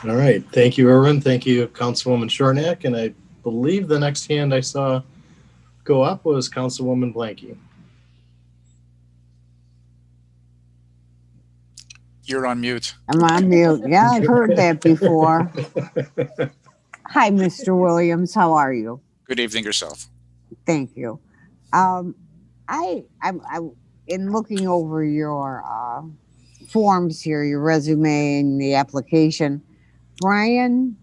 All right. Thank you, Erwin. Thank you, Councilwoman Shornack. And I believe the next hand I saw go up was Councilwoman Blanky. You're on mute. I'm on mute. Yeah, I've heard that before. Hi, Mr. Williams. How are you? Good evening yourself. Thank you. I'm in looking over your forms here, your resume and the application. Brian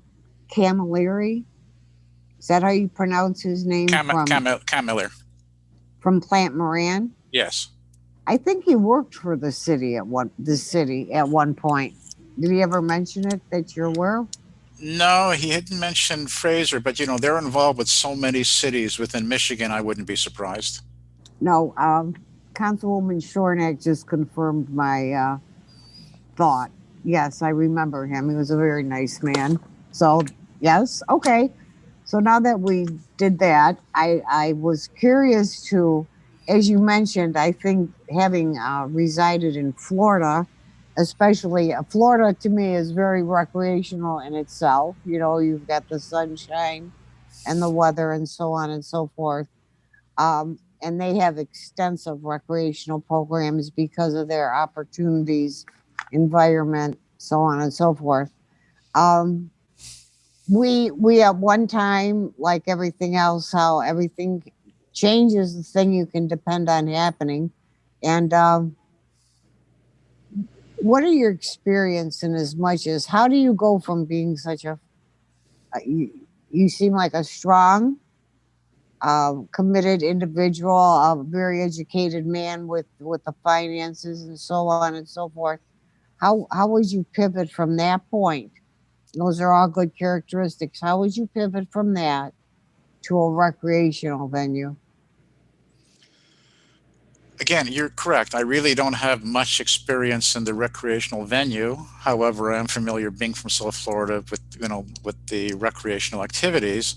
Camilleri, is that how you pronounce his name? Camilleri. From Plant Moran? Yes. I think he worked for the city at one point. Did he ever mention it that you're aware of? No, he hadn't mentioned Fraser, but they're involved with so many cities within Michigan, I wouldn't be surprised. No, Councilwoman Shornack just confirmed my thought. Yes, I remember him. He was a very nice man. So, yes, okay. So now that we did that, I was curious to, as you mentioned, I think having resided in Florida, especially Florida to me is very recreational in itself. You've got the sunshine and the weather and so on and so forth. And they have extensive recreational programs because of their opportunities, environment, so on and so forth. We at one time, like everything else, how everything changes, the thing you can depend on happening. And what are your experience in as much as, how do you go from being such you seem like a strong, committed individual, a very educated man with the finances and so on and so forth. How would you pivot from that point? Those are all good characteristics. How would you pivot from that to a recreational venue? Again, you're correct. I really don't have much experience in the recreational venue. However, I'm familiar, being from South Florida, with the recreational activities.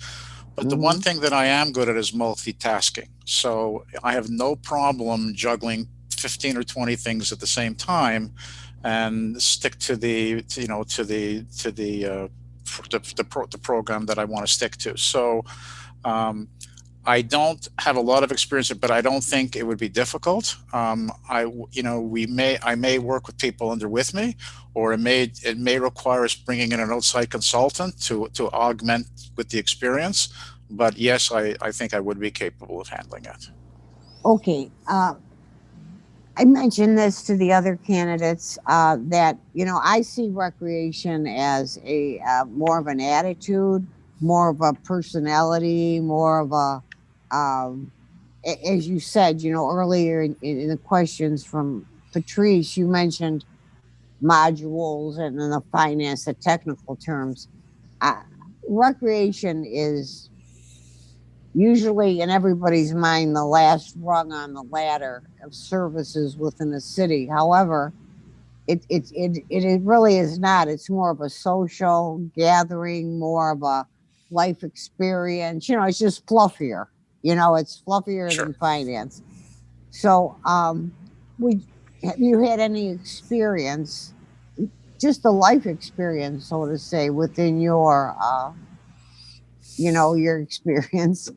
But the one thing that I am good at is multitasking. So I have no problem juggling 15 or 20 things at the same time, and stick to the program that I want to stick to. So I don't have a lot of experience, but I don't think it would be difficult. I may work with people with me, or it may require us bringing in an outside consultant to augment with the experience. But yes, I think I would be capable of handling it. Okay. I mentioned this to the other candidates that, I see recreation as a more of an attitude, more of a personality, more of a, as you said, earlier in the questions from Patrice, you mentioned modules and then the finance, the technical terms. Recreation is usually in everybody's mind the last rung on the ladder of services within a city. However, it really is not. It's more of a social gathering, more of a life experience. You know, it's just fluffier. You know, it's fluffier than finance. So, have you had any experience, just a life experience, so to say, within your, your experience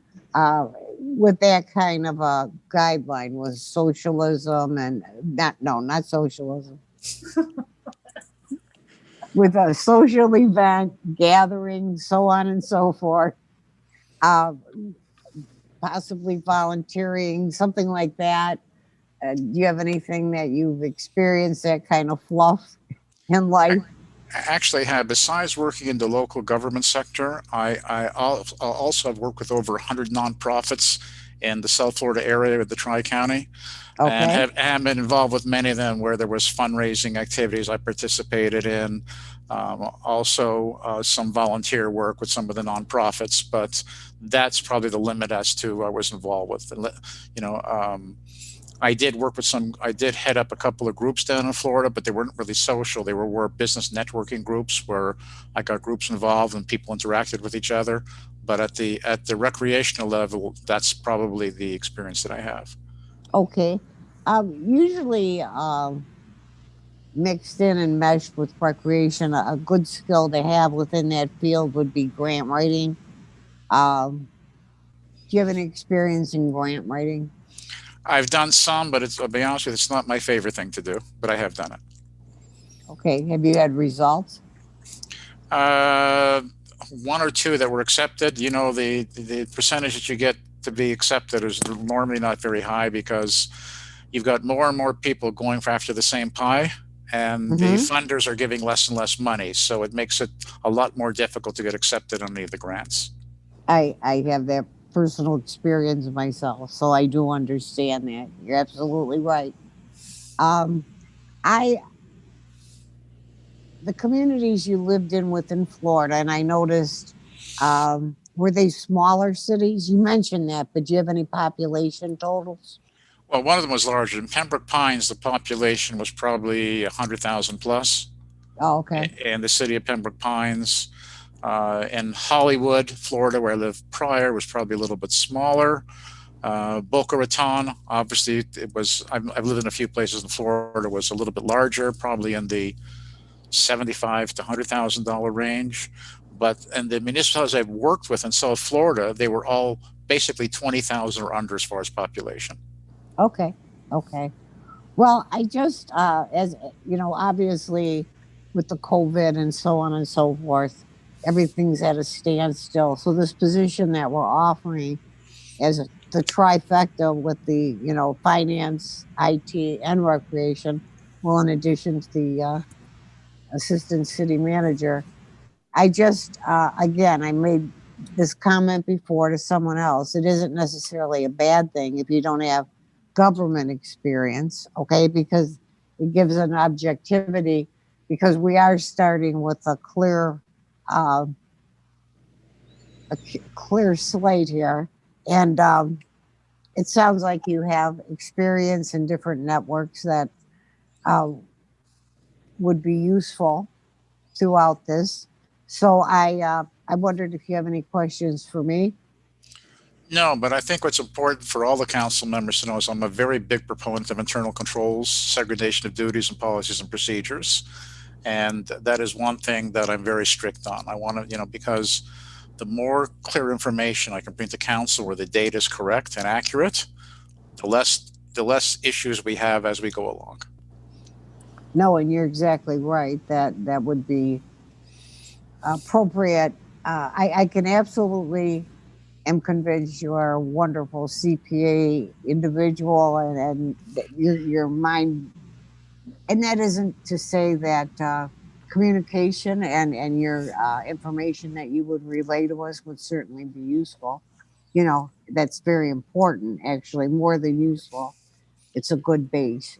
with that kind of a guideline with socialism and not socialism, with a social event, gathering, so on and so forth, possibly volunteering, something like that. Do you have anything that you've experienced, that kind of fluff in life? Actually have, besides working in the local government sector, I also have worked with over 100 nonprofits in the South Florida area of the Tri-County. Okay. And have been involved with many of them where there was fundraising activities I participated in. Also some volunteer work with some of the nonprofits, but that's probably the limit as to what I was involved with. I did work with I did head up a couple of groups down in Florida, but they weren't really social. They were more business networking groups where I got groups involved and people interacted with each other. But at the recreational level, that's probably the experience that I have. Okay. Usually mixed in and meshed with recreation, a good skill to have within that field would be grant writing. Do you have any experience in grant writing? I've done some, but I'll be honest with you, it's not my favorite thing to do, but I have done it. Okay. Have you had results? One or two that were accepted. You know, the percentage that you get to be accepted is normally not very high because you've got more and more people going after the same pie, and the funders are giving less and less money. So it makes it a lot more difficult to get accepted on any of the grants. I have that personal experience myself, so I do understand that. You're absolutely right. The communities you lived in within Florida, and I noticed, were they smaller cities? You mentioned that, but do you have any population totals? Well, one of them was larger. In Pembroke Pines, the population was probably 100,000 plus. Oh, okay. In the city of Pembroke Pines. In Hollywood, Florida, where I lived prior, was probably a little bit smaller. Boca Raton, obviously, I've lived in a few places in Florida, was a little bit larger, probably in the $75,000 to $100,000 range. But in the municipalities I've worked with in South Florida, they were all basically 20,000 or under as far as population. Okay. Okay. Well, I just, as you know, obviously with the COVID and so on and so forth, everything's at a standstill. So this position that we're offering as the trifecta with the, finance, IT, and recreation, well, in addition to the assistant city manager, I just, again, I made this comment before to someone else. It isn't necessarily a bad thing if you don't have government experience, okay? Because it gives an objectivity, because we are starting with a clear slate here. And it sounds like you have experience in different networks that would be useful throughout this. So I wondered if you have any questions for me. No, but I think what's important for all the council members to know is I'm a very big proponent of internal controls, segregation of duties and policies and procedures. And that is one thing that I'm very strict on. I want to, because the more clear information I can bring to council where the data is correct and accurate, the less issues we have as we go along. No, and you're exactly right. That would be appropriate. I can absolutely am convinced you are a wonderful CPA individual, and your mind. And that isn't to say that communication and your information that you would relay to us would certainly be useful. That's very important, actually, more than useful. It's a good base,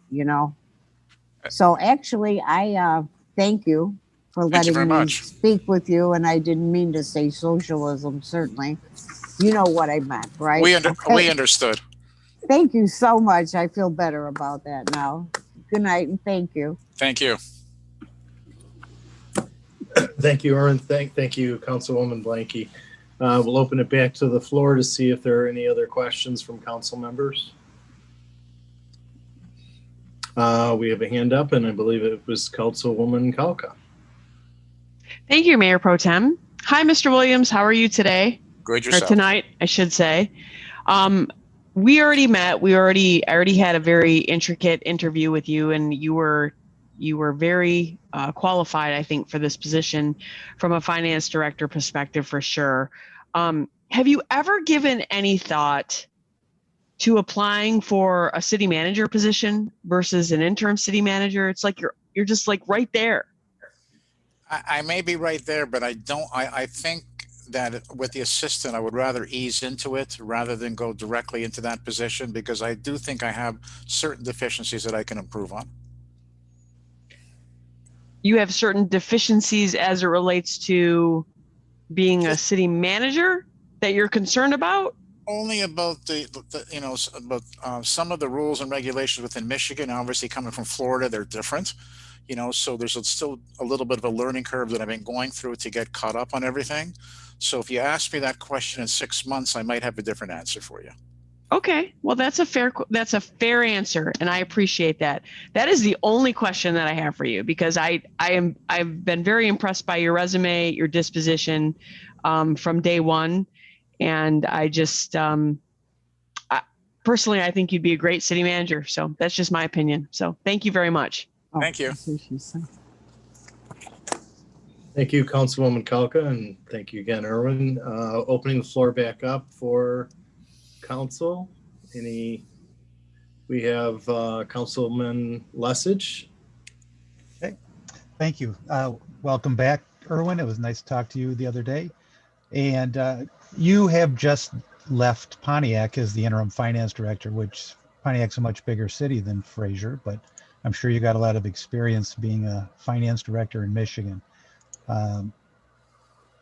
So actually, I thank you for letting me speak with you. And I didn't mean to say socialism, certainly. You know what I meant, right? We understood. Thank you so much. I feel better about that now. Good night and thank you. Thank you. Thank you, Erin. Thank you, Councilwoman Blanky. We'll open it back to the floor to see if there are any other questions from council members. We have a hand up, and I believe it was Councilwoman Kalka. Thank you, Mayor Pro Tem. Hi, Mr. Williams. How are you today? Great Or yourself. tonight, I should say. We already met. I already had a very intricate interview with you, and you were very qualified, I think, for this position from a finance director perspective, for sure. Have you ever given any thought to applying for a city manager position versus an interim city manager? It's like you're just like right there. I may be right there, but I think that with the assistant, I would rather ease into it rather than go directly into that position, because I do think I have certain deficiencies that I can improve on. You have certain deficiencies as it relates to being a city manager that you're concerned about? Only about about some of the rules and regulations within Michigan. Obviously, coming from Florida, they're different. So there's still a little bit of a learning curve that I've been going through to get caught up on everything. So if you ask me that question in 6 months, I might have a different answer for you. Okay, well, that's a fair answer, and I appreciate that. That is the only question that I have for you, because I've been very impressed by your resume, your disposition from day one, and I just personally, I think you'd be a great city manager. So that's just my opinion. So thank you very much. Thank you. Thank you, Councilwoman Kalka, and thank you again, Erwin. Opening the floor back up for council. We have Councilman Lesage. Okay, thank you. Welcome back, Erwin. It was nice to talk to you the other day. And you have just left Pontiac as the interim finance director, which Pontiac's a much bigger city than Fraser, but I'm sure you got a lot of experience being a finance director in Michigan.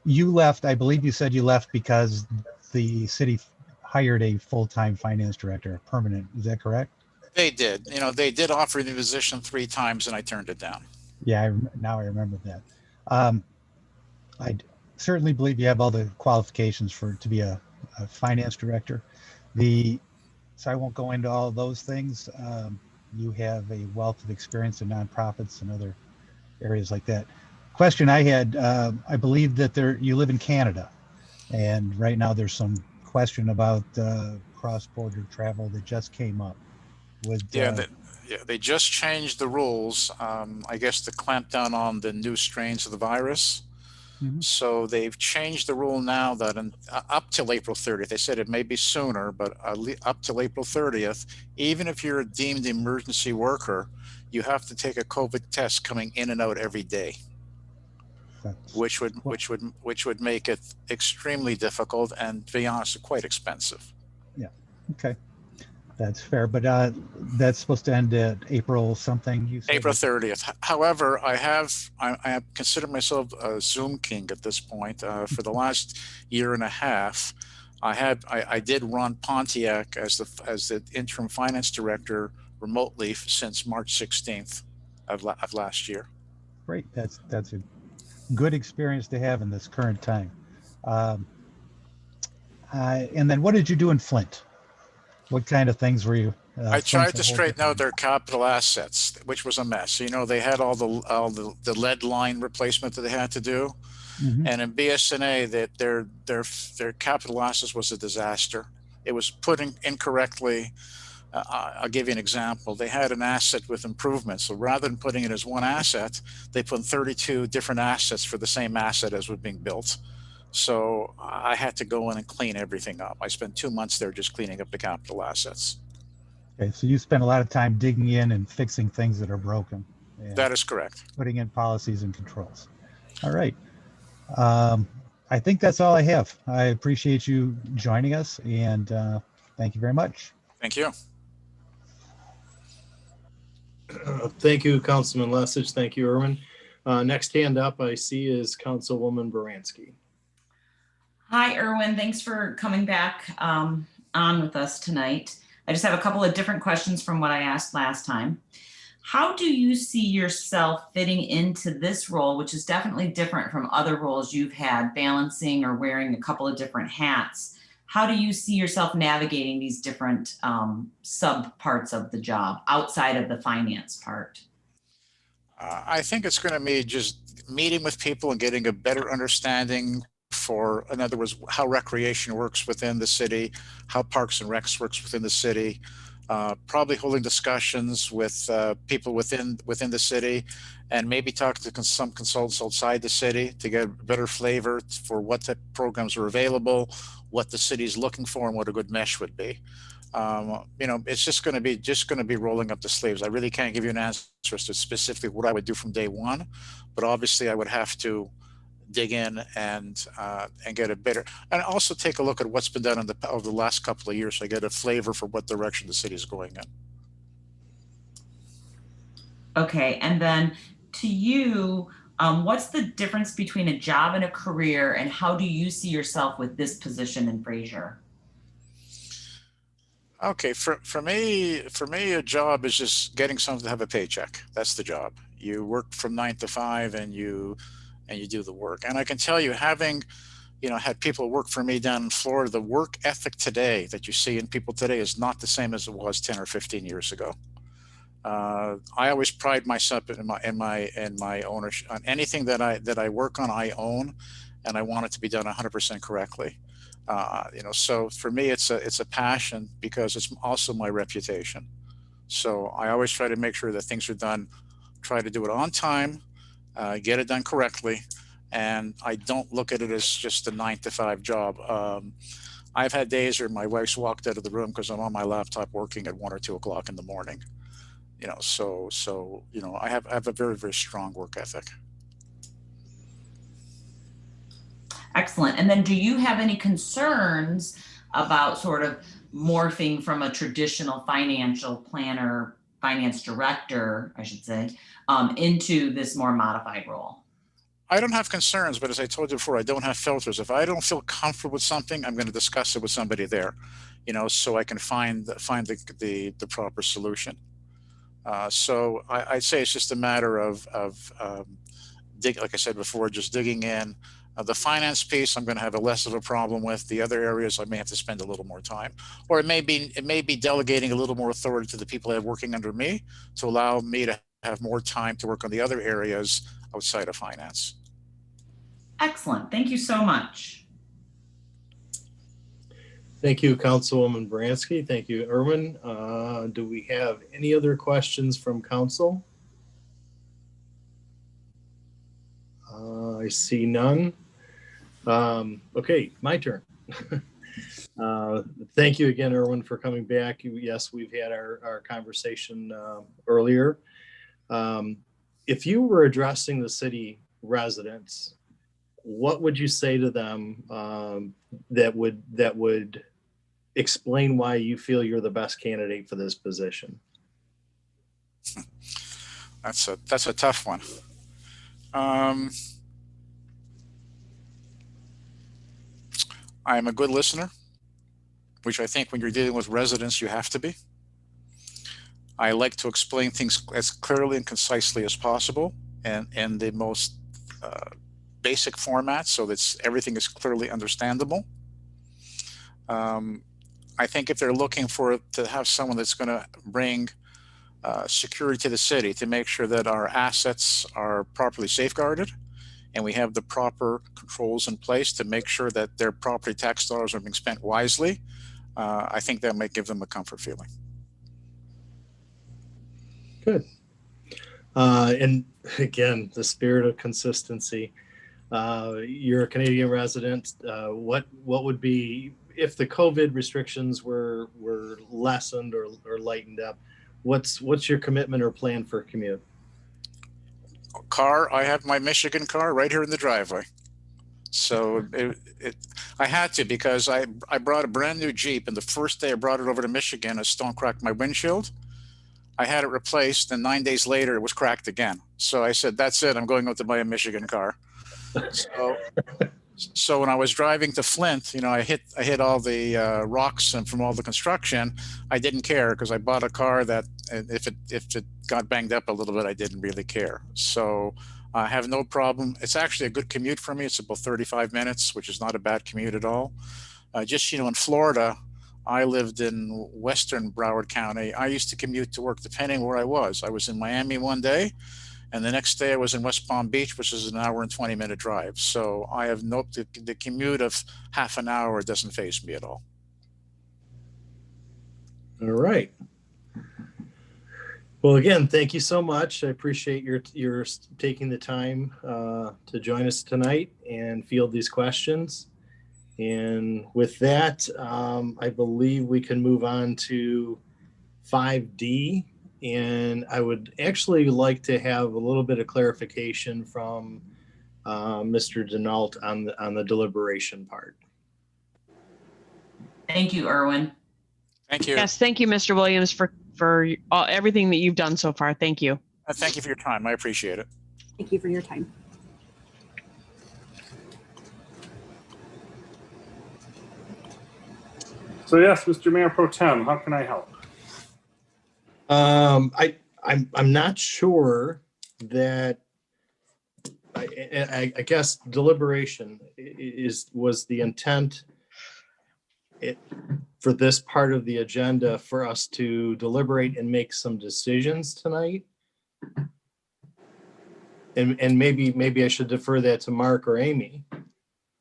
You left, I believe you said you left because the city hired a full-time finance director, a permanent. Is that correct? They did. They did offer the position 3 times, and I turned it down. Yeah, now I remember that. I certainly believe you have all the qualifications to be a finance director. So I won't go into all of those things. You have a wealth of experience in nonprofits and other areas like that. Question I had, I believe that you live in Canada, and right now there's some question about cross-border travel that just came up. They just changed the rules, I guess, to clamp down on the new strains of the virus. Mm-hmm. So they've changed the rule now that up till April 30th, they said it may be sooner, but up till April 30th, even if you're a deemed emergency worker, you have to take a COVID test coming in and out every day, which would make it extremely difficult and, to be honest, quite expensive. Yeah. Okay. That's fair, but that's supposed to end at April something. You said April 30th. However, I have considered myself a Zoom king at this point. For the last year and a half, I did run Pontiac as the interim finance director remotely since March 16th of last year. Great. That's a good experience to have in this current time. And then what did you do in Flint? What kind of things were you? I tried to straighten out their capital assets, which was a mess. They had all the lead line replacement that they had to do, Mm-hmm. and in BSNA that their capital assets was a disaster. It was put in incorrectly. I'll give you an example. They had an asset with improvements, so rather than putting it as one asset, they put 32 different assets for the same asset as was being built. So I had to go in and clean everything up. I spent 2 months there just cleaning up the capital assets. Okay, so you spent a lot of time digging in and fixing things that are broken. That is correct. Putting in policies and controls. All right. I think that's all I have. I appreciate you joining us, and thank you very much. Thank you. Thank you, Councilman Lesage. Thank you, Erwin. Next hand up I see is Councilwoman Baranski. Hi, Erwin. Thanks for coming back on with us tonight. I just have a couple of different questions from what I asked last time. How do you see yourself fitting into this role, which is definitely different from other roles you've had, balancing or wearing a couple of different hats? How do you see yourself navigating these different sub parts of the job outside of the finance part? I think it's going to be just meeting with people and getting a better understanding for, in other words, how recreation works within the city, how Parks and Recs works within the city. Probably holding discussions with people within the city, and maybe talking to some consultants outside the city to get a better flavor for what type of programs are available, what the city is looking for, and what a good mesh would be. You know, it's just going to be rolling up the sleeves. I really can't give you an answer as to specifically what I would do from day one, but obviously I would have to dig in and get a better, and also take a look at what's been done over the last couple of years, so I get a flavor for what direction the city is going in. Okay, and then to you, what's the difference between a job and a career, and how do you see yourself with this position in Fraser? Okay, for me, a job is just getting something to have a paycheck. That's the job. You work from 9 to 5, and you do the work. And I can tell you, having, you know, had people work for me down in Florida, the work ethic today that you see in people today is not the same as it was 10 or 15 years ago. I always pride myself in my ownership on anything that I work on. I own, and I want it to be done 100% correctly. You know, so for me, it's a passion, because it's also my reputation. So I always try to make sure that things are done, try to do it on time, get it done correctly, and I don't look at it as just a 9 to 5 job. I've had days where my wife's walked out of the room because I'm on my laptop working at 1 or 2 o'clock in the morning. You know, so you know, I have a very, very strong work ethic. Excellent. And then do you have any concerns about sort of morphing from a traditional financial planner, finance director, I should say, into this more modified role? I don't have concerns, but as I told you before, I don't have filters. If I don't feel comfortable with something, I'm going to discuss it with somebody there, you know, so I can find the proper solution. So I'd say it's just a matter of like I said before, just digging in. The finance piece, I'm going to have less of a problem with. The other areas, I may have to spend a little more time, or it may be delegating a little more authority to the people that are working under me to allow me to have more time to work on the other areas outside of finance. Excellent. Thank you so much. Thank you, Councilwoman Baranski. Thank you, Erwin. Do we have any other questions from council? I see none. Okay, my turn. Thank you again, Erwin, for coming back. Yes, we've had our conversation earlier. If you were addressing the city residents, what would you say to them that would explain why you feel you're the best candidate for this position? That's a tough one. I am a good listener, which I think when you're dealing with residents, you have to be. I like to explain things as clearly and concisely as possible, and in the most basic format, so that everything is clearly understandable. I think if they're looking to have someone that's going to bring security to the city, to make sure that our assets are properly safeguarded, and we have the proper controls in place to make sure that their property tax dollars are being spent wisely, I think that might give them a comfort feeling. Good. And again, the spirit of consistency. You're a Canadian resident. What would be, if the COVID restrictions were lessened or lightened up, what's your commitment or plan for a commute? Car, I have my Michigan car right here in the driveway. So I had to, because I brought a brand new Jeep, and the first day I brought it over to Michigan, a stone cracked my windshield. I had it replaced, and 9 days later it was cracked again. So I said, that's it, I'm going out to buy a Michigan car. So So when I was driving to Flint, you know, I hit all the rocks and from all the construction. I didn't care because I bought a car that if it got banged up a little bit, I didn't really care. So I have no problem. It's actually a good commute for me. It's about 35 minutes, which is not a bad commute at all. Just, you know, in Florida, I lived in Western Broward County. I used to commute to work depending where I was. I was in Miami one day, and the next day I was in West Palm Beach, which is an hour and 20-minute drive. So I have the commute of half an hour doesn't faze me at all. All right. Well, again, thank you so much. I appreciate your taking the time to join us tonight and field these questions. And with that, I believe we can move on to 5D. And I would actually like to have a little bit of clarification from Mr. Denault on the deliberation part. Thank you, Erwin. Thank you. Yes, thank you, Mr. Williams, for everything that you've done so far. Thank you. Thank you for your time. I appreciate it. Thank you for your time. So yes, Mr. Mayor Pro Tem, how can I help? I'm not sure that I guess deliberation was the intent for this part of the agenda for us to deliberate and make some decisions tonight. And maybe I should defer that to Mark or Amy.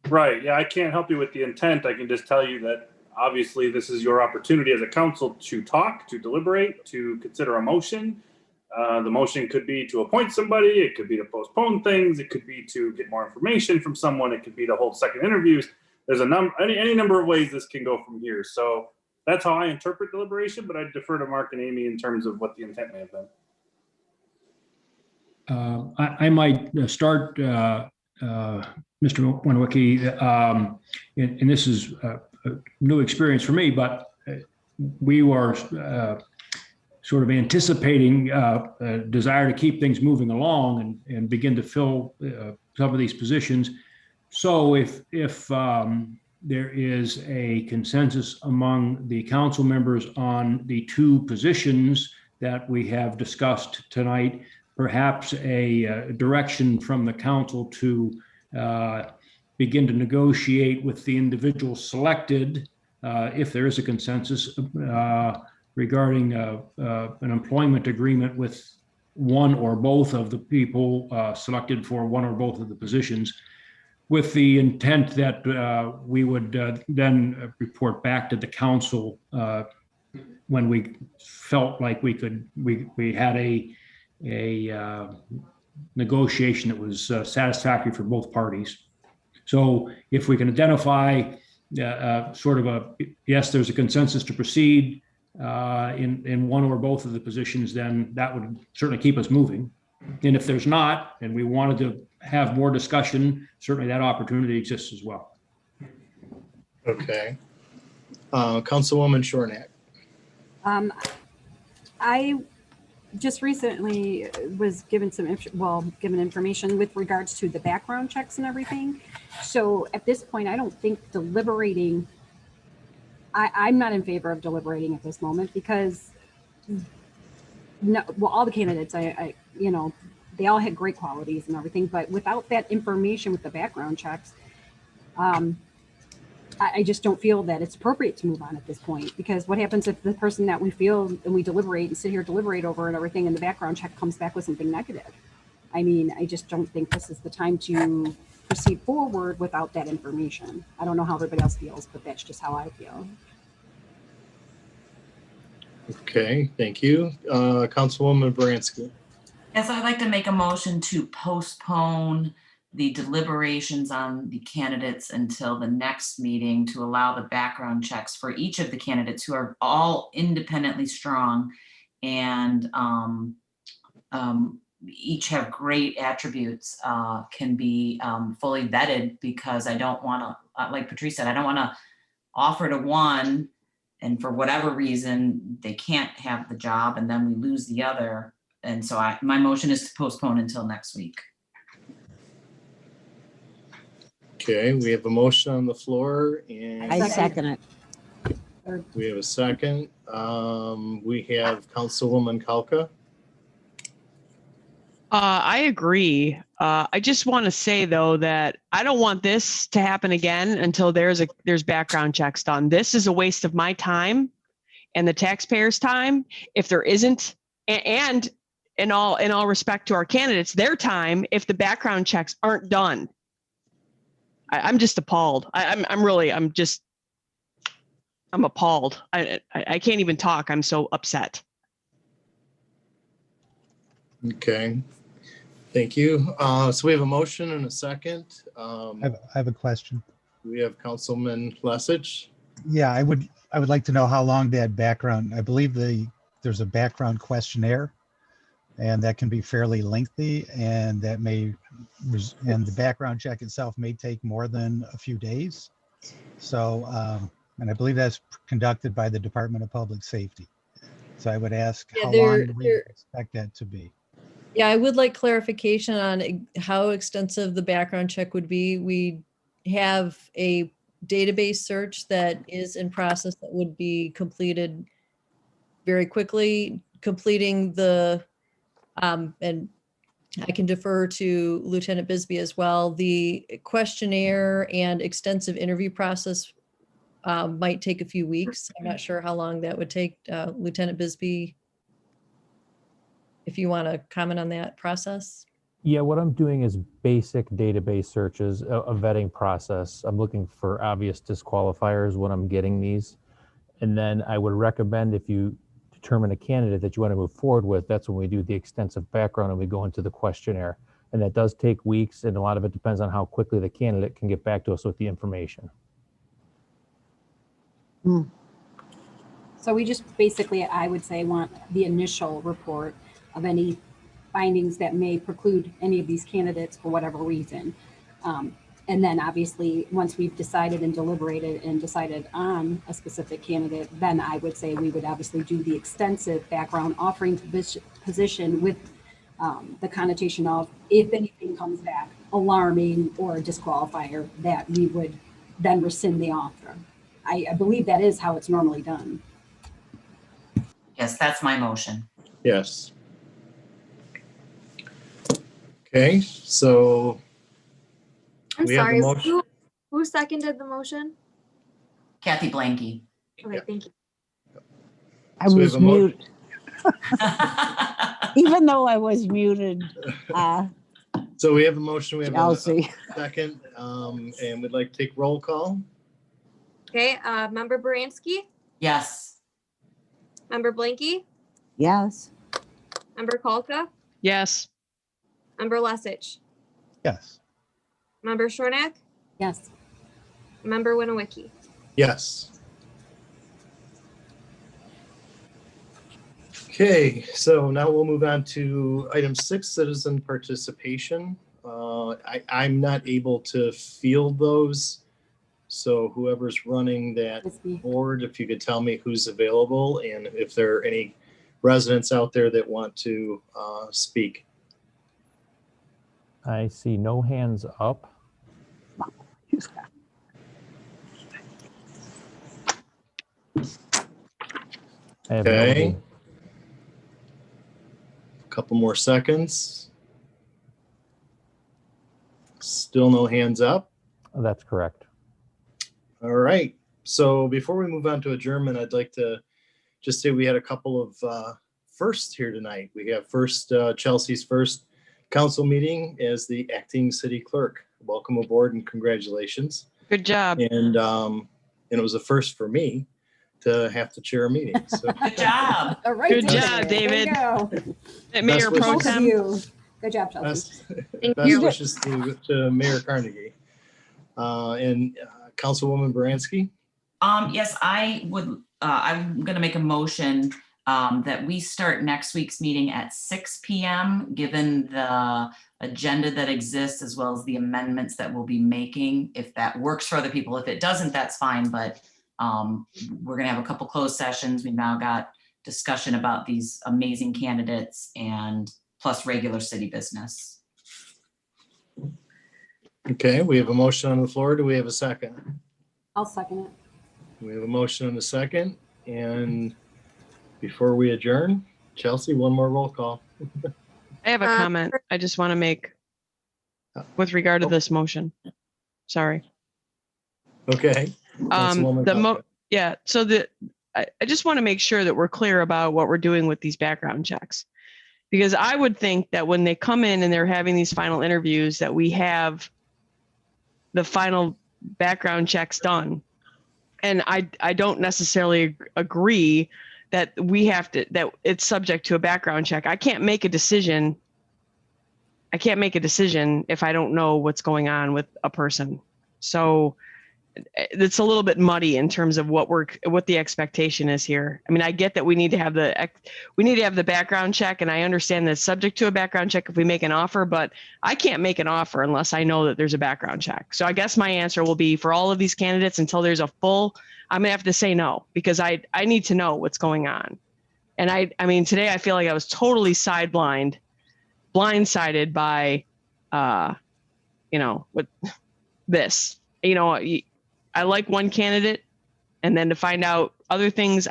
Right. Yeah, I can't help you with the intent. I can just tell you that obviously this is your opportunity as a council to talk, to deliberate, to consider a motion. The motion could be to appoint somebody. It could be to postpone things. It could be to get more information from someone. It could be to hold second interviews. There's any number of ways this can go from here. So that's how I interpret deliberation, but I defer to Mark and Amy in terms of what the intent may have been. I might start, Mr. Wanawicki, and this is a new experience for me, but we were sort of anticipating a desire to keep things moving along and begin to fill some of these positions. So if there is a consensus among the council members on the two positions that we have discussed tonight, perhaps a direction from the council to begin to negotiate with the individual selected, if there is a consensus, regarding an employment agreement with one or both of the people selected for one or both of the positions, with the intent that we would then report back to the council when we felt like we had a negotiation that was satisfactory for both parties. So if we can identify sort of yes, there's a consensus to proceed in one or both of the positions, then that would certainly keep us moving. And if there's not, and we wanted to have more discussion, certainly that opportunity exists as well. Okay. Councilwoman Shornack. I just recently was given given information with regards to the background checks and everything. So at this point, I don't think deliberating, I'm not in favor of deliberating at this moment because all the candidates, they all had great qualities and everything, but without that information with the background checks, I just don't feel that it's appropriate to move on at this point, because what happens if the person that we feel and we deliberate and sit here deliberate over and everything and the background check comes back with something negative? I mean, I just don't think this is the time to proceed forward without that information. I don't know how everybody else feels, but that's just how I feel. Okay, thank you. Councilwoman Baranski. Yes, I'd like to make a motion to postpone the deliberations on the candidates until the next meeting to allow the background checks for each of the candidates who are all independently strong and each have great attributes, can be fully vetted, because I don't want to, like Patrice said, I don't want to offer to one and for whatever reason they can't have the job and then we lose the other. And so my motion is to postpone until next week. Okay, we have a motion on the floor and I second it. we have a second. We have Councilwoman Kalka. I agree. I just want to say though that I don't want this to happen again until there's background checks done. This is a waste of my time and the taxpayers' time if there isn't, and in all respect to our candidates, their time if the background checks aren't done. I'm just appalled. I'm appalled. I can't even talk. I'm so upset. Okay, thank you. So we have a motion and a second. I have a question. We have Councilman Lesich. Yeah, I would like to know how long that background, I believe there's a background questionnaire, and that can be fairly lengthy, and that and the background check itself may take more than a few days. So, and I believe that's conducted by the Department of Public Safety. So I would ask how long do we expect that to be? Yeah, I would like clarification on how extensive the background check would be. We have a database search that is in process that would be completed very quickly. Completing the, and I can defer to Lieutenant Bisbee as well, the questionnaire and extensive interview process might take a few weeks. I'm not sure how long that would take. Lieutenant Bisbee, if you want to comment on that process. Yeah, what I'm doing is basic database searches, a vetting process. I'm looking for obvious disqualifiers when I'm getting these. And then I would recommend if you determine a candidate that you want to move forward with, that's when we do the extensive background and we go into the questionnaire. And that does take weeks, and a lot of it depends on how quickly the candidate can get back to us with the information. So we just basically, I would say, want the initial report of any findings that may preclude any of these candidates for whatever reason. And then obviously, once we've decided and deliberated and decided on a specific candidate, then I would say we would obviously do the extensive background offering position with the connotation of, if anything comes back alarming or a disqualifier, that we would then rescind the offer. I believe that is how it's normally done. Yes, that's my motion. Yes. Okay, so I'm we have sorry. the motion. Who seconded the motion? Kathy Blanky. Okay, thank you. I So we was have a mo- muted. Even though I was muted, So we have a motion, we have Chelsea. a second, and we'd like to take roll call. Okay, Member Baranski, Yes. Member Blanky, Yes. Member Kalka, Yes. Member Lesich, Yes. Member Shornack, Yes. Member Winowicki. Yes. Okay, so now we'll move on to item 6, citizen participation. I'm not able to field those. So whoever's running that board, if you could tell me who's available and if there are any residents out there that want to speak. I see no hands up. I have Okay. no. A couple more seconds. Still no hands up. That's correct. All right. So before we move on to adjournment, I'd like to just say we had a couple of firsts here tonight. We have Chelsea's first council meeting as the acting city clerk. Welcome aboard and congratulations. Good job. And it was a first for me to have to chair a meeting. So Good job. All right, Good job, David. Mayor Pro wishes. Tem. Good job, Chelsea. best wishes to Mayor Carnegie and Councilwoman Baranski. Yes, I would. I'm going to make a motion that we start next week's meeting at 6 p.m. given the agenda that exists as well as the amendments that we'll be making. If that works for other people, if it doesn't, that's fine. But we're going to have a couple closed sessions. We've now got discussion about these amazing candidates and plus regular city business. Okay, we have a motion on the floor. Do we have a second? I'll second it. We have a motion and a second. And before we adjourn, Chelsea, one more roll call. I have a comment I just want to make with regard to this motion. Sorry. Okay. Councilwoman Falco. Yeah, so I just want to make sure that we're clear about what we're doing with these background checks. Because I would think that when they come in and they're having these final interviews, that we have the final background checks done. And I don't necessarily agree that that it's subject to a background check. I can't make a decision if I don't know what's going on with a person. So it's a little bit muddy in terms of what the expectation is here. I mean, I get that we need to have the background check, and I understand that it's subject to a background check if we make an offer, but I can't make an offer unless I know that there's a background check. So I guess my answer will be for all of these candidates until there's a full, I'm gonna have to say no, because I need to know what's going on. And I mean, today I feel like I was totally blindsided by, with this, I like one candidate, and then to find out other things,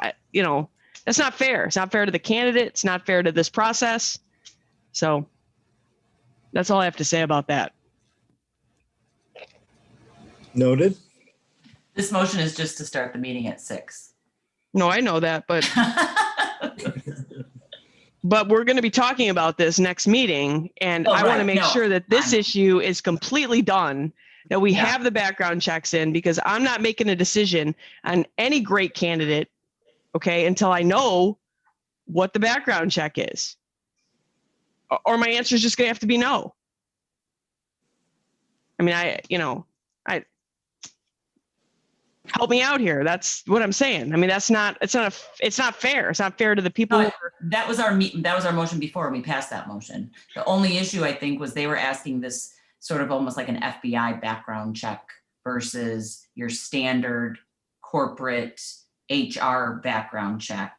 that's not fair. It's not fair to the candidate. It's not fair to this process. So that's all I have to say about that. Noted. This motion is just to start the meeting at 6. No, I know that, but but we're going to be talking about this next meeting, and I want to make sure that this issue is completely done, that we have the background checks in, because I'm not making a decision on any great candidate, okay, until I know what the background check is. Or my answer is just going to have to be no. I mean, help me out here. That's what I'm saying. I mean, it's not fair. It's not fair to the people. No, that was our motion before we passed that motion. The only issue I think was they were asking this sort of almost like an FBI background check versus your standard corporate HR background check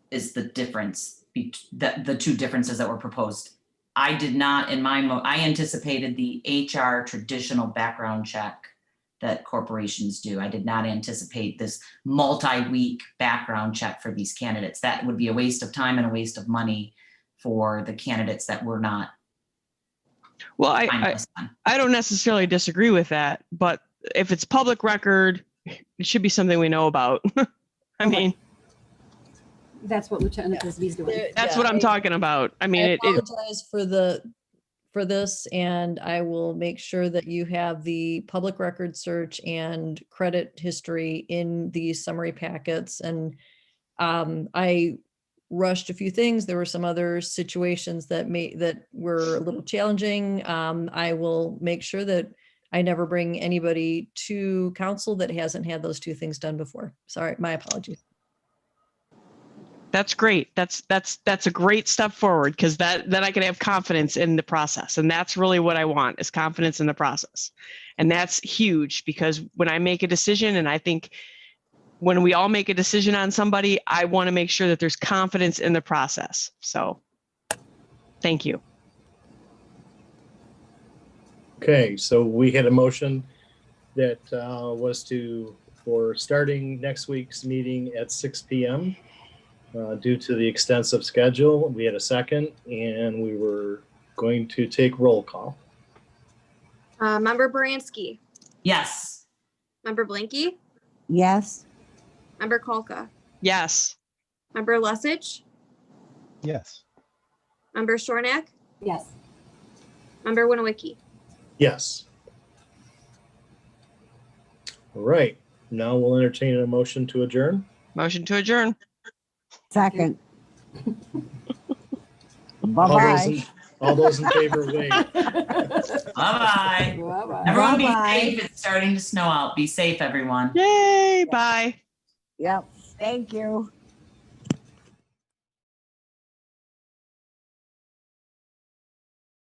is the difference, the two differences that were proposed. I did not, I anticipated the HR traditional background check that corporations do. I did not anticipate this multi-week background check for these candidates. That would be a waste of time and a waste of money for the candidates that were not. Well, I don't necessarily disagree with that, but if it's public record, it should be something we know about. I mean, that's what Lieutenant Bisbee's doing. That's what I'm talking about. I mean, I apologize for this, and I will make sure that you have the public record search and credit history in these summary packets. And I rushed a few things. There were some other situations that were a little challenging. I will make sure that I never bring anybody to council that hasn't had those two things done before. Sorry, my apologies. That's great. That's a great step forward, because then I can have confidence in the process. And that's really what I want, is confidence in the process. And that's huge, because when I make a decision, and I think when we all make a decision on somebody, I want to make sure that there's confidence in the process. So thank you. Okay, so we had a motion that was for starting next week's meeting at 6 p.m. Due to the extensive schedule. We had a second, and we were going to take roll call. Member Baranski. Yes. Member Blanky. Yes. Member Kolka. Yes. Member Lesich. Yes. Member Shornack. Yes. Member Winowicki. Yes. All right. Now we'll entertain a motion to adjourn. Motion to adjourn. Second. Bye-bye. All those in favor, wave. Bye-bye. Bye-bye. Everyone Bye-bye. be safe. It's starting to snow out. Be safe, everyone. Yay. Bye. Yep. Thank you.